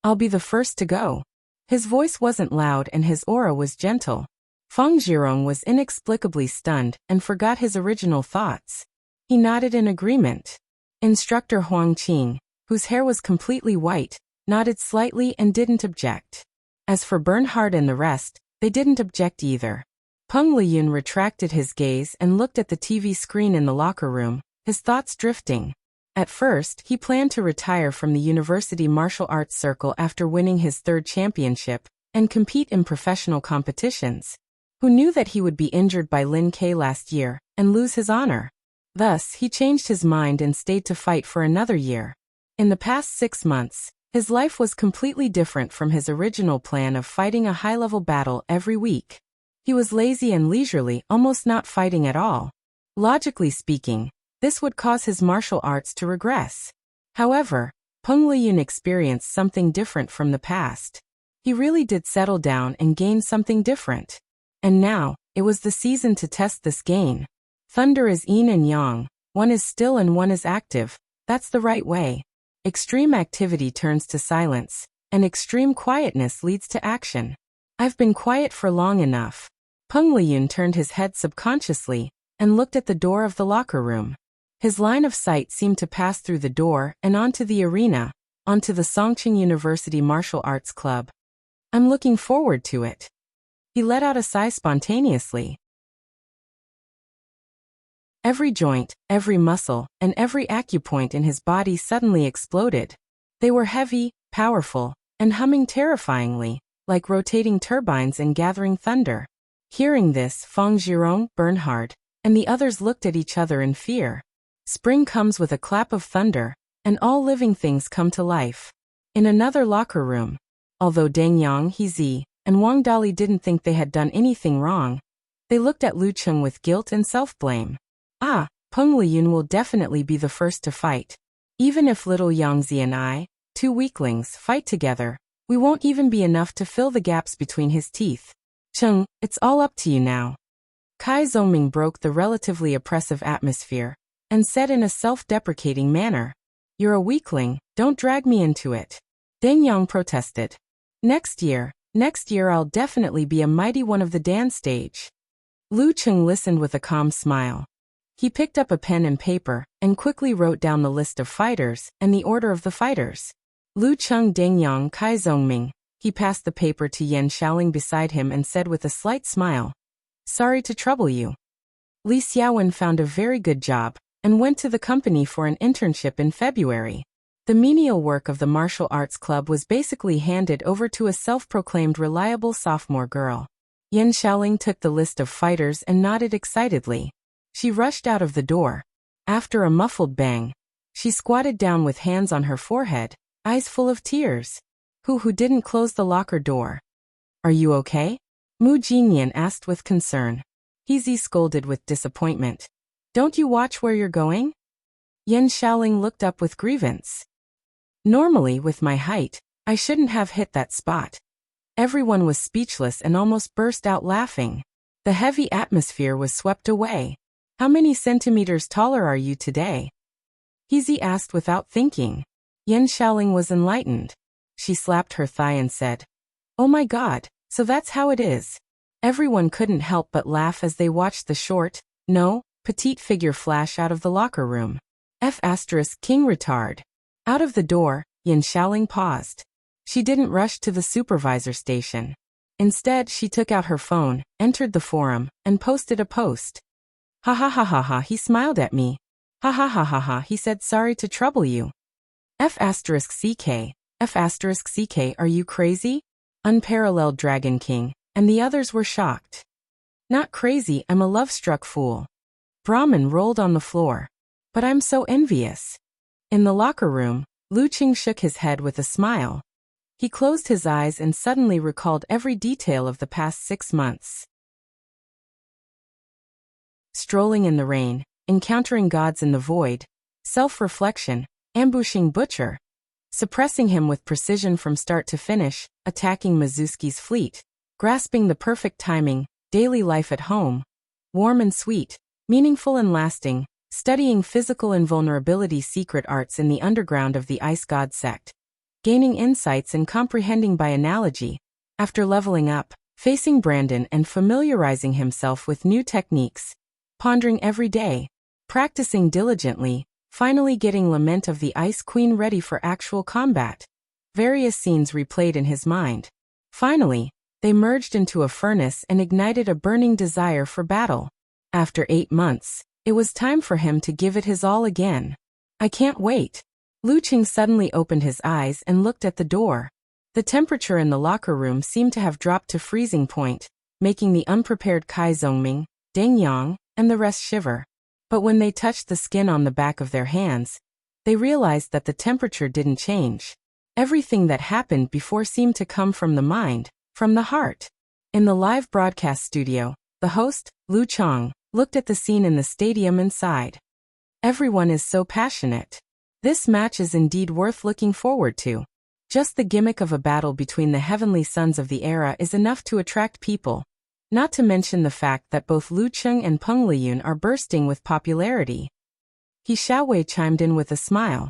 I'll be the first to go." His voice wasn't loud and his aura was gentle. Feng Zhirong was inexplicably stunned and forgot his original thoughts. He nodded in agreement. Instructor Huang Qing, whose hair was completely white, nodded slightly and didn't object. As for Bernhard and the rest, they didn't object either. Peng Liyun retracted his gaze and looked at the TV screen in the locker room, his thoughts drifting. At first, he planned to retire from the university martial arts circle after winning his third championship and compete in professional competitions. Who knew that he would be injured by Lin Ke last year and lose his honor? Thus, he changed his mind and stayed to fight for another year. In the past 6 months, his life was completely different from his original plan of fighting a high-level battle every week. He was lazy and leisurely, almost not fighting at all. Logically speaking, this would cause his martial arts to regress. However, Peng Liyun experienced something different from the past. He really did settle down and gain something different. And now, it was the season to test this gain. Thunder is yin and yang, one is still and one is active. That's the right way. Extreme activity turns to silence, and extreme quietness leads to action. I've been quiet for long enough. Peng Liyun turned his head subconsciously and looked at the door of the locker room. His line of sight seemed to pass through the door and onto the arena, onto the Songqing University Martial Arts Club. I'm looking forward to it. He let out a sigh spontaneously. Every joint, every muscle, and every acupoint in his body suddenly exploded. They were heavy, powerful, and humming terrifyingly, like rotating turbines and gathering thunder. Hearing this, Feng Zhirong, Bernhard, and the others looked at each other in fear. Spring comes with a clap of thunder, and all living things come to life. In another locker room, although Deng Yang, Hezi, and Wang Dali didn't think they had done anything wrong, they looked at Lu Cheng with guilt and self-blame. Peng Liyun will definitely be the first to fight. Even if little Yangzi and I, 2 weaklings, fight together, we won't even be enough to fill the gaps between his teeth. Cheng, it's all up to you now. Kai Zongming broke the relatively oppressive atmosphere and said in a self-deprecating manner, "You're a weakling, don't drag me into it." Deng Yang protested. Next year I'll definitely be a mighty one of the dance stage." Lu Cheng listened with a calm smile. He picked up a pen and paper and quickly wrote down the list of fighters and the order of the fighters. Lu Cheng, Deng Yang, Kai Zongming. He passed the paper to Yan Shaoling beside him and said with a slight smile, "Sorry to trouble you." Li Xiaowen found a very good job and went to the company for an internship in February. The menial work of the martial arts club was basically handed over to a self-proclaimed reliable sophomore girl. Yan Shaoling took the list of fighters and nodded excitedly. She rushed out of the door. After a muffled bang, she squatted down with hands on her forehead, eyes full of tears. Who didn't close the locker door? "Are you okay?" Mu Jinyan asked with concern. Hezi scolded with disappointment. "Don't you watch where you're going?" Yan Shaoling looked up with grievance. "Normally, with my height, I shouldn't have hit that spot." Everyone was speechless and almost burst out laughing. The heavy atmosphere was swept away. "How many centimeters taller are you today?" Hezi asked without thinking. Yan Shaoling was enlightened. She slapped her thigh and said, "Oh my God, so that's how it is." Everyone couldn't help but laugh as they watched the short, petite figure flash out of the locker room. King retard. Out of the door, Yan Shaoling paused. She didn't rush to the supervisor station. Instead, she took out her phone, entered the forum, and posted a post. "Ha ha ha ha ha, he smiled at me. Ha ha ha ha ha, he said sorry to trouble you. F***CK, F***CK, are you crazy?" Unparalleled Dragon King, and the others were shocked. "Not crazy, I'm a love-struck fool." Brahmin rolled on the floor. "But I'm so envious." In the locker room, Lu Qing shook his head with a smile. He closed his eyes and suddenly recalled every detail of the past 6 months. Strolling in the rain, encountering gods in the void, self-reflection, ambushing Butcher, suppressing him with precision from start to finish, attacking Mizuski's fleet, grasping the perfect timing, daily life at home, warm and sweet, meaningful and lasting, studying physical invulnerability secret arts in the underground of the Ice God sect, gaining insights and comprehending by analogy, after leveling up, facing Brandon and familiarizing himself with new techniques, pondering every day, practicing diligently, finally getting Lament of the Ice Queen ready for actual combat. Various scenes replayed in his mind. Finally, they merged into a furnace and ignited a burning desire for battle. After 8 months, it was time for him to give it his all again. I can't wait. Lu Qing suddenly opened his eyes and looked at the door. The temperature in the locker room seemed to have dropped to freezing point, making the unprepared Kai Zhongming, Deng Yang, and the rest shiver. But when they touched the skin on the back of their hands, they realized that the temperature didn't change. Everything that happened before seemed to come from the mind, from the heart. In the live broadcast studio, the host, Lu Chang, looked at the scene in the stadium and sighed. Everyone is so passionate. This match is indeed worth looking forward to. Just the gimmick of a battle between the heavenly sons of the era is enough to attract people. Not to mention the fact that both Lu Cheng and Peng Liyun are bursting with popularity. He Xiaowei chimed in with a smile.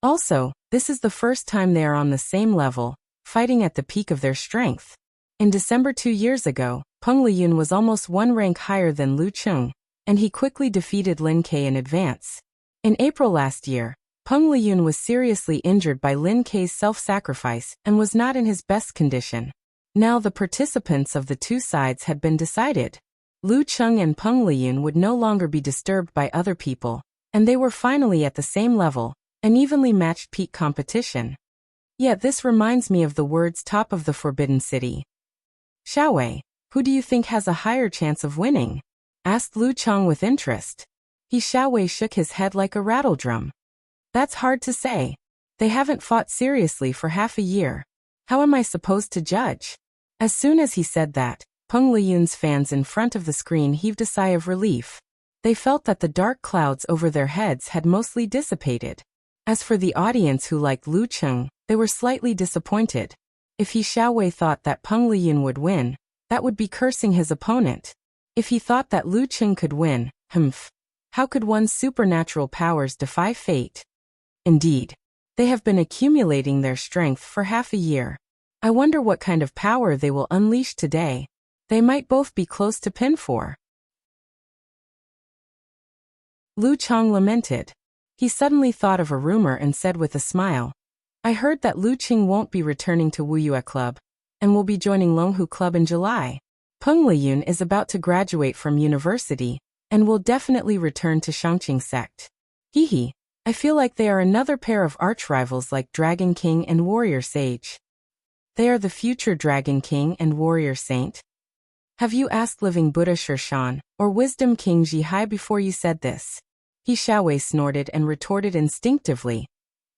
Also, this is the first time they are on the same level, fighting at the peak of their strength. In December 2 years ago, Peng Liyun was almost one rank higher than Lu Cheng, and he quickly defeated Lin Ke in advance. In April last year, Peng Liyun was seriously injured by Lin Ke's self-sacrifice and was not in his best condition. Now the participants of the two sides had been decided. Lu Cheng and Peng Liyun would no longer be disturbed by other people, and they were finally at the same level, an evenly matched peak competition. Yet this reminds me of the words top of the Forbidden City. Xiaowei, who do you think has a higher chance of winning? Asked Lu Cheng with interest. He Xiaowei shook his head like a rattledrum. That's hard to say. They haven't fought seriously for half a year. How am I supposed to judge? As soon as he said that, Peng Liyun's fans in front of the screen heaved a sigh of relief. They felt that the dark clouds over their heads had mostly dissipated. As for the audience who liked Lu Cheng, they were slightly disappointed. If he Xiaowei thought that Peng Liyun would win, that would be cursing his opponent. If he thought that Lu Cheng could win, how could one's supernatural powers defy fate? Indeed, they have been accumulating their strength for half a year. I wonder what kind of power they will unleash today. They might both be close to pinfall. Lu Chang lamented. He suddenly thought of a rumor and said with a smile, I heard that Lu Qing won't be returning to Wuyue Club, and will be joining Longhu Club in July. Peng Liyun is about to graduate from university, and will definitely return to Shangqing sect. Hehe. I feel like they are another pair of arch-rivals like Dragon King and Warrior Sage. They are the future Dragon King and Warrior Saint. Have you asked Living Buddha Shirshan, or Wisdom King Jihai before you said this? He Xiaowei snorted and retorted instinctively.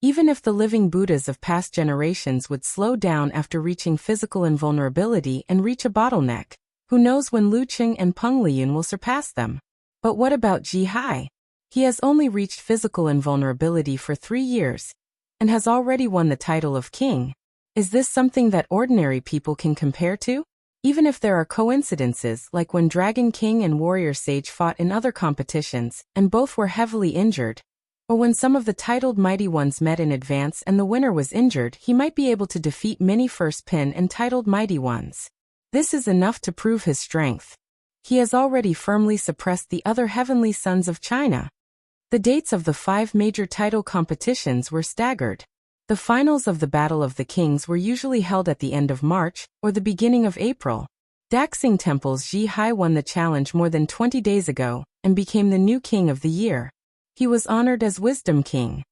Even if the living Buddhas of past generations would slow down after reaching physical invulnerability and reach a bottleneck, who knows when Lu Qing and Peng Liyun will surpass them? But what about Jihai? He has only reached physical invulnerability for 3 years, and has already won the title of king. Is this something that ordinary people can compare to? Even if there are coincidences like when Dragon King and Warrior Sage fought in other competitions, and both were heavily injured, or when some of the titled mighty ones met in advance and the winner was injured, he might be able to defeat many first pin and titled mighty ones. This is enough to prove his strength. He has already firmly suppressed the other heavenly sons of China. The dates of the 5 major title competitions were staggered. The finals of the Battle of the Kings were usually held at the end of March or the beginning of April. Daxing Temple's Jihai won the challenge more than 20 days ago and became the new king of the year. He was honored as Wisdom King.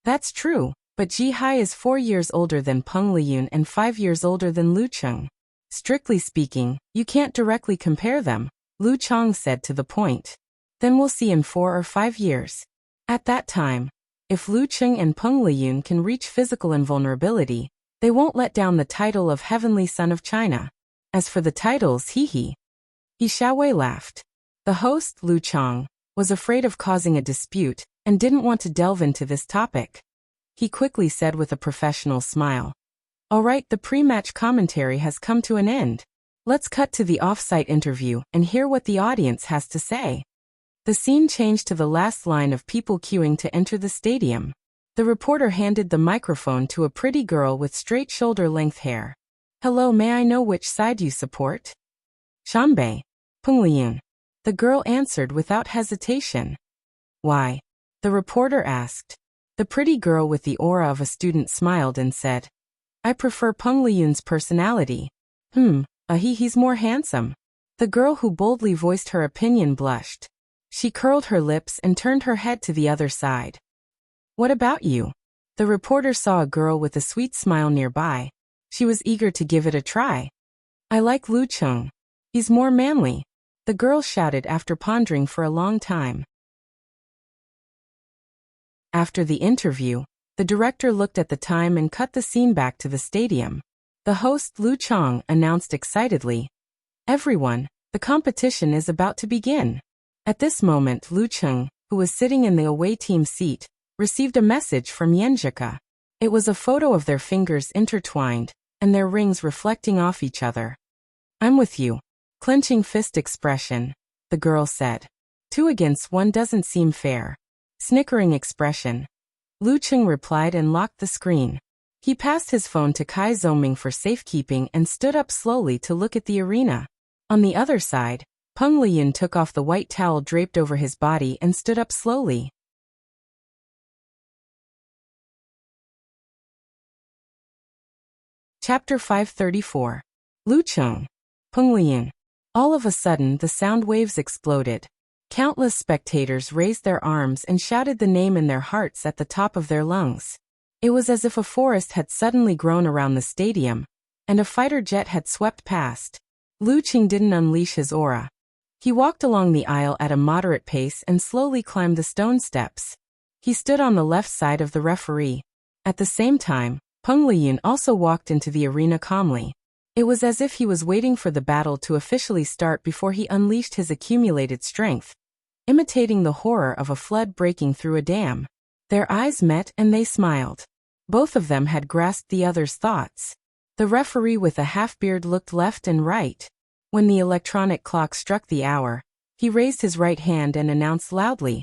That's true, but Jihai is 4 years older than Peng Liyun and 5 years older than Lu Cheng. Strictly speaking, you can't directly compare them, Lu Chang said to the point. Then we'll see in 4 or 5 years. At that time, if Lu Cheng and Peng Liyun can reach physical invulnerability, they won't let down the title of Heavenly Son of China. As for the titles, He Xiaowei laughed. The host, Lu Chang, was afraid of causing a dispute and didn't want to delve into this topic. He quickly said with a professional smile, All right, the pre-match commentary has come to an end. Let's cut to the off-site interview and hear what the audience has to say. The scene changed to the last line of people queuing to enter the stadium. The reporter handed the microphone to a pretty girl with straight shoulder-length hair. Hello, may I know which side you support? Shanbei. Pengliyun. The girl answered without hesitation. Why? The reporter asked. The pretty girl with the aura of a student smiled and said, I prefer Pengliyun's personality. He's more handsome. The girl who boldly voiced her opinion blushed. She curled her lips and turned her head to the other side. What about you? The reporter saw a girl with a sweet smile nearby. She was eager to give it a try. I like Lu Cheng. He's more manly, the girl shouted after pondering for a long time. After the interview, the director looked at the time and cut the scene back to the stadium. The host Lu Cheng announced excitedly, Everyone, the competition is about to begin. At this moment Lu Cheng, who was sitting in the away team seat, received a message from Yenjika. It was a photo of their fingers intertwined, and their rings reflecting off each other. I'm with you. Clenching fist expression, the girl said. 2 against 1 doesn't seem fair. Snickering expression. Lu Cheng replied and locked the screen. He passed his phone to Kai Zoming for safekeeping and stood up slowly to look at the arena. On the other side, Pengliyun took off the white towel draped over his body and stood up slowly. Chapter 534. Lu Cheng. Pengliyun. All of a sudden the sound waves exploded. Countless spectators raised their arms and shouted the name in their hearts at the top of their lungs. It was as if a forest had suddenly grown around the stadium, and a fighter jet had swept past. Lu Cheng didn't unleash his aura. He walked along the aisle at a moderate pace and slowly climbed the stone steps. He stood on the left side of the referee. At the same time, Pengliyun also walked into the arena calmly. It was as if he was waiting for the battle to officially start before he unleashed his accumulated strength, imitating the horror of a flood breaking through a dam. Their eyes met and they smiled. Both of them had grasped the other's thoughts. The referee with a half-beard looked left and right. When the electronic clock struck the hour, he raised his right hand and announced loudly,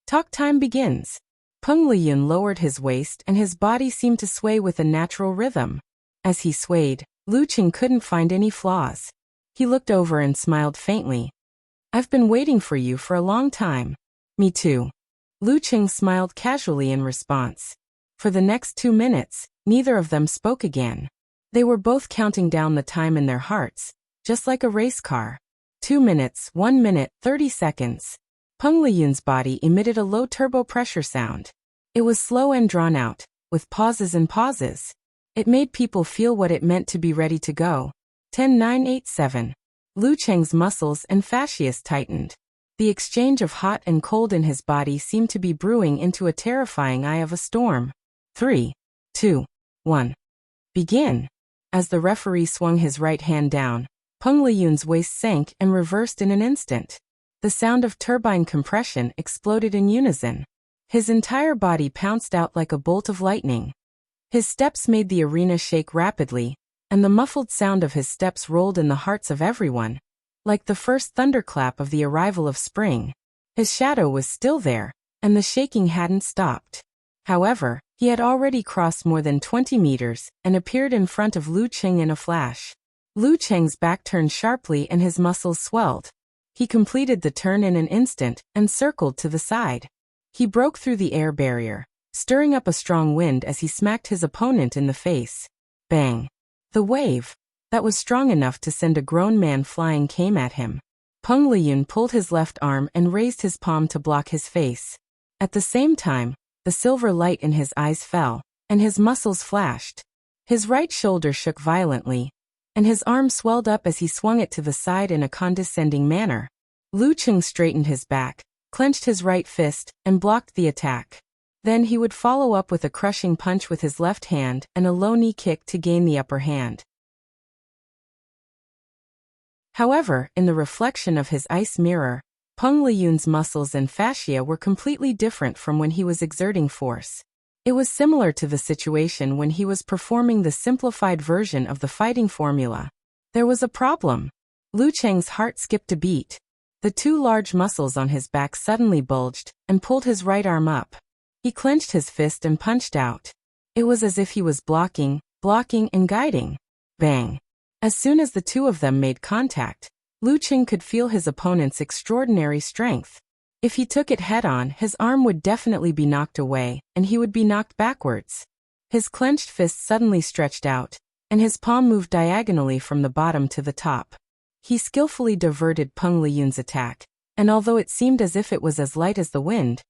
Talk time begins. Pengliyun lowered his waist and his body seemed to sway with a natural rhythm. As he swayed, Lu Cheng couldn't find any flaws. He looked over and smiled faintly. I've been waiting for you for a long time. Me too. Lu Cheng smiled casually in response. For the next 2 minutes, neither of them spoke again. They were both counting down the time in their hearts, just like a race car. 2 minutes, 1 minute, 30 seconds. Pengliyun's body emitted a low turbo pressure sound. It was slow and drawn out, with pauses and pauses. It made people feel what it meant to be ready to go. 10-9-8-7. Lu Cheng's muscles and fascias tightened. The exchange of hot and cold in his body seemed to be brewing into a terrifying eye of a storm. 3, 2, 1. Begin. As the referee swung his right hand down, Pengliyun's waist sank and reversed in an instant. The sound of turbine compression exploded in unison. His entire body pounced out like a bolt of lightning. His steps made the arena shake rapidly, and the muffled sound of his steps rolled in the hearts of everyone, like the first thunderclap of the arrival of spring. His shadow was still there, and the shaking hadn't stopped. However, he had already crossed more than 20 meters and appeared in front of Lu Cheng in a flash. Lu Cheng's back turned sharply and his muscles swelled. He completed the turn in an instant and circled to the side. He broke through the air barrier, stirring up a strong wind as he smacked his opponent in the face. Bang! The wave, that was strong enough to send a grown man flying, came at him. Pengliyun pulled his left arm and raised his palm to block his face. At the same time, the silver light in his eyes fell, and his muscles flashed. His right shoulder shook violently, and his arm swelled up as he swung it to the side in a condescending manner. Lu Cheng straightened his back, clenched his right fist, and blocked the attack. Then he would follow up with a crushing punch with his left hand and a low knee kick to gain the upper hand. However, in the reflection of his ice mirror, Pengliyun's muscles and fascia were completely different from when he was exerting force. It was similar to the situation when he was performing the simplified version of the fighting formula. There was a problem. Lu Cheng's heart skipped a beat. The 2 large muscles on his back suddenly bulged and pulled his right arm up. He clenched his fist and punched out. It was as if he was blocking and guiding. Bang. As soon as the two of them made contact, Lu Qing could feel his opponent's extraordinary strength. If he took it head-on, his arm would definitely be knocked away, and he would be knocked backwards. His clenched fist suddenly stretched out, and his palm moved diagonally from the bottom to the top. He skillfully diverted Peng Liyun's attack, and although it seemed as if it was as light as the wind,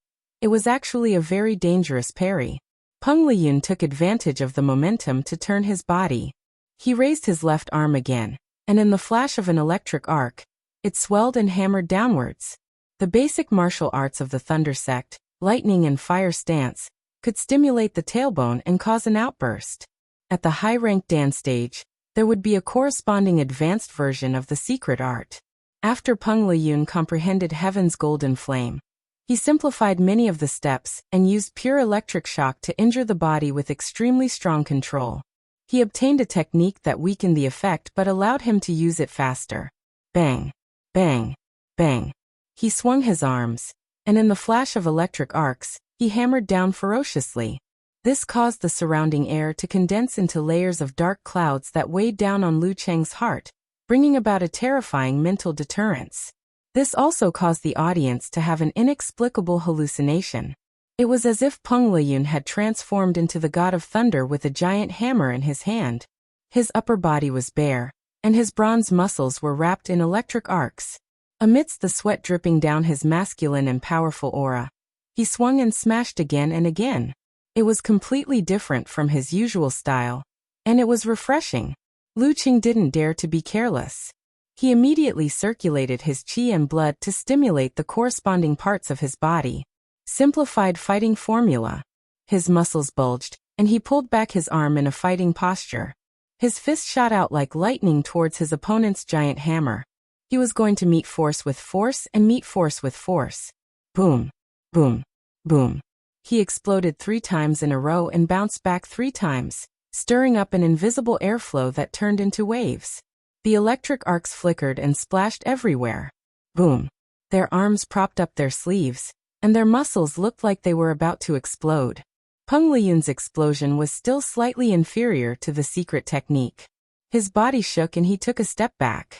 it was actually a very dangerous parry. Peng Liyun took advantage of the momentum to turn his body. He raised his left arm again, and in the flash of an electric arc, it swelled and hammered downwards. The basic martial arts of the Thunder Sect, lightning and fire stance, could stimulate the tailbone and cause an outburst. At the high-ranked Dan stage, there would be a corresponding advanced version of the secret art. After Peng Liyun comprehended Heaven's golden flame, he simplified many of the steps and used pure electric shock to injure the body with extremely strong control. He obtained a technique that weakened the effect but allowed him to use it faster. Bang, bang, bang. He swung his arms, and in the flash of electric arcs, he hammered down ferociously. This caused the surrounding air to condense into layers of dark clouds that weighed down on Lu Cheng's heart, bringing about a terrifying mental deterrence. This also caused the audience to have an inexplicable hallucination. It was as if Peng Liyun had transformed into the god of thunder with a giant hammer in his hand. His upper body was bare, and his bronze muscles were wrapped in electric arcs. Amidst the sweat dripping down his masculine and powerful aura, he swung and smashed again and again. It was completely different from his usual style, and it was refreshing. Lu Qing didn't dare to be careless. He immediately circulated his qi and blood to stimulate the corresponding parts of his body. Simplified fighting formula. His muscles bulged, and he pulled back his arm in a fighting posture. His fist shot out like lightning towards his opponent's giant hammer. He was going to meet force with force and meet force with force. Boom, boom, boom. He exploded 3 times in a row and bounced back 3 times, stirring up an invisible airflow that turned into waves. The electric arcs flickered and splashed everywhere. Boom. Their arms propped up their sleeves, and their muscles looked like they were about to explode. Peng Liyun's explosion was still slightly inferior to the secret technique. His body shook and he took a step back.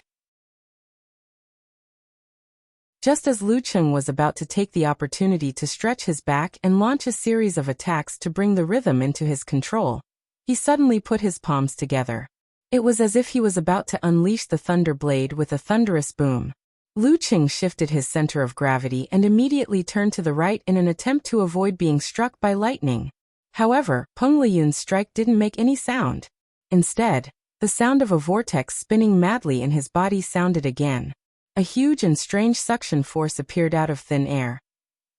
Just as Lu Cheng was about to take the opportunity to stretch his back and launch a series of attacks to bring the rhythm into his control, he suddenly put his palms together. It was as if he was about to unleash the thunder blade with a thunderous boom. Lu Qing shifted his center of gravity and immediately turned to the right in an attempt to avoid being struck by lightning. However, Peng Liyun's strike didn't make any sound. Instead, the sound of a vortex spinning madly in his body sounded again. A huge and strange suction force appeared out of thin air,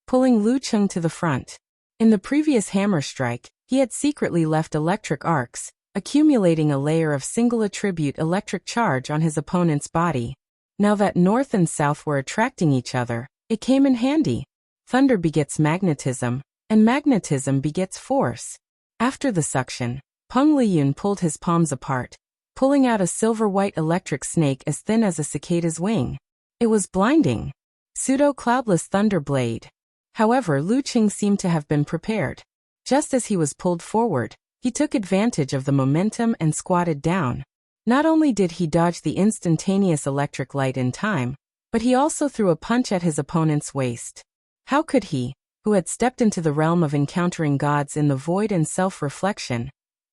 pulling Lu Qing to the front. In the previous hammer strike, he had secretly left electric arcs, accumulating a layer of single attribute electric charge on his opponent's body. Now that north and south were attracting each other, it came in handy. Thunder begets magnetism, and magnetism begets force. After the suction, Peng Liyun pulled his palms apart, pulling out a silver-white electric snake as thin as a cicada's wing. It was blinding. Pseudo-cloudless thunder blade. However, Lu Qing seemed to have been prepared. Just as he was pulled forward, he took advantage of the momentum and squatted down. Not only did he dodge the instantaneous electric light in time, but he also threw a punch at his opponent's waist. How could he, who had stepped into the realm of encountering gods in the void and self-reflection,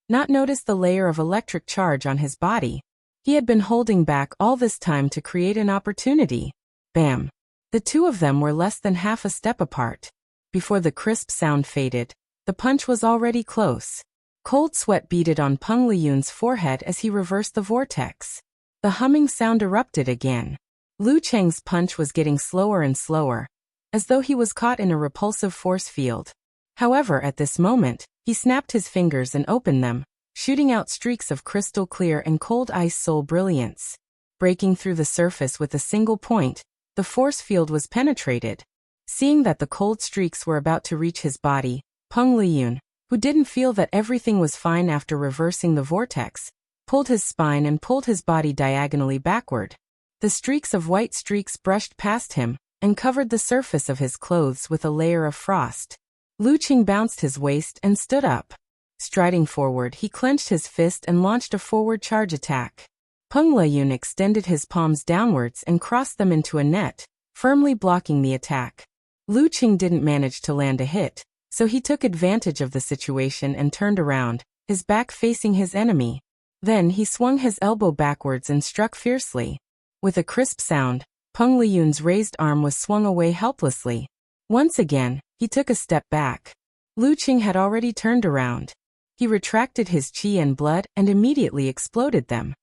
not notice the layer of electric charge on his body? He had been holding back all this time to create an opportunity. Bam! The two of them were less than half a step apart. Before the crisp sound faded, the punch was already close. Cold sweat beaded on Peng Liyun's forehead as he reversed the vortex. The humming sound erupted again. Lu Cheng's punch was getting slower and slower, as though he was caught in a repulsive force field. However, at this moment, he snapped his fingers and opened them, shooting out streaks of crystal clear and cold ice soul brilliance. Breaking through the surface with a single point, the force field was penetrated. Seeing that the cold streaks were about to reach his body, Peng Liyun, who didn't feel that everything was fine after reversing the vortex, pulled his spine and pulled his body diagonally backward. The streaks of white streaks brushed past him and covered the surface of his clothes with a layer of frost. Lu Qing bounced his waist and stood up. Striding forward, he clenched his fist and launched a forward charge attack. Peng Liyun extended his palms downwards and crossed them into a net, firmly blocking the attack. Lu Qing didn't manage to land a hit, so he took advantage of the situation and turned around, his back facing his enemy. Then he swung his elbow backwards and struck fiercely. With a crisp sound, Peng Liyun's raised arm was swung away helplessly. Once again, he took a step back. Lu Qing had already turned around. He retracted his qi and blood and immediately exploded them.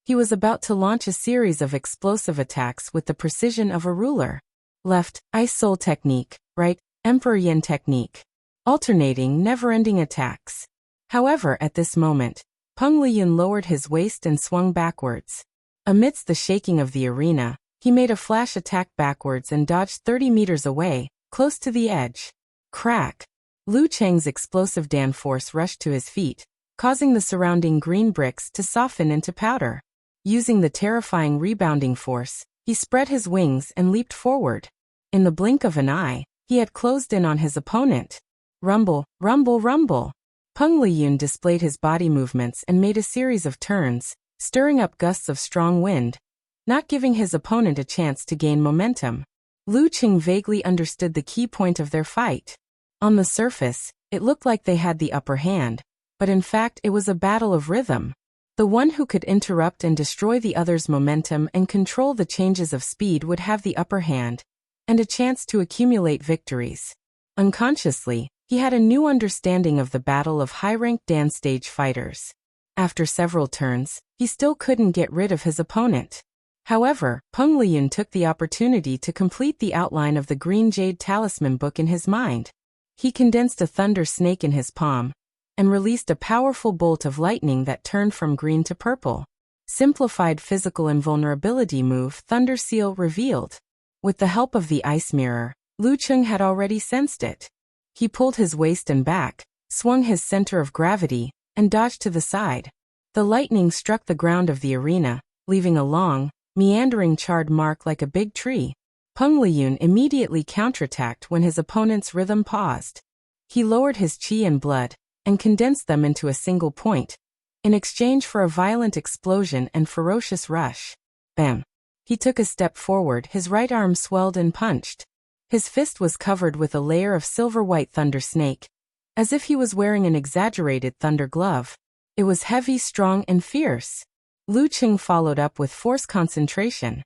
He was about to launch a series of explosive attacks with the precision of a ruler. Left, Ice Soul technique, right, Emperor Yin technique. Alternating, never-ending attacks. However, at this moment, Peng Liyun lowered his waist and swung backwards. Amidst the shaking of the arena, he made a flash attack backwards and dodged 30 meters away, close to the edge. Crack! Lu Cheng's explosive Dan force rushed to his feet, causing the surrounding green bricks to soften into powder. Using the terrifying rebounding force, he spread his wings and leaped forward. In the blink of an eye, he had closed in on his opponent. Rumble, rumble, rumble! Peng Liyun displayed his body movements and made a series of turns, stirring up gusts of strong wind, not giving his opponent a chance to gain momentum. Lu Qing vaguely understood the key point of their fight. On the surface, it looked like they had the upper hand, but in fact it was a battle of rhythm. The one who could interrupt and destroy the other's momentum and control the changes of speed would have the upper hand, and a chance to accumulate victories. Unconsciously, he had a new understanding of the battle of high-ranked dance stage fighters. After several turns, he still couldn't get rid of his opponent. However, Peng Liyun took the opportunity to complete the outline of the Green Jade Talisman book in his mind. He condensed a thunder snake in his palm, and released a powerful bolt of lightning that turned from green to purple. Simplified physical invulnerability move Thunder Seal revealed. With the help of the ice mirror, Lu Qing had already sensed it. He pulled his waist and back, swung his center of gravity, and dodged to the side. The lightning struck the ground of the arena, leaving a long, meandering charred mark like a big tree. Peng Liyun immediately counterattacked when his opponent's rhythm paused. He lowered his qi and blood, and condensed them into a single point, in exchange for a violent explosion and ferocious rush. Bam! He took a step forward, his right arm swelled and punched. His fist was covered with a layer of silver-white thunder snake, as if he was wearing an exaggerated thunder glove. It was heavy, strong, and fierce. Lu Qing followed up with force concentration.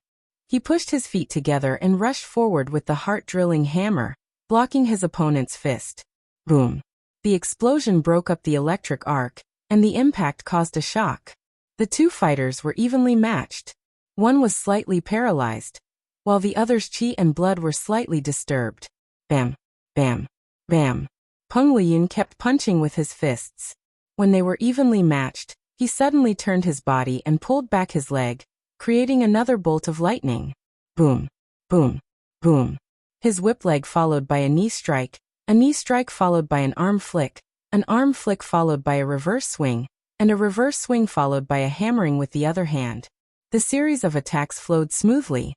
He pushed his feet together and rushed forward with the heart-drilling hammer, blocking his opponent's fist. Boom! The explosion broke up the electric arc, and the impact caused a shock. The two fighters were evenly matched. One was slightly paralyzed, while the other's qi and blood were slightly disturbed. Bam! Bam! Bam! Peng Liyun kept punching with his fists. When they were evenly matched, he suddenly turned his body and pulled back his leg, creating another bolt of lightning. Boom! Boom! Boom! His whip leg followed by a knee strike followed by an arm flick followed by a reverse swing, and a reverse swing followed by a hammering with the other hand. The series of attacks flowed smoothly.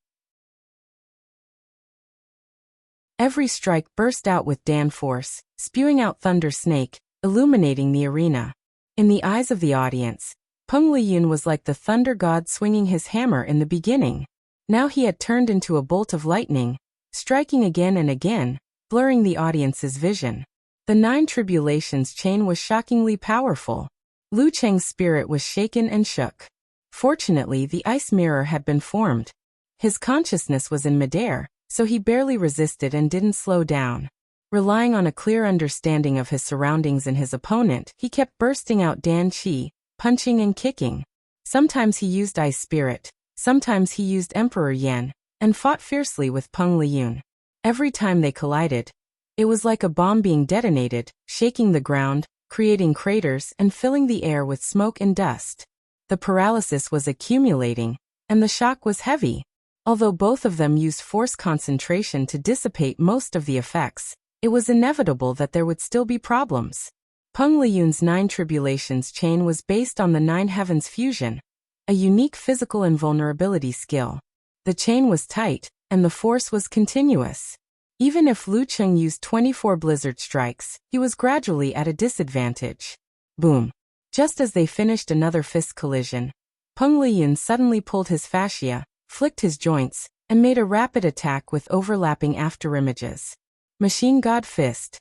Every strike burst out with Dan force, spewing out thunder snake, illuminating the arena. In the eyes of the audience, Peng Liyun was like the thunder god swinging his hammer in the beginning. Now he had turned into a bolt of lightning, striking again and again, blurring the audience's vision. The Nine Tribulations chain was shockingly powerful. Lu Cheng's spirit was shaken and shook. Fortunately, the ice mirror had been formed. His consciousness was in midair, so he barely resisted and didn't slow down. Relying on a clear understanding of his surroundings and his opponent, he kept bursting out Dan Qi, punching and kicking. Sometimes he used Ice Spirit, sometimes he used Emperor Yan, and fought fiercely with Peng Liyun. Every time they collided, it was like a bomb being detonated, shaking the ground, creating craters and filling the air with smoke and dust. The paralysis was accumulating, and the shock was heavy. Although both of them used force concentration to dissipate most of the effects, it was inevitable that there would still be problems. Peng Liyun's Nine Tribulations chain was based on the Nine Heavens fusion, a unique physical invulnerability skill. The chain was tight, and the force was continuous. Even if Lu Cheng used 24 blizzard strikes, he was gradually at a disadvantage. Boom. Just as they finished another fist collision, Peng Liyun suddenly pulled his fascia, flicked his joints, and made a rapid attack with overlapping afterimages. Machine God Fist.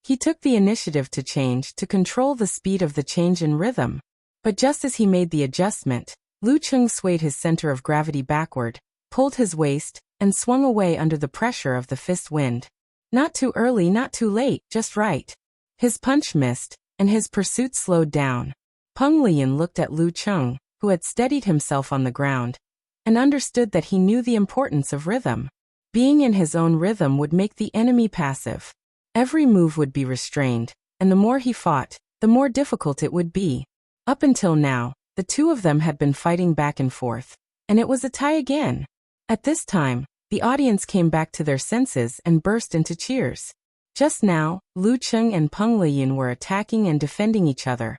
He took the initiative to control the speed of the change in rhythm. But just as he made the adjustment, Lu Cheng swayed his center of gravity backward, pulled his waist, and swung away under the pressure of the fist wind. Not too early, not too late, just right. His punch missed, and his pursuit slowed down. Peng Liyun looked at Lu Cheng, who had steadied himself on the ground, and understood that he knew the importance of rhythm. Being in his own rhythm would make the enemy passive. Every move would be restrained, and the more he fought, the more difficult it would be. Up until now, the two of them had been fighting back and forth, and it was a tie again. At this time, the audience came back to their senses and burst into cheers. Just now, Lu Cheng and Peng Liyun were attacking and defending each other,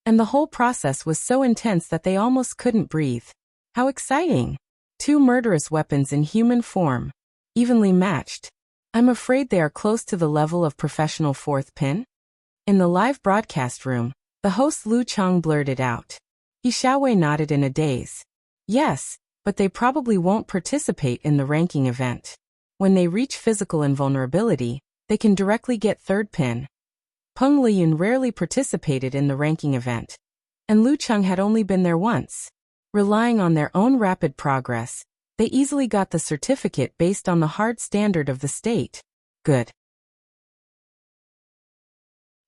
and the whole process was so intense that they almost couldn't breathe. How exciting! Two murderous weapons in human form, evenly matched. I'm afraid they are close to the level of professional fourth pin? In the live broadcast room, the host Lu Cheng blurted out. He Xiaowei nodded in a daze. Yes, but they probably won't participate in the ranking event. When they reach physical invulnerability, they can directly get third pin. Peng Liyun rarely participated in the ranking event, and Lu Cheng had only been there once. Relying on their own rapid progress, they easily got the certificate based on the hard standard of the state. Good.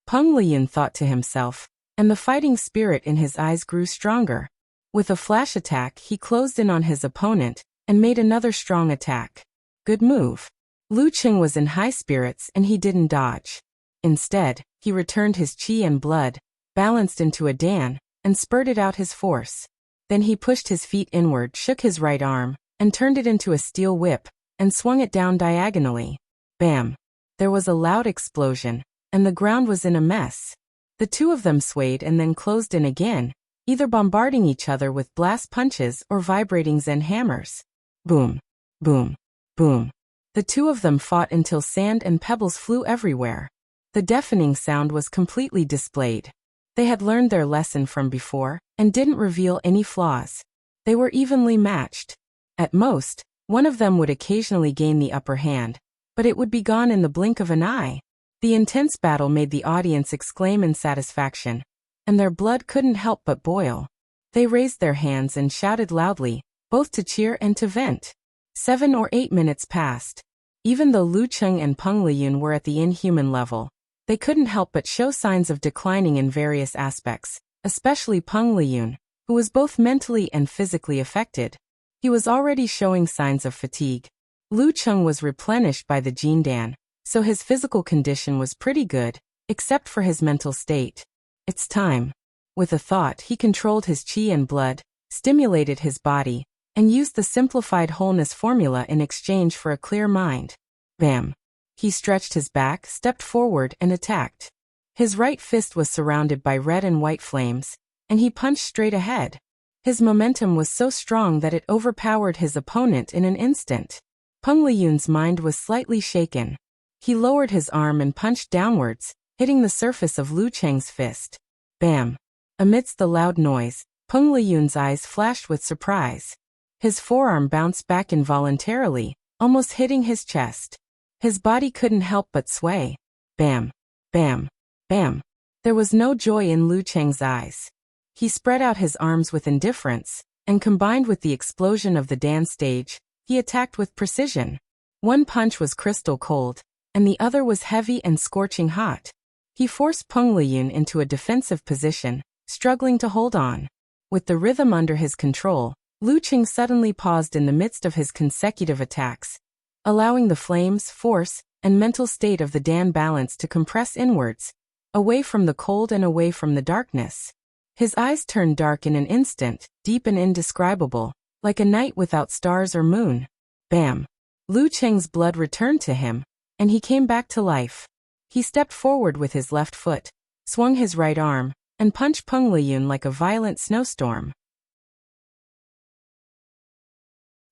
Peng Liyun thought to himself, and the fighting spirit in his eyes grew stronger. With a flash attack, he closed in on his opponent and made another strong attack. Good move. Lu Cheng was in high spirits and he didn't dodge. Instead, he returned his qi and blood, balanced into a dan, and spurted out his force. Then he pushed his feet inward, shook his right arm, and turned it into a steel whip, and swung it down diagonally. Bam! There was a loud explosion, and the ground was in a mess. The two of them swayed and then closed in again, either bombarding each other with blast punches or vibrating Zen hammers. Boom! Boom! Boom! The two of them fought until sand and pebbles flew everywhere. The deafening sound was completely displayed. They had learned their lesson from before, and didn't reveal any flaws. They were evenly matched. At most, one of them would occasionally gain the upper hand, but it would be gone in the blink of an eye. The intense battle made the audience exclaim in satisfaction, and their blood couldn't help but boil. They raised their hands and shouted loudly, both to cheer and to vent. 7 or 8 minutes passed. Even though Lu Cheng and Peng Liyun were at the inhuman level, they couldn't help but show signs of declining in various aspects, especially Peng Liyun, who was both mentally and physically affected. He was already showing signs of fatigue. Lu Cheng was replenished by the Jin Dan, so his physical condition was pretty good, except for his mental state. It's time. With a thought, he controlled his qi and blood, stimulated his body, and used the simplified wholeness formula in exchange for a clear mind. Bam! He stretched his back, stepped forward, and attacked. His right fist was surrounded by red and white flames, and he punched straight ahead. His momentum was so strong that it overpowered his opponent in an instant. Peng Liyun's mind was slightly shaken. He lowered his arm and punched downwards, hitting the surface of Lu Cheng's fist. Bam! Amidst the loud noise, Peng Liyun's eyes flashed with surprise. His forearm bounced back involuntarily, almost hitting his chest. His body couldn't help but sway. Bam! Bam! Bam! There was no joy in Lu Cheng's eyes. He spread out his arms with indifference, and combined with the explosion of the dance stage, he attacked with precision. One punch was crystal cold, and the other was heavy and scorching hot. He forced Peng Liyun into a defensive position, struggling to hold on. With the rhythm under his control, Lu Cheng suddenly paused in the midst of his consecutive attacks, allowing the flames, force, and mental state of the Dan balance to compress inwards, away from the cold and away from the darkness. His eyes turned dark in an instant, deep and indescribable, like a night without stars or moon. Bam! Lu Cheng's blood returned to him, and he came back to life. He stepped forward with his left foot, swung his right arm, and punched Peng Liyun like a violent snowstorm.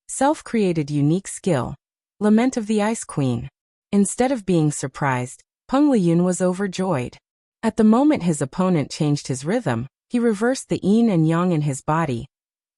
Self-created unique skill. Lament of the Ice Queen. Instead of being surprised, Peng Liyun was overjoyed. At the moment his opponent changed his rhythm, he reversed the yin and yang in his body,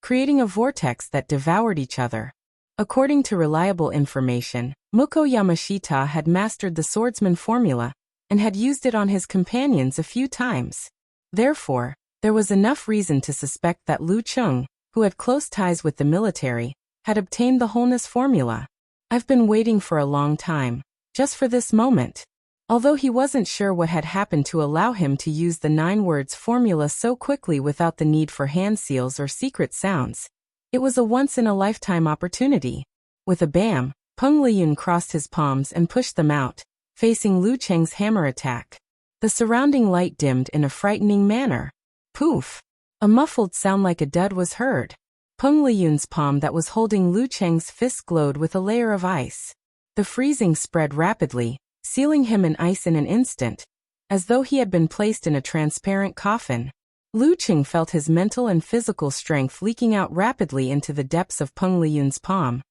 creating a vortex that devoured each other. According to reliable information, Muko Yamashita had mastered the swordsman formula and had used it on his companions a few times. Therefore, there was enough reason to suspect that Lu Cheng, who had close ties with the military, had obtained the wholeness formula. I've been waiting for a long time, just for this moment. Although he wasn't sure what had happened to allow him to use the 9 words formula so quickly without the need for hand seals or secret sounds, it was a once-in-a-lifetime opportunity. With a bam, Peng Liyun crossed his palms and pushed them out, facing Lu Cheng's hammer attack. The surrounding light dimmed in a frightening manner. Poof! A muffled sound like a dud was heard. Peng Liyun's palm that was holding Lu Cheng's fist glowed with a layer of ice. The freezing spread rapidly, sealing him in ice in an instant, as though he had been placed in a transparent coffin. Lu Cheng felt his mental and physical strength leaking out rapidly into the depths of Peng Liyun's palm,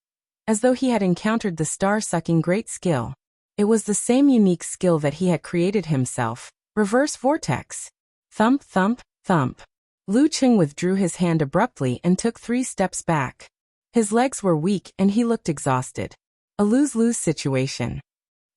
as though he had encountered the star-sucking great skill. It was the same unique skill that he had created himself, reverse vortex. Thump, thump, thump. Lu Cheng withdrew his hand abruptly and took 3 steps back. His legs were weak and he looked exhausted. A lose-lose situation,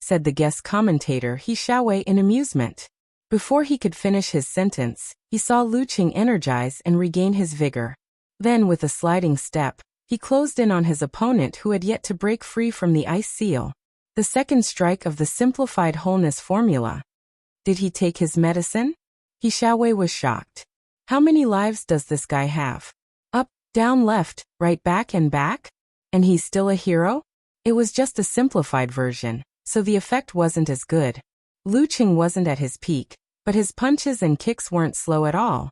said the guest commentator He Xiaowei in amusement. Before he could finish his sentence, he saw Lu Cheng energize and regain his vigor. Then with a sliding step, he closed in on his opponent who had yet to break free from the ice seal. The second strike of the simplified wholeness formula. Did he take his medicine? He Xiaowei was shocked. How many lives does this guy have? Up, down, left, right, back and back? And he's still a hero? It was just a simplified version, so the effect wasn't as good. Lu Cheng wasn't at his peak, but his punches and kicks weren't slow at all.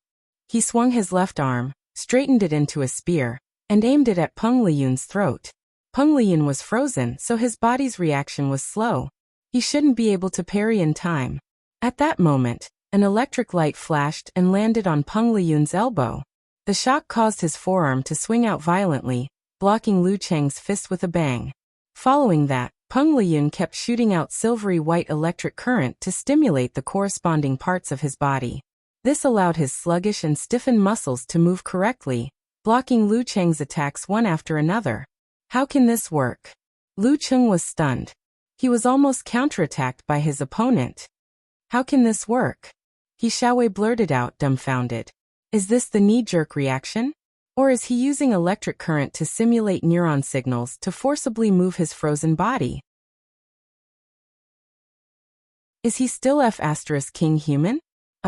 He swung his left arm, straightened it into a spear, and aimed it at Peng Liyun's throat. Peng Liyun was frozen, so his body's reaction was slow. He shouldn't be able to parry in time. At that moment, an electric light flashed and landed on Peng Liyun's elbow. The shock caused his forearm to swing out violently, blocking Lu Cheng's fist with a bang. Following that, Peng Liyun kept shooting out silvery white electric current to stimulate the corresponding parts of his body. This allowed his sluggish and stiffened muscles to move correctly, blocking Lu Cheng's attacks one after another. How can this work? Lu Cheng was stunned. He was almost counterattacked by his opponent. How can this work? He Xiaowei blurted out, dumbfounded. Is this the knee-jerk reaction? Or is he using electric current to simulate neuron signals to forcibly move his frozen body? Is he still F*King human?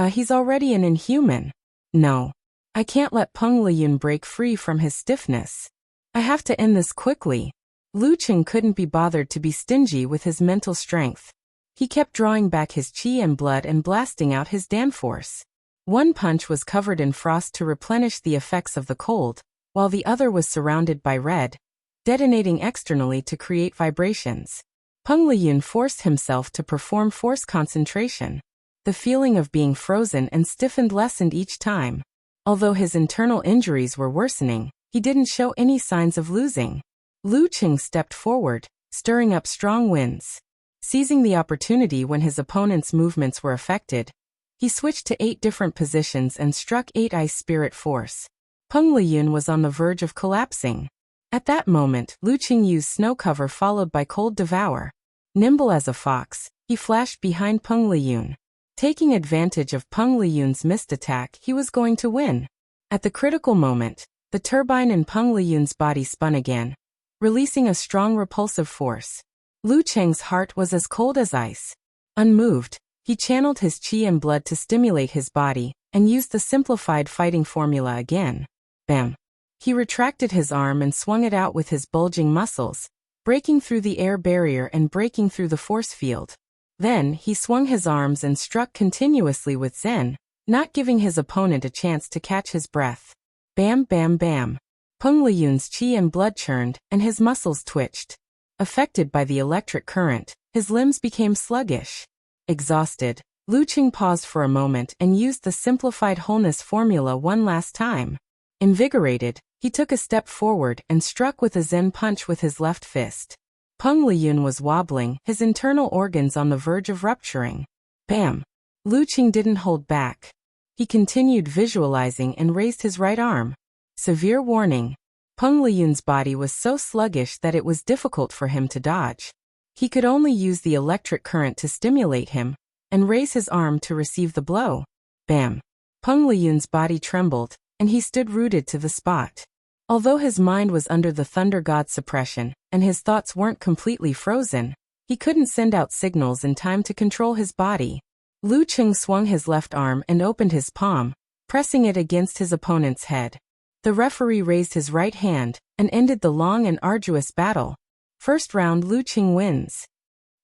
He's already an inhuman. No. I can't let Peng Liyun break free from his stiffness. I have to end this quickly. Lu Cheng couldn't be bothered to be stingy with his mental strength. He kept drawing back his chi and blood and blasting out his danforce. One punch was covered in frost to replenish the effects of the cold, while the other was surrounded by red, detonating externally to create vibrations. Peng Liyun forced himself to perform force concentration. The feeling of being frozen and stiffened lessened each time. Although his internal injuries were worsening, he didn't show any signs of losing. Lu Cheng stepped forward, stirring up strong winds. Seizing the opportunity when his opponent's movements were affected, he switched to 8 different positions and struck 8 ice spirit force. Peng Liyun was on the verge of collapsing. At that moment, Lu Cheng used snow cover followed by cold devour. Nimble as a fox, he flashed behind Peng Liyun. Taking advantage of Peng Liyun's missed attack, he was going to win. At the critical moment, the turbine in Peng Liyun's body spun again, releasing a strong repulsive force. Lu Cheng's heart was as cold as ice. Unmoved, he channeled his chi and blood to stimulate his body, and used the simplified fighting formula again. Bam! He retracted his arm and swung it out with his bulging muscles, breaking through the air barrier and breaking through the force field. Then, he swung his arms and struck continuously with zen, not giving his opponent a chance to catch his breath. Bam, bam, bam. Peng Liyun's chi and blood churned, and his muscles twitched. Affected by the electric current, his limbs became sluggish. Exhausted, Lu Cheng paused for a moment and used the simplified wholeness formula one last time. Invigorated, he took a step forward and struck with a zen punch with his left fist. Peng Liyun was wobbling, his internal organs on the verge of rupturing. Bam! Lu Qing didn't hold back. He continued visualizing and raised his right arm. Severe warning. Peng Liyun's body was so sluggish that it was difficult for him to dodge. He could only use the electric current to stimulate him, and raise his arm to receive the blow. Bam! Peng Liyun's body trembled, and he stood rooted to the spot. Although his mind was under the Thunder God's suppression, and his thoughts weren't completely frozen, he couldn't send out signals in time to control his body. Lu Qing swung his left arm and opened his palm, pressing it against his opponent's head. The referee raised his right hand, and ended the long and arduous battle. First round, Lu Qing wins.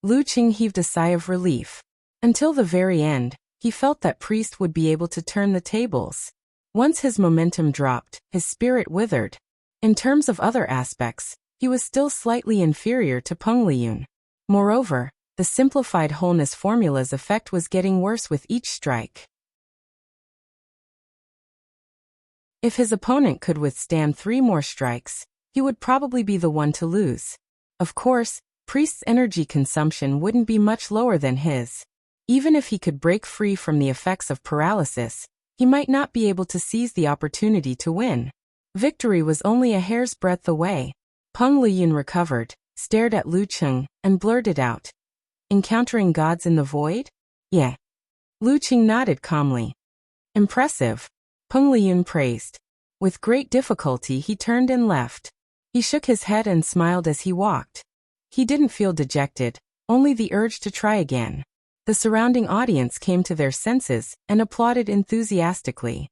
Lu Qing heaved a sigh of relief. Until the very end, he felt that Priest would be able to turn the tables. Once his momentum dropped, his spirit withered. In terms of other aspects, he was still slightly inferior to Peng Liyun. Moreover, the simplified wholeness formula's effect was getting worse with each strike. If his opponent could withstand 3 more strikes, he would probably be the one to lose. Of course, Priest's energy consumption wouldn't be much lower than his. Even if he could break free from the effects of paralysis, he might not be able to seize the opportunity to win. Victory was only a hair's breadth away. Peng Liyun recovered, stared at Lu Qing, and blurted out, "Encountering gods in the void?" "Yeah." Lu Qing nodded calmly. "Impressive," Peng Liyun praised. With great difficulty he turned and left. He shook his head and smiled as he walked. He didn't feel dejected, only the urge to try again. The surrounding audience came to their senses and applauded enthusiastically.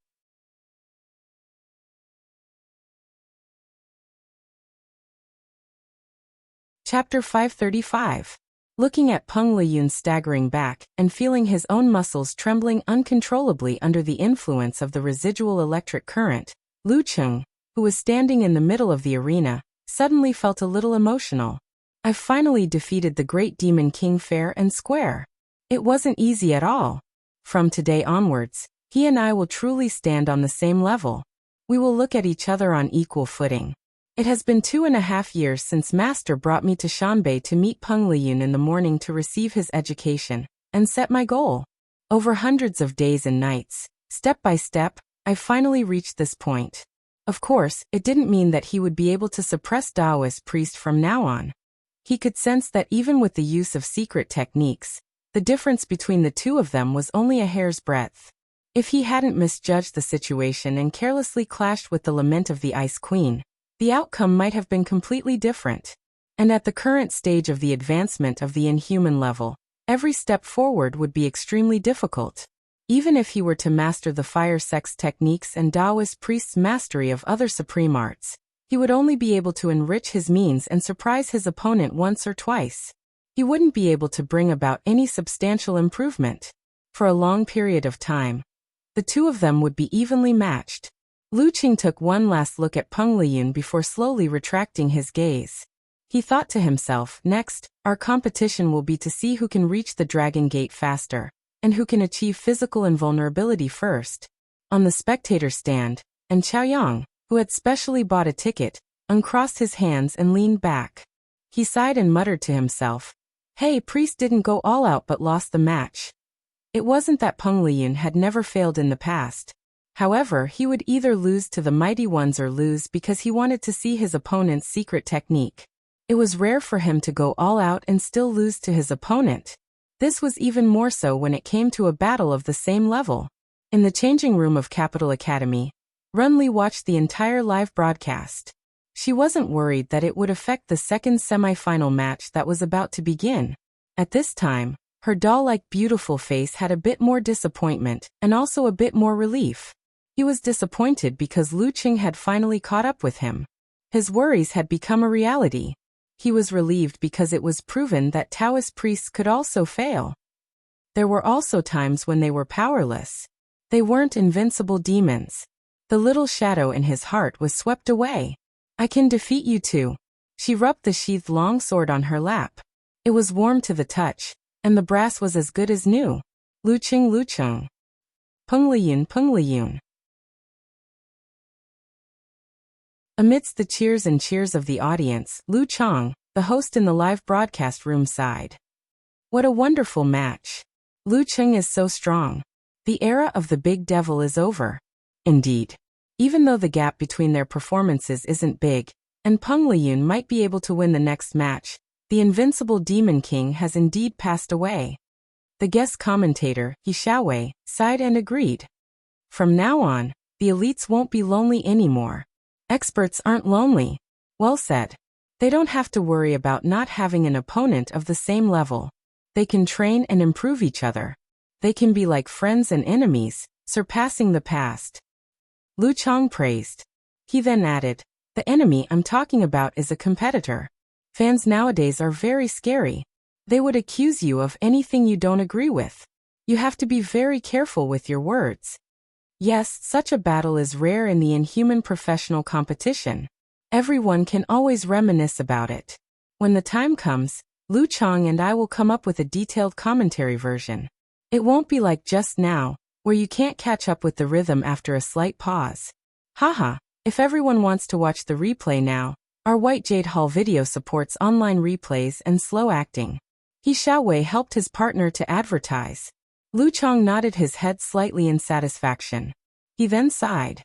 Chapter 535. Looking at Peng Liyun staggering back and feeling his own muscles trembling uncontrollably under the influence of the residual electric current, Lu Qing, who was standing in the middle of the arena, suddenly felt a little emotional. "I've finally defeated the great demon king fair and square. It wasn't easy at all. From today onwards, he and I will truly stand on the same level. We will look at each other on equal footing. It has been 2.5 years since Master brought me to Shanbei to meet Peng Liyun in the morning to receive his education, and set my goal. Over hundreds of days and nights, step by step, I finally reached this point. Of course, it didn't mean that he would be able to suppress Taoist Priest from now on. He could sense that even with the use of secret techniques, the difference between the two of them was only a hair's breadth. If he hadn't misjudged the situation and carelessly clashed with the lament of the Ice Queen, the outcome might have been completely different. And at the current stage of the advancement of the inhuman level, every step forward would be extremely difficult. Even if he were to master the fire sex techniques and Taoist priest's mastery of other supreme arts, he would only be able to enrich his means and surprise his opponent once or twice. He wouldn't be able to bring about any substantial improvement. For a long period of time, the two of them would be evenly matched. Lu Qing took one last look at Peng Liyun before slowly retracting his gaze. He thought to himself, next, our competition will be to see who can reach the Dragon Gate faster, and who can achieve physical invulnerability first. On the spectator stand, and Chaoyang, who had specially bought a ticket, uncrossed his hands and leaned back. He sighed and muttered to himself, "Hey, Priest didn't go all out but lost the match." It wasn't that Peng Liyun had never failed in the past. However, he would either lose to the mighty ones or lose because he wanted to see his opponent's secret technique. It was rare for him to go all out and still lose to his opponent. This was even more so when it came to a battle of the same level. In the changing room of Capital Academy, Runli watched the entire live broadcast. She wasn't worried that it would affect the second semi-final match that was about to begin. At this time, her doll-like beautiful face had a bit more disappointment and also a bit more relief. He was disappointed because Lu Qing had finally caught up with him. His worries had become a reality. He was relieved because it was proven that Taoist priests could also fail. There were also times when they were powerless. They weren't invincible demons. The little shadow in his heart was swept away. "I can defeat you too." She rubbed the sheathed long sword on her lap. It was warm to the touch, and the brass was as good as new. Lu Qing, Lu Qing. Peng Liyun, Peng Liyun. Amidst the cheers and cheers of the audience, Lu Chang, the host in the live broadcast room sighed. What a wonderful match. Lu Cheng is so strong. The era of the big devil is over. Indeed. Even though the gap between their performances isn't big, and Peng Liyun might be able to win the next match, the invincible Demon King has indeed passed away. The guest commentator, He Xiaowei, sighed and agreed. From now on, the elites won't be lonely anymore. Experts aren't lonely. Well said. They don't have to worry about not having an opponent of the same level. They can train and improve each other. They can be like friends and enemies, surpassing the past. Lu Chang praised. He then added, the enemy I'm talking about is a competitor. Fans nowadays are very scary. They would accuse you of anything you don't agree with. You have to be very careful with your words. Yes, such a battle is rare in the inhuman professional competition. Everyone can always reminisce about it. When the time comes, Lu Chang and I will come up with a detailed commentary version. It won't be like just now, where you can't catch up with the rhythm after a slight pause. Haha, if everyone wants to watch the replay now, our White Jade Hall video supports online replays and slow acting. He Xiaowei helped his partner to advertise. Lu Chang nodded his head slightly in satisfaction. He then sighed.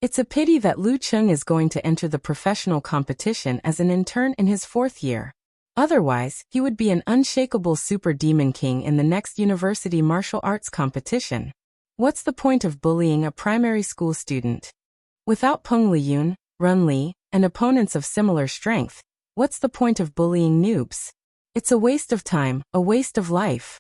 It's a pity that Lu Cheng is going to enter the professional competition as an intern in his 4th year. Otherwise, he would be an unshakable super demon king in the next university martial arts competition. What's the point of bullying a primary school student? Without Peng Liyun, Run Li, and opponents of similar strength, what's the point of bullying noobs? It's a waste of time, a waste of life.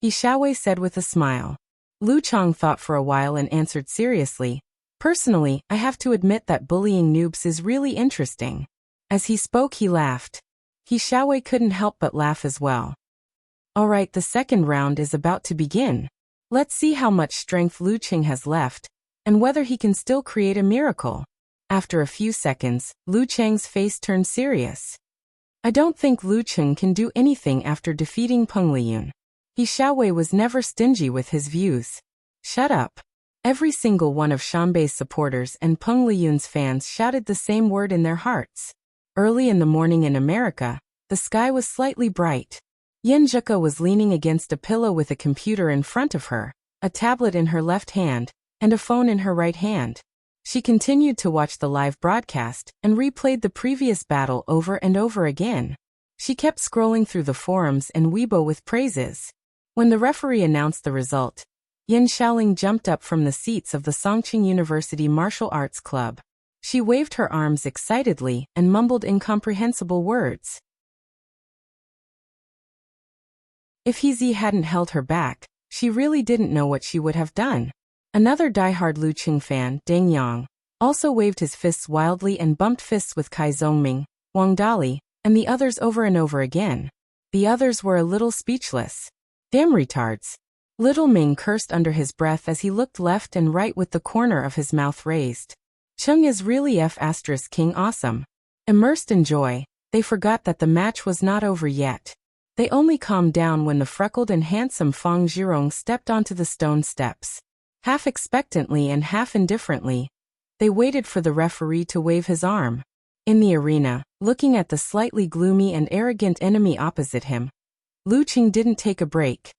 He Xiaowei said with a smile. Lu Chang thought for a while and answered seriously. Personally, I have to admit that bullying noobs is really interesting. As he spoke, he laughed. He Xiaowei couldn't help but laugh as well. Alright, the second round is about to begin. Let's see how much strength Lu Cheng has left, and whether he can still create a miracle. After a few seconds, Lu Cheng's face turned serious. I don't think Lu Cheng can do anything after defeating Peng Liyun. He Xiaowei was never stingy with his views. Shut up. Every single one of Shanbei's supporters and Peng Liyun's fans shouted the same word in their hearts. Early in the morning in America, the sky was slightly bright. Yin Zhika was leaning against a pillow with a computer in front of her, a tablet in her left hand, and a phone in her right hand. She continued to watch the live broadcast and replayed the previous battle over and over again. She kept scrolling through the forums and Weibo with praises. When the referee announced the result, Yin Xiaoling jumped up from the seats of the Songqing University Martial Arts Club. She waved her arms excitedly and mumbled incomprehensible words. If He hadn't held her back, she really didn't know what she would have done. Another diehard Lu Cheng fan, Deng Yang, also waved his fists wildly and bumped fists with Kai Zhongming, Wang Dali, and the others over and over again. The others were a little speechless. Damn retards. Little Ming cursed under his breath as he looked left and right with the corner of his mouth raised. Cheng is really King awesome. Immersed in joy, they forgot that the match was not over yet. They only calmed down when the freckled and handsome Fang Zhirong stepped onto the stone steps. Half expectantly and half indifferently, they waited for the referee to wave his arm. In the arena, looking at the slightly gloomy and arrogant enemy opposite him, Lu Cheng didn't take a break.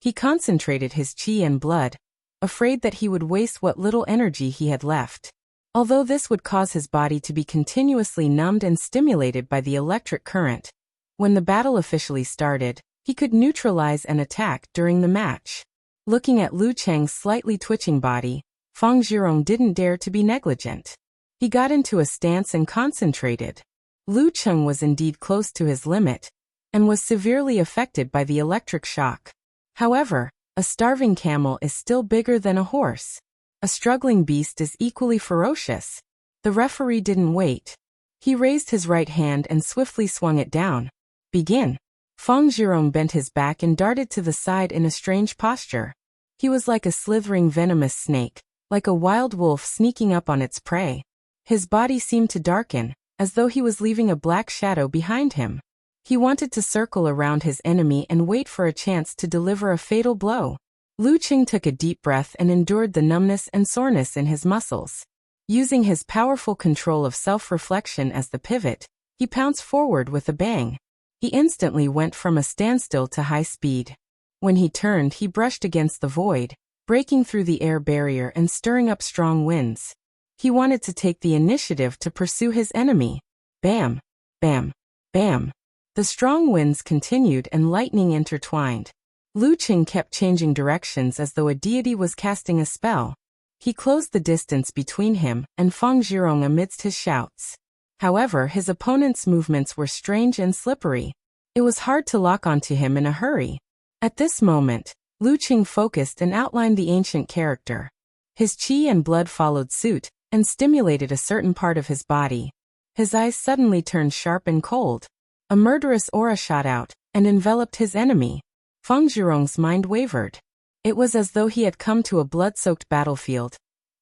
He concentrated his qi and blood, afraid that he would waste what little energy he had left. Although this would cause his body to be continuously numbed and stimulated by the electric current, when the battle officially started, he could neutralize an attack during the match. Looking at Lu Cheng's slightly twitching body, Fang Zhirong didn't dare to be negligent. He got into a stance and concentrated. Lu Cheng was indeed close to his limit, and was severely affected by the electric shock. However, a starving camel is still bigger than a horse. A struggling beast is equally ferocious. The referee didn't wait. He raised his right hand and swiftly swung it down. Begin. Fang Zhirong bent his back and darted to the side in a strange posture. He was like a slithering venomous snake, like a wild wolf sneaking up on its prey. His body seemed to darken, as though he was leaving a black shadow behind him. He wanted to circle around his enemy and wait for a chance to deliver a fatal blow. Lu Cheng took a deep breath and endured the numbness and soreness in his muscles. Using his powerful control of self-reflection as the pivot, He pounced forward with a bang. He instantly went from a standstill to high speed. When he turned, he brushed against the void, breaking through the air barrier and stirring up strong winds. He wanted to take the initiative to pursue his enemy. Bam! Bam! Bam! The strong winds continued and lightning intertwined. Lu Qing kept changing directions as though a deity was casting a spell. He closed the distance between him and Feng Zhirong amidst his shouts. However, his opponent's movements were strange and slippery. It was hard to lock onto him in a hurry. At this moment, Lu Qing focused and outlined the ancient character. His qi and blood followed suit and stimulated a certain part of his body. His eyes suddenly turned sharp and cold. A murderous aura shot out and enveloped his enemy. Feng Zhirong's mind wavered. It was as though he had come to a blood-soaked battlefield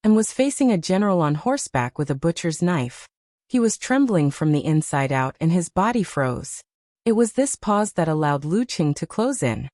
and was facing a general on horseback with a butcher's knife. He was trembling from the inside out and his body froze. It was this pause that allowed Lu Qing to close in.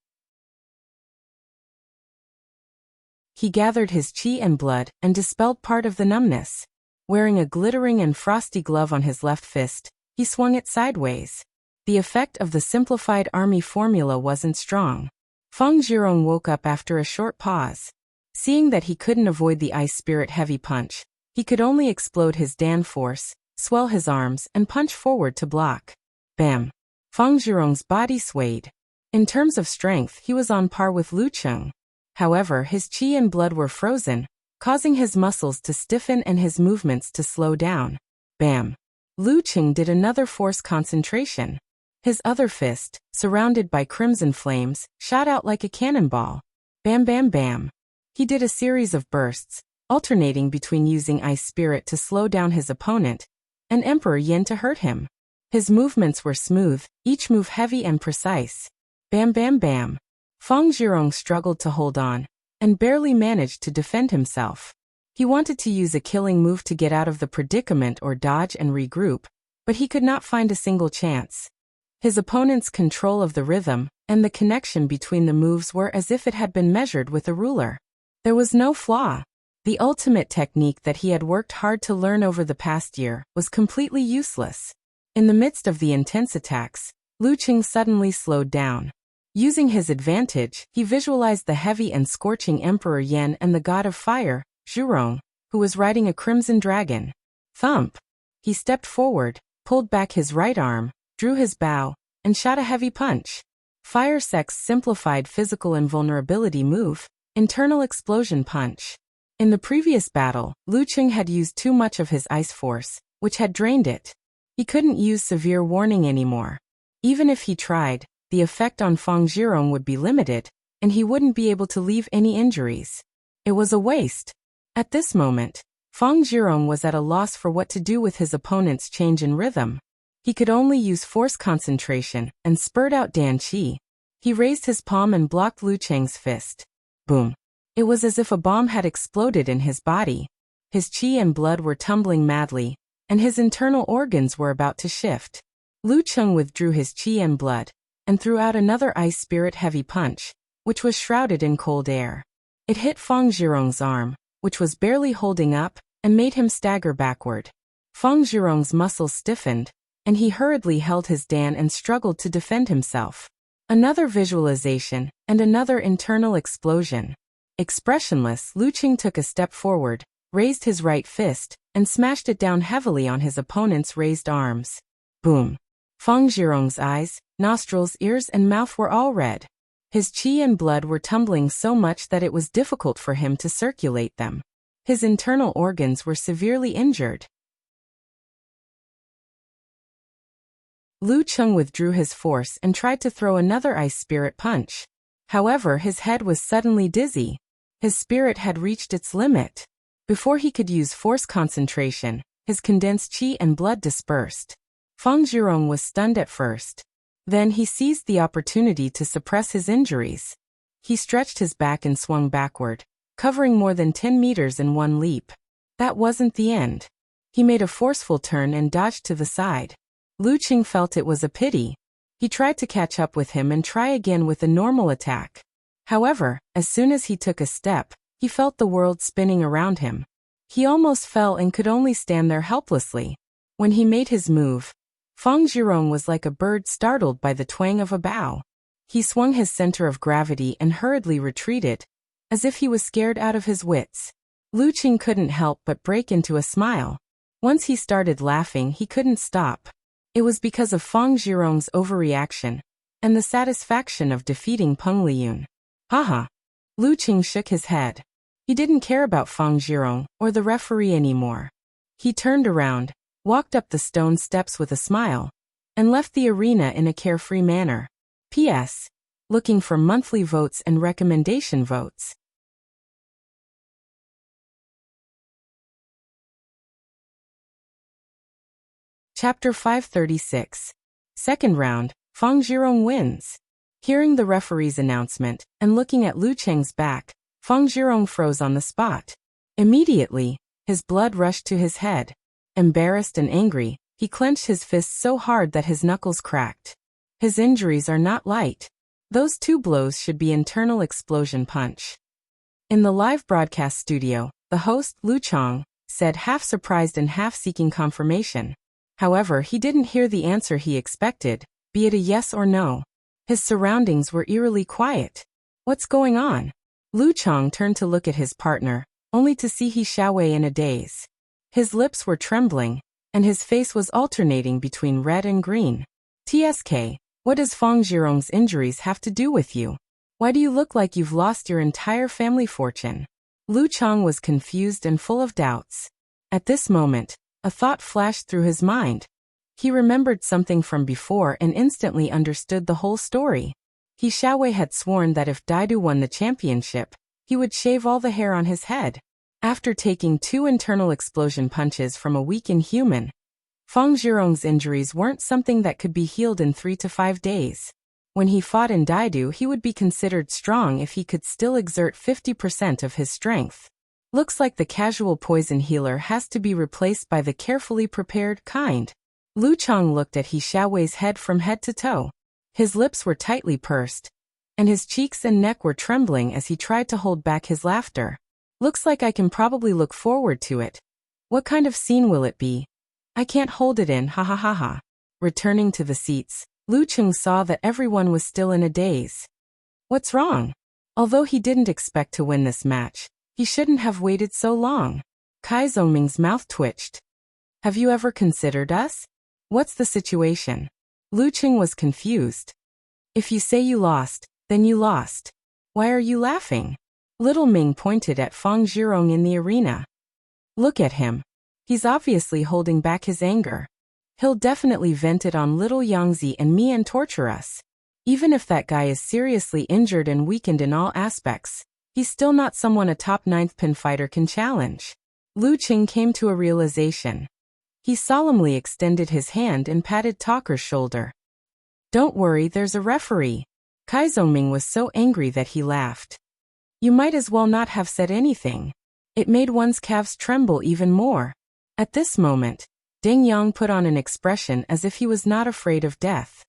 He gathered his qi and blood and dispelled part of the numbness. Wearing a glittering and frosty glove on his left fist, he swung it sideways. The effect of the simplified army formula wasn't strong. Feng Zhirong woke up after a short pause. Seeing that he couldn't avoid the ice spirit heavy punch, he could only explode his Dan force, swell his arms, and punch forward to block. Bam! Feng Zhirong's body swayed. In terms of strength, he was on par with Lu Qing. However, his qi and blood were frozen, causing his muscles to stiffen and his movements to slow down. Bam! Lu Qing did another force concentration. His other fist, surrounded by crimson flames, shot out like a cannonball. Bam bam bam. He did a series of bursts, alternating between using Ice Spirit to slow down his opponent and Emperor Yin to hurt him. His movements were smooth, each move heavy and precise. Bam bam bam. Feng Zhirong struggled to hold on and barely managed to defend himself. He wanted to use a killing move to get out of the predicament or dodge and regroup, but he could not find a single chance. His opponent's control of the rhythm and the connection between the moves were as if it had been measured with a ruler. There was no flaw. The ultimate technique that he had worked hard to learn over the past year was completely useless. In the midst of the intense attacks, Lu Qing suddenly slowed down. Using his advantage, he visualized the heavy and scorching Emperor Yan and the god of fire, Zhirong, who was riding a crimson dragon. Thump! He stepped forward, pulled back his right arm, drew his bow, and shot a heavy punch. Fire Sect's simplified physical invulnerability move, Internal Explosion Punch. In the previous battle, Lu Qing had used too much of his ice force, which had drained it. He couldn't use Severe Warning anymore. Even if he tried, the effect on Feng Zhirong would be limited, and he wouldn't be able to leave any injuries. It was a waste. At this moment, Feng Zhirong was at a loss for what to do with his opponent's change in rhythm. He could only use force concentration and spurt out Dan Qi. He raised his palm and blocked Lu Qing's fist. Boom. It was as if a bomb had exploded in his body. His qi and blood were tumbling madly, and his internal organs were about to shift. Lu Qing withdrew his qi and blood, and threw out another ice spirit heavy punch, which was shrouded in cold air. It hit Feng Zhirong's arm, which was barely holding up, and made him stagger backward. Feng Zhirong's muscles stiffened, and he hurriedly held his Dan and struggled to defend himself. Another visualization, and another internal explosion. Expressionless, Lu Qing took a step forward, raised his right fist, and smashed it down heavily on his opponent's raised arms. Boom. Feng Zhirong's eyes, nostrils, ears, and mouth were all red. His qi and blood were tumbling so much that it was difficult for him to circulate them. His internal organs were severely injured. Lu Qing withdrew his force and tried to throw another ice spirit punch. However, his head was suddenly dizzy. His spirit had reached its limit. Before he could use force concentration, his condensed qi and blood dispersed. Feng Zhirong was stunned at first. Then he seized the opportunity to suppress his injuries. He stretched his back and swung backward, covering more than 10 meters in one leap. That wasn't the end. He made a forceful turn and dodged to the side. Lu Qing felt it was a pity. He tried to catch up with him and try again with a normal attack. However, as soon as he took a step, he felt the world spinning around him. He almost fell and could only stand there helplessly. When he made his move, Feng Zhirong was like a bird startled by the twang of a bow. He swung his center of gravity and hurriedly retreated, as if he was scared out of his wits. Lu Qing couldn't help but break into a smile. Once he started laughing, he couldn't stop. It was because of Feng Zhirong's overreaction and the satisfaction of defeating Peng Liyun. Haha. Lu Qing shook his head. He didn't care about Feng Zhirong or the referee anymore. He turned around, walked up the stone steps with a smile, and left the arena in a carefree manner. P.S. Looking for monthly votes and recommendation votes. Chapter 536. Second round, Feng Zhirong wins. Hearing the referee's announcement and looking at Lu Cheng's back, Feng Zhirong froze on the spot. Immediately, his blood rushed to his head. Embarrassed and angry, he clenched his fists so hard that his knuckles cracked. His injuries are not light. Those 2 blows should be internal explosion punch. In the live broadcast studio, the host, Lu Chong, said, half surprised and half seeking confirmation. However, he didn't hear the answer he expected, be it a yes or no. His surroundings were eerily quiet. What's going on? Lu Chong turned to look at his partner, only to see he Xiaowei in a daze. His lips were trembling, and his face was alternating between red and green. TSK, what does Feng Zhirong's injuries have to do with you? Why do you look like you've lost your entire family fortune? Lu Chong was confused and full of doubts. At this moment, a thought flashed through his mind. He remembered something from before and instantly understood the whole story. He Xiaowei had sworn that if Daidu won the championship, he would shave all the hair on his head. After taking 2 internal explosion punches from a weakened human, Feng Zhirong's injuries weren't something that could be healed in 3 to 5 days. When he fought in Daidu, he would be considered strong if he could still exert 50% of his strength. Looks like the casual poison healer has to be replaced by the carefully prepared kind. Lu Chong looked at He Xiaowei's head from head to toe. His lips were tightly pursed, and his cheeks and neck were trembling as he tried to hold back his laughter. Looks like I can probably look forward to it. What kind of scene will it be? I can't hold it in, ha ha ha ha. Returning to the seats, Lu Chong saw that everyone was still in a daze. What's wrong? Although he didn't expect to win this match, he shouldn't have waited so long. Kai Zhongming's mouth twitched. Have you ever considered us? What's the situation? Lu Chong was confused. If you say you lost, then you lost. Why are you laughing? Little Ming pointed at Feng Zhirong in the arena. Look at him. He's obviously holding back his anger. He'll definitely vent it on little Yangzi and me and torture us. Even if that guy is seriously injured and weakened in all aspects, he's still not someone a top 9th pin fighter can challenge. Lu Qing came to a realization. He solemnly extended his hand and patted Talker's shoulder. Don't worry, there's a referee. Kai Zhongming was so angry that he laughed. You might as well not have said anything. It made one's calves tremble even more. At this moment, Ding Yang put on an expression as if he was not afraid of death.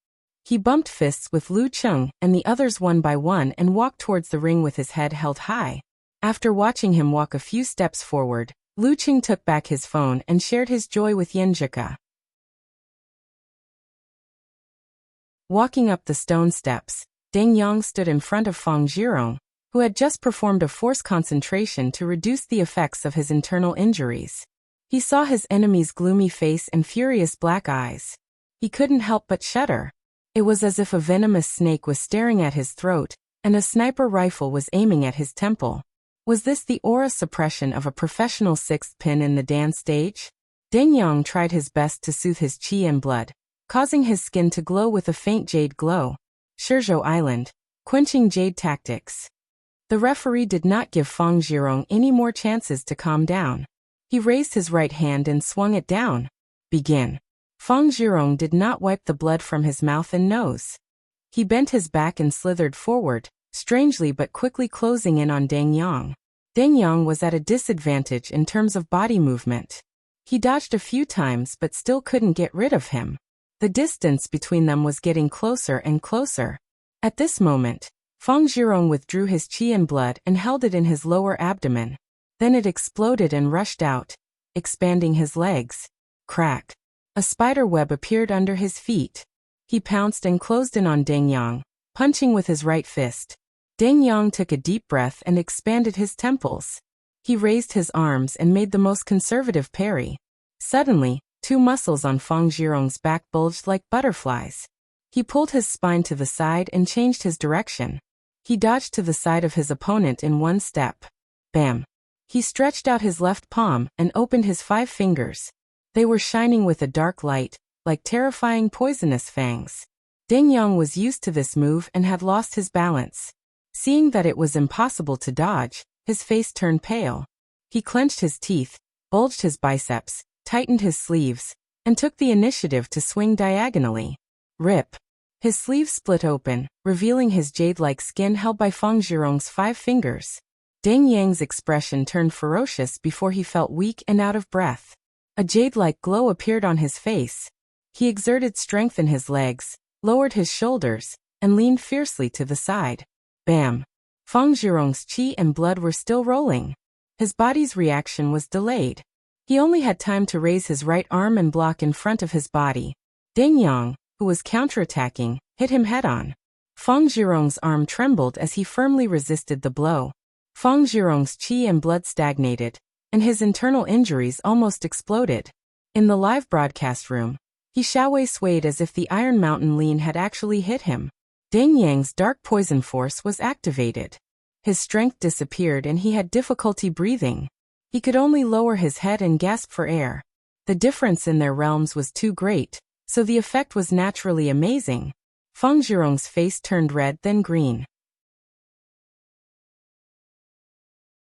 He bumped fists with Lu Cheng and the others one by one and walked towards the ring with his head held high. After watching him walk a few steps forward, Lu Cheng took back his phone and shared his joy with Yenjika. Walking up the stone steps, Ding Yang stood in front of Feng Zhirong, who had just performed a force concentration to reduce the effects of his internal injuries. He saw his enemy's gloomy face and furious black eyes. He couldn't help but shudder. It was as if a venomous snake was staring at his throat, and a sniper rifle was aiming at his temple. Was this the aura suppression of a professional 6th pin in the dance stage? Ding Yang tried his best to soothe his qi and blood, causing his skin to glow with a faint jade glow. Shizhou Island, quenching jade tactics. The referee did not give Feng Zhirong any more chances to calm down. He raised his right hand and swung it down. Begin. Feng Zhirong did not wipe the blood from his mouth and nose. He bent his back and slithered forward, strangely but quickly closing in on Ding Yang. Ding Yang was at a disadvantage in terms of body movement. He dodged a few times but still couldn't get rid of him. The distance between them was getting closer and closer. At this moment, Feng Zhirong withdrew his qi and blood and held it in his lower abdomen. Then it exploded and rushed out, expanding his legs. Crack. A spider web appeared under his feet. He pounced and closed in on Deng Yang, punching with his right fist. Deng Yang took a deep breath and expanded his temples. He raised his arms and made the most conservative parry. Suddenly, two muscles on Feng Zhirong's back bulged like butterflies. He pulled his spine to the side and changed his direction. He dodged to the side of his opponent in one step. Bam! He stretched out his left palm and opened his 5 fingers. They were shining with a dark light, like terrifying poisonous fangs. Deng Yang was used to this move and had lost his balance. Seeing that it was impossible to dodge, his face turned pale. He clenched his teeth, bulged his biceps, tightened his sleeves, and took the initiative to swing diagonally. Rip! His sleeves split open, revealing his jade-like skin held by Feng Zhirong's 5 fingers. Deng Yang's expression turned ferocious before he felt weak and out of breath. A jade-like glow appeared on his face. He exerted strength in his legs, lowered his shoulders, and leaned fiercely to the side. Bam! Feng Zhirong's qi and blood were still rolling. His body's reaction was delayed. He only had time to raise his right arm and block in front of his body. Deng Yang, who was counterattacking, hit him head-on. Feng Zhirong's arm trembled as he firmly resisted the blow. Feng Zhirong's qi and blood stagnated, and his internal injuries almost exploded. In the live broadcast room, he Xiaowei swayed as if the Iron Mountain lean had actually hit him. Deng Yang's dark poison force was activated. His strength disappeared and he had difficulty breathing. He could only lower his head and gasp for air. The difference in their realms was too great, so the effect was naturally amazing. Feng Zhirong's face turned red then green.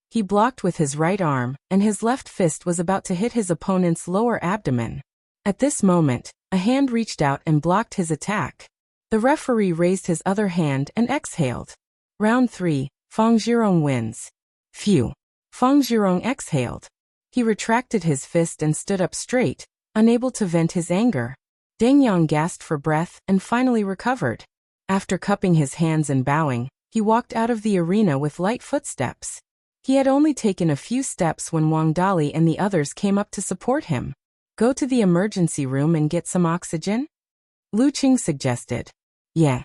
He blocked with his right arm, and his left fist was about to hit his opponent's lower abdomen. At this moment, a hand reached out and blocked his attack. The referee raised his other hand and exhaled. Round 3, Feng Zhirong wins. Phew! Feng Zhirong exhaled. He retracted his fist and stood up straight, unable to vent his anger. Deng Yang gasped for breath and finally recovered. After cupping his hands and bowing, he walked out of the arena with light footsteps. He had only taken a few steps when Wang Dali and the others came up to support him. Go to the emergency room and get some oxygen? Lu Qing suggested. Yeah.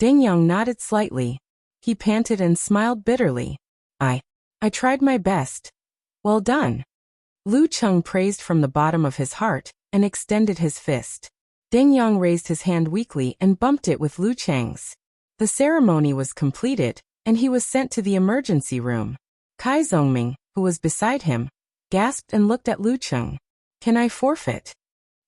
Deng Yang nodded slightly. He panted and smiled bitterly. I tried my best. Well done. Lu Qing praised from the bottom of his heart and extended his fist. Deng Yang raised his hand weakly and bumped it with Lu Cheng's. The ceremony was completed, and he was sent to the emergency room. Kai Zongming, who was beside him, gasped and looked at Lu Qing. Can I forfeit?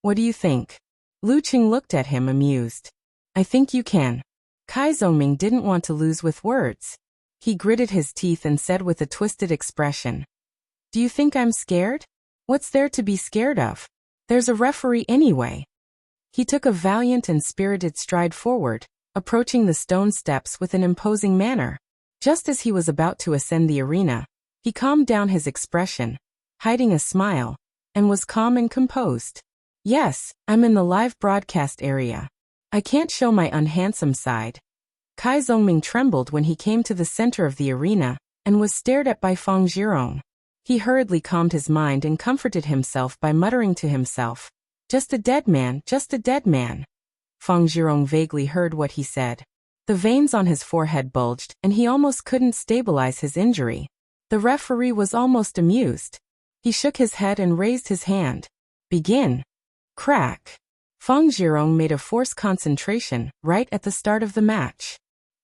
What do you think? Lu Qing looked at him amused. I think you can. Kai Zongming didn't want to lose with words. He gritted his teeth and said with a twisted expression. Do you think I'm scared? What's there to be scared of? There's a referee anyway. He took a valiant and spirited stride forward, approaching the stone steps with an imposing manner. Just as he was about to ascend the arena, he calmed down his expression, hiding a smile, and was calm and composed. Yes, I'm in the live broadcast area. I can't show my unhandsome side. Kai Zongming trembled when he came to the center of the arena and was stared at by Feng Zhirong. He hurriedly calmed his mind and comforted himself by muttering to himself, just a dead man, just a dead man. Feng Zhirong vaguely heard what he said. The veins on his forehead bulged and he almost couldn't stabilize his injury. The referee was almost amused. He shook his head and raised his hand. Begin. Crack. Feng Zhirong made a forced concentration right at the start of the match.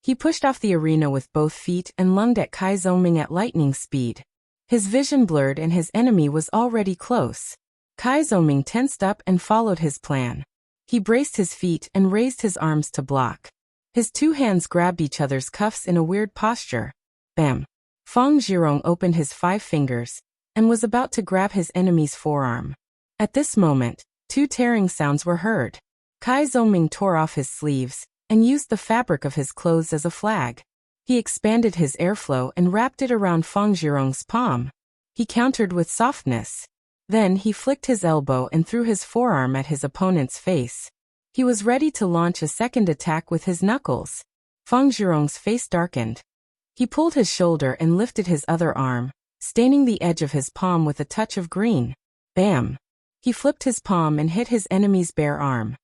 He pushed off the arena with both feet and lunged at Kai Zongming at lightning speed. His vision blurred and his enemy was already close. Kai Zongming tensed up and followed his plan. He braced his feet and raised his arms to block. His 2 hands grabbed each other's cuffs in a weird posture. Bam! Feng Zhirong opened his 5 fingers and was about to grab his enemy's forearm. At this moment, 2 tearing sounds were heard. Kai Zongming tore off his sleeves and used the fabric of his clothes as a flag. He expanded his airflow and wrapped it around Feng Zhirong's palm. He countered with softness. Then he flicked his elbow and threw his forearm at his opponent's face. He was ready to launch a second attack with his knuckles. Feng Zhirong's face darkened. He pulled his shoulder and lifted his other arm, staining the edge of his palm with a touch of green. Bam! He flipped his palm and hit his enemy's bare arm.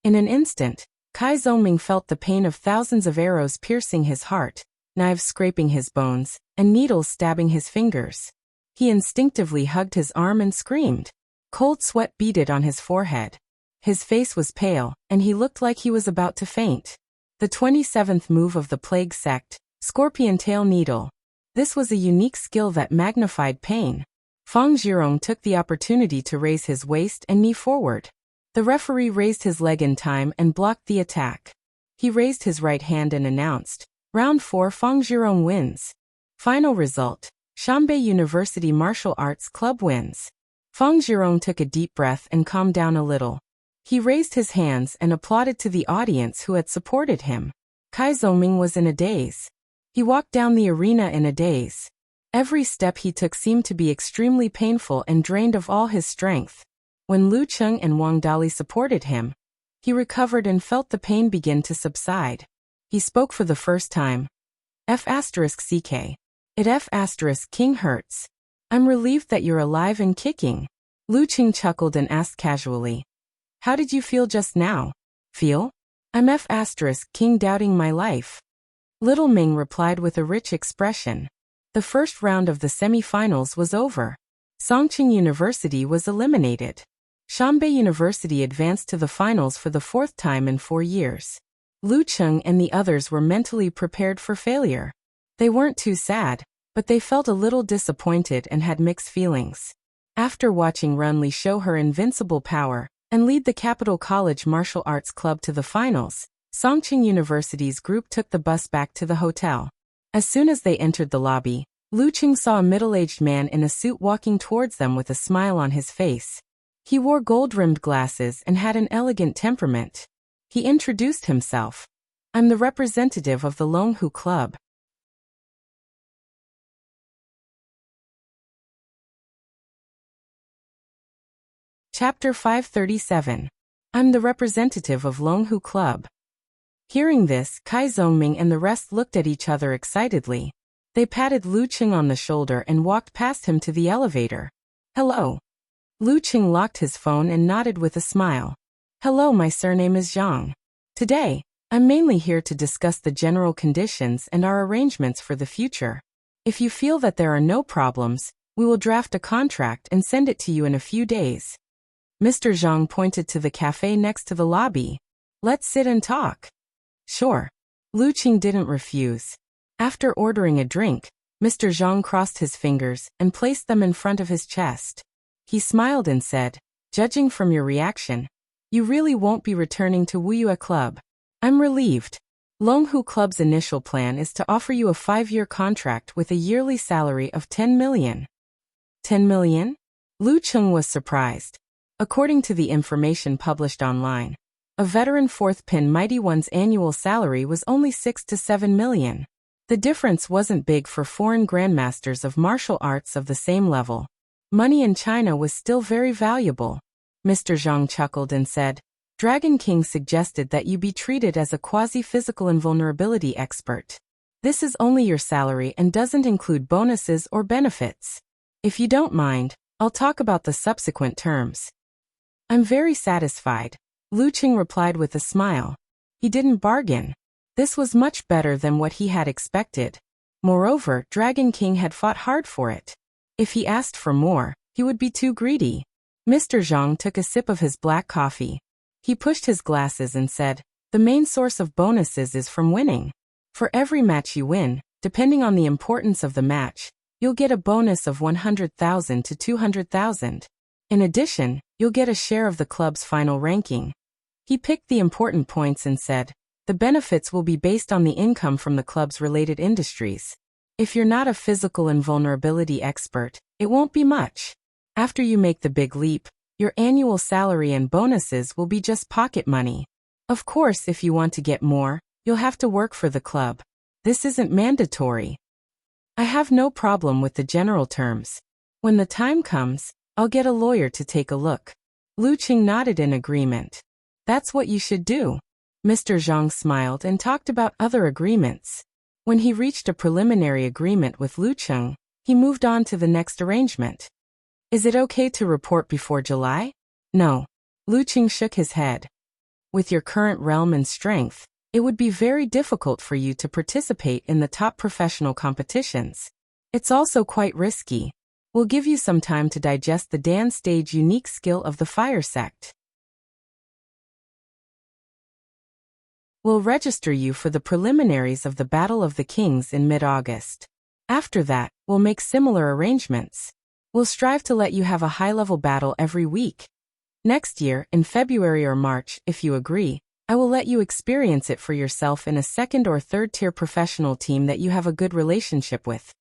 In an instant, Kai Zhongming felt the pain of thousands of arrows piercing his heart, knives scraping his bones, and needles stabbing his fingers. He instinctively hugged his arm and screamed. Cold sweat beaded on his forehead. His face was pale, and he looked like he was about to faint. The 27th move of the plague sect, Scorpion Tail Needle. This was a unique skill that magnified pain. Fang Zhirong took the opportunity to raise his waist and knee forward. The referee raised his leg in time and blocked the attack. He raised his right hand and announced, Round 4, Fang Zhirong wins. Final result, Shanbei University Martial Arts Club wins. Fang Zhirong took a deep breath and calmed down a little. He raised his hands and applauded to the audience who had supported him. Kai Zhongming was in a daze. He walked down the arena in a daze. Every step he took seemed to be extremely painful and drained of all his strength. When Lu Cheng and Wang Dali supported him, he recovered and felt the pain begin to subside. He spoke for the first time. F*CK. It F*King hurts. I'm relieved that you're alive and kicking. Lu Cheng chuckled and asked casually. How did you feel just now? Feel? I'm F*King doubting my life. Little Ming replied with a rich expression. The first round of the semi-finals was over. Songqing University was eliminated. Shanbei University advanced to the finals for the 4th time in 4 years. Lu Cheng and the others were mentally prepared for failure. They weren't too sad, but they felt a little disappointed and had mixed feelings. After watching Runli show her invincible power and lead the Capital College Martial Arts Club to the finals, Songqing University's group took the bus back to the hotel. As soon as they entered the lobby, Lu Cheng saw a middle-aged man in a suit walking towards them with a smile on his face. He wore gold-rimmed glasses and had an elegant temperament. He introduced himself. I'm the representative of the Longhu Club. Chapter 537. I'm the representative of Longhu Club. Hearing this, Kai Zhongming and the rest looked at each other excitedly. They patted Lu Cheng on the shoulder and walked past him to the elevator. Hello. Lu Cheng locked his phone and nodded with a smile. Hello, my surname is Zhang. Today, I'm mainly here to discuss the general conditions and our arrangements for the future. If you feel that there are no problems, we will draft a contract and send it to you in a few days. Mr. Zhang pointed to the cafe next to the lobby. Let's sit and talk. Sure. Lu Cheng didn't refuse. After ordering a drink, Mr. Zhang crossed his fingers and placed them in front of his chest. He smiled and said, Judging from your reaction, you really won't be returning to Wuyue Club. I'm relieved. Longhu Club's initial plan is to offer you a 5-year contract with a yearly salary of 10 million. 10 million? Lu Cheng was surprised. According to the information published online, a veteran 4th pin Mighty One's annual salary was only 6 to 7 million. The difference wasn't big for foreign grandmasters of martial arts of the same level. Money in China was still very valuable. Mr. Zhang chuckled and said, Dragon King suggested that you be treated as a quasi-physical invulnerability expert. This is only your salary and doesn't include bonuses or benefits. If you don't mind, I'll talk about the subsequent terms. I'm very satisfied, Lu Cheng replied with a smile. He didn't bargain. This was much better than what he had expected. Moreover, Dragon King had fought hard for it. If he asked for more, he would be too greedy. Mr. Zhang took a sip of his black coffee. He pushed his glasses and said, The main source of bonuses is from winning. For every match you win, depending on the importance of the match, you'll get a bonus of 100,000 to 200,000. In addition, you'll get a share of the club's final ranking. He picked the important points and said, The benefits will be based on the income from the club's related industries. If you're not a physical invulnerability expert, it won't be much. After you make the big leap, your annual salary and bonuses will be just pocket money. Of course, if you want to get more, you'll have to work for the club. This isn't mandatory. I have no problem with the general terms. When the time comes, I'll get a lawyer to take a look. Lu Cheng nodded in agreement. That's what you should do. Mr. Zhang smiled and talked about other agreements. When he reached a preliminary agreement with Lu Cheng, He moved on to the next arrangement. Is it okay to report before July? No. Lu Qing shook his head. With your current realm and strength, it would be very difficult for you to participate in the top professional competitions. It's also quite risky. We'll give you some time to digest the Dan stage unique skill of the fire sect. We'll register you for the preliminaries of the Battle of the Kings in mid-August. After that, we'll make similar arrangements. We'll strive to let you have a high-level battle every week. Next year, in February or March, if you agree, I will let you experience it for yourself in a second or third-tier professional team that you have a good relationship with.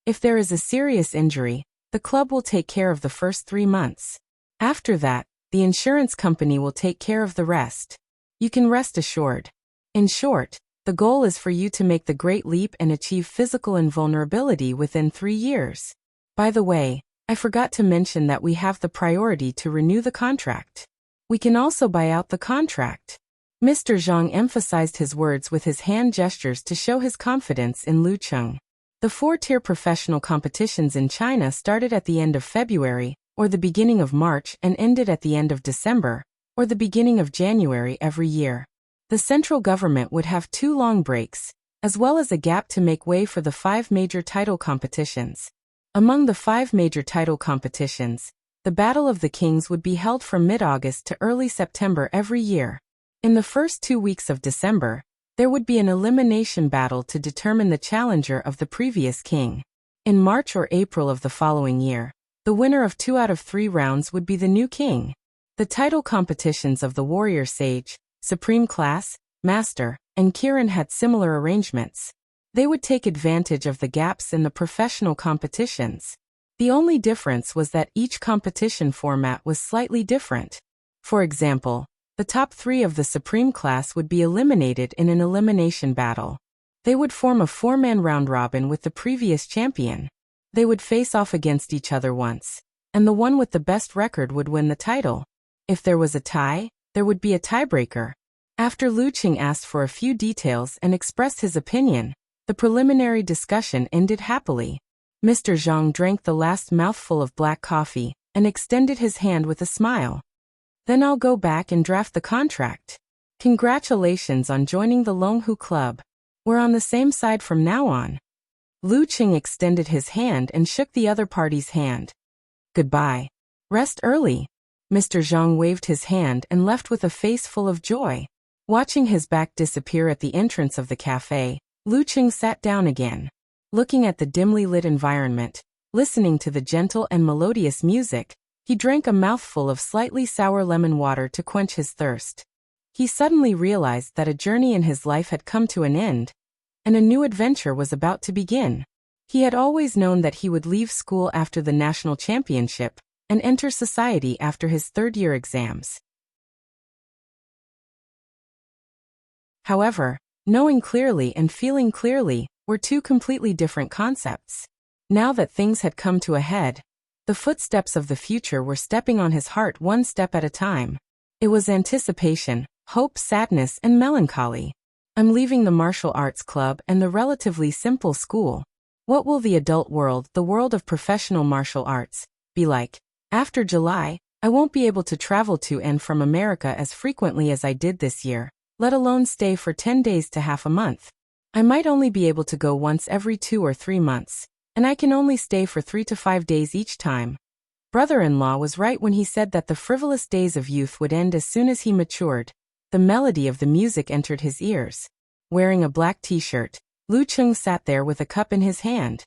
If there is a serious injury, the club will take care of the first 3 months. After that, the insurance company will take care of the rest. You can rest assured. In short, the goal is for you to make the great leap and achieve physical invulnerability within 3 years. By the way, I forgot to mention that we have the priority to renew the contract. We can also buy out the contract. Mr. Zhang emphasized his words with his hand gestures to show his confidence in Lu Cheng. The 4-tier professional competitions in China started at the end of February, or the beginning of March, and ended at the end of December, or the beginning of January every year. The central government would have 2 long breaks, as well as a gap to make way for the 5 major title competitions. Among the 5 major title competitions, the Battle of the Kings would be held from mid-August to early September every year. In the first 2 weeks of December, there would be an elimination battle to determine the challenger of the previous king. In March or April of the following year, the winner of 2 out of 3 rounds would be the new king. The title competitions of the Warrior Sage, Supreme Class, Master, and Kirin had similar arrangements. They would take advantage of the gaps in the professional competitions. The only difference was that each competition format was slightly different. For example, the top 3 of the Supreme Class would be eliminated in an elimination battle. They would form a 4-man round-robin with the previous champion. They would face off against each other once, and the one with the best record would win the title. If there was a tie, there would be a tiebreaker. After Lu Qing asked for a few details and expressed his opinion, the preliminary discussion ended happily. Mr. Zhang drank the last mouthful of black coffee and extended his hand with a smile. Then I'll go back and draft the contract. Congratulations on joining the Longhu Club. We're on the same side from now on. Lu Qing extended his hand and shook the other party's hand. Goodbye. Rest early. Mr. Zhang waved his hand and left with a face full of joy. Watching his back disappear at the entrance of the cafe, Lu Qing sat down again. Looking at the dimly lit environment, listening to the gentle and melodious music, he drank a mouthful of slightly sour lemon water to quench his thirst. He suddenly realized that a journey in his life had come to an end, and a new adventure was about to begin. He had always known that he would leave school after the national championship and enter society after his 3rd-year exams. However, knowing clearly and feeling clearly were 2 completely different concepts. Now that things had come to a head, the footsteps of the future were stepping on his heart 1 step at a time. It was anticipation, hope, sadness, and melancholy. I'm leaving the martial arts club and the relatively simple school. What will the adult world, the world of professional martial arts, be like? After July, I won't be able to travel to and from America as frequently as I did this year, let alone stay for 10 days to half a month. I might only be able to go once every 2 or 3 months, and I can only stay for 3 to 5 days each time. Brother-in-law was right when he said that the frivolous days of youth would end as soon as he matured. The melody of the music entered his ears. Wearing a black t-shirt, Lu Cheng sat there with a cup in his hand.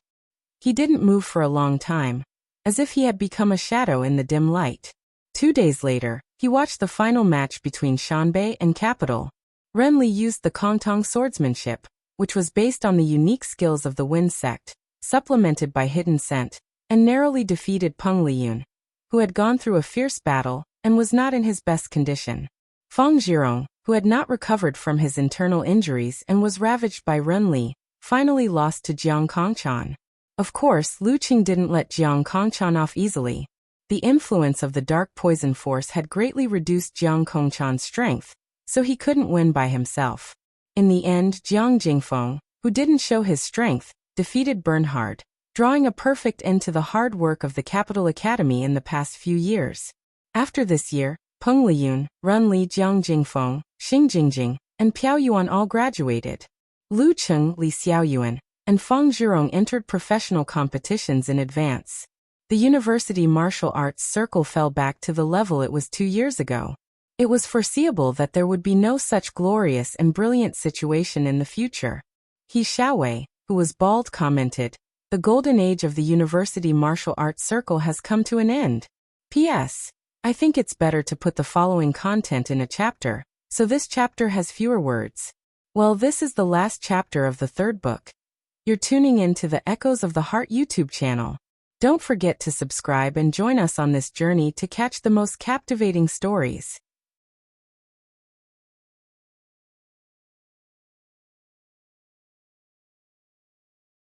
He didn't move for a long time, as if he had become a shadow in the dim light. 2 days later, he watched the final match between Shanbei and Capital. Renli used the Kongtong swordsmanship, which was based on the unique skills of the Wind Sect, supplemented by Hidden Scent, and narrowly defeated Peng Liyun, who had gone through a fierce battle and was not in his best condition. Feng Zhirong, who had not recovered from his internal injuries and was ravaged by Renli, finally lost to Jiang Kongchan. Of course, Lu Qing didn't let Jiang Kongchan off easily. The influence of the dark poison force had greatly reduced Jiang Kongchan's strength, so he couldn't win by himself. In the end, Jiang Jingfeng, who didn't show his strength, defeated Bernhard, drawing a perfect end to the hard work of the Capital Academy in the past few years. After this year, Peng Liyun, Run Li Jiangjingfeng, Xing Jingjing, and Piao Yuan all graduated. Lu Cheng, Li Xiaoyuan, and Fang Zhirong entered professional competitions in advance. The university martial arts circle fell back to the level it was 2 years ago. It was foreseeable that there would be no such glorious and brilliant situation in the future. He Xiaowei, who was bald, commented, "The golden age of the university martial arts circle has come to an end. P.S. I think it's better to put the following content in a chapter, so this chapter has fewer words." Well, this is the last chapter of the 3rd book. You're tuning in to the Echoes of the Heart YouTube channel. Don't forget to subscribe and join us on this journey to catch the most captivating stories.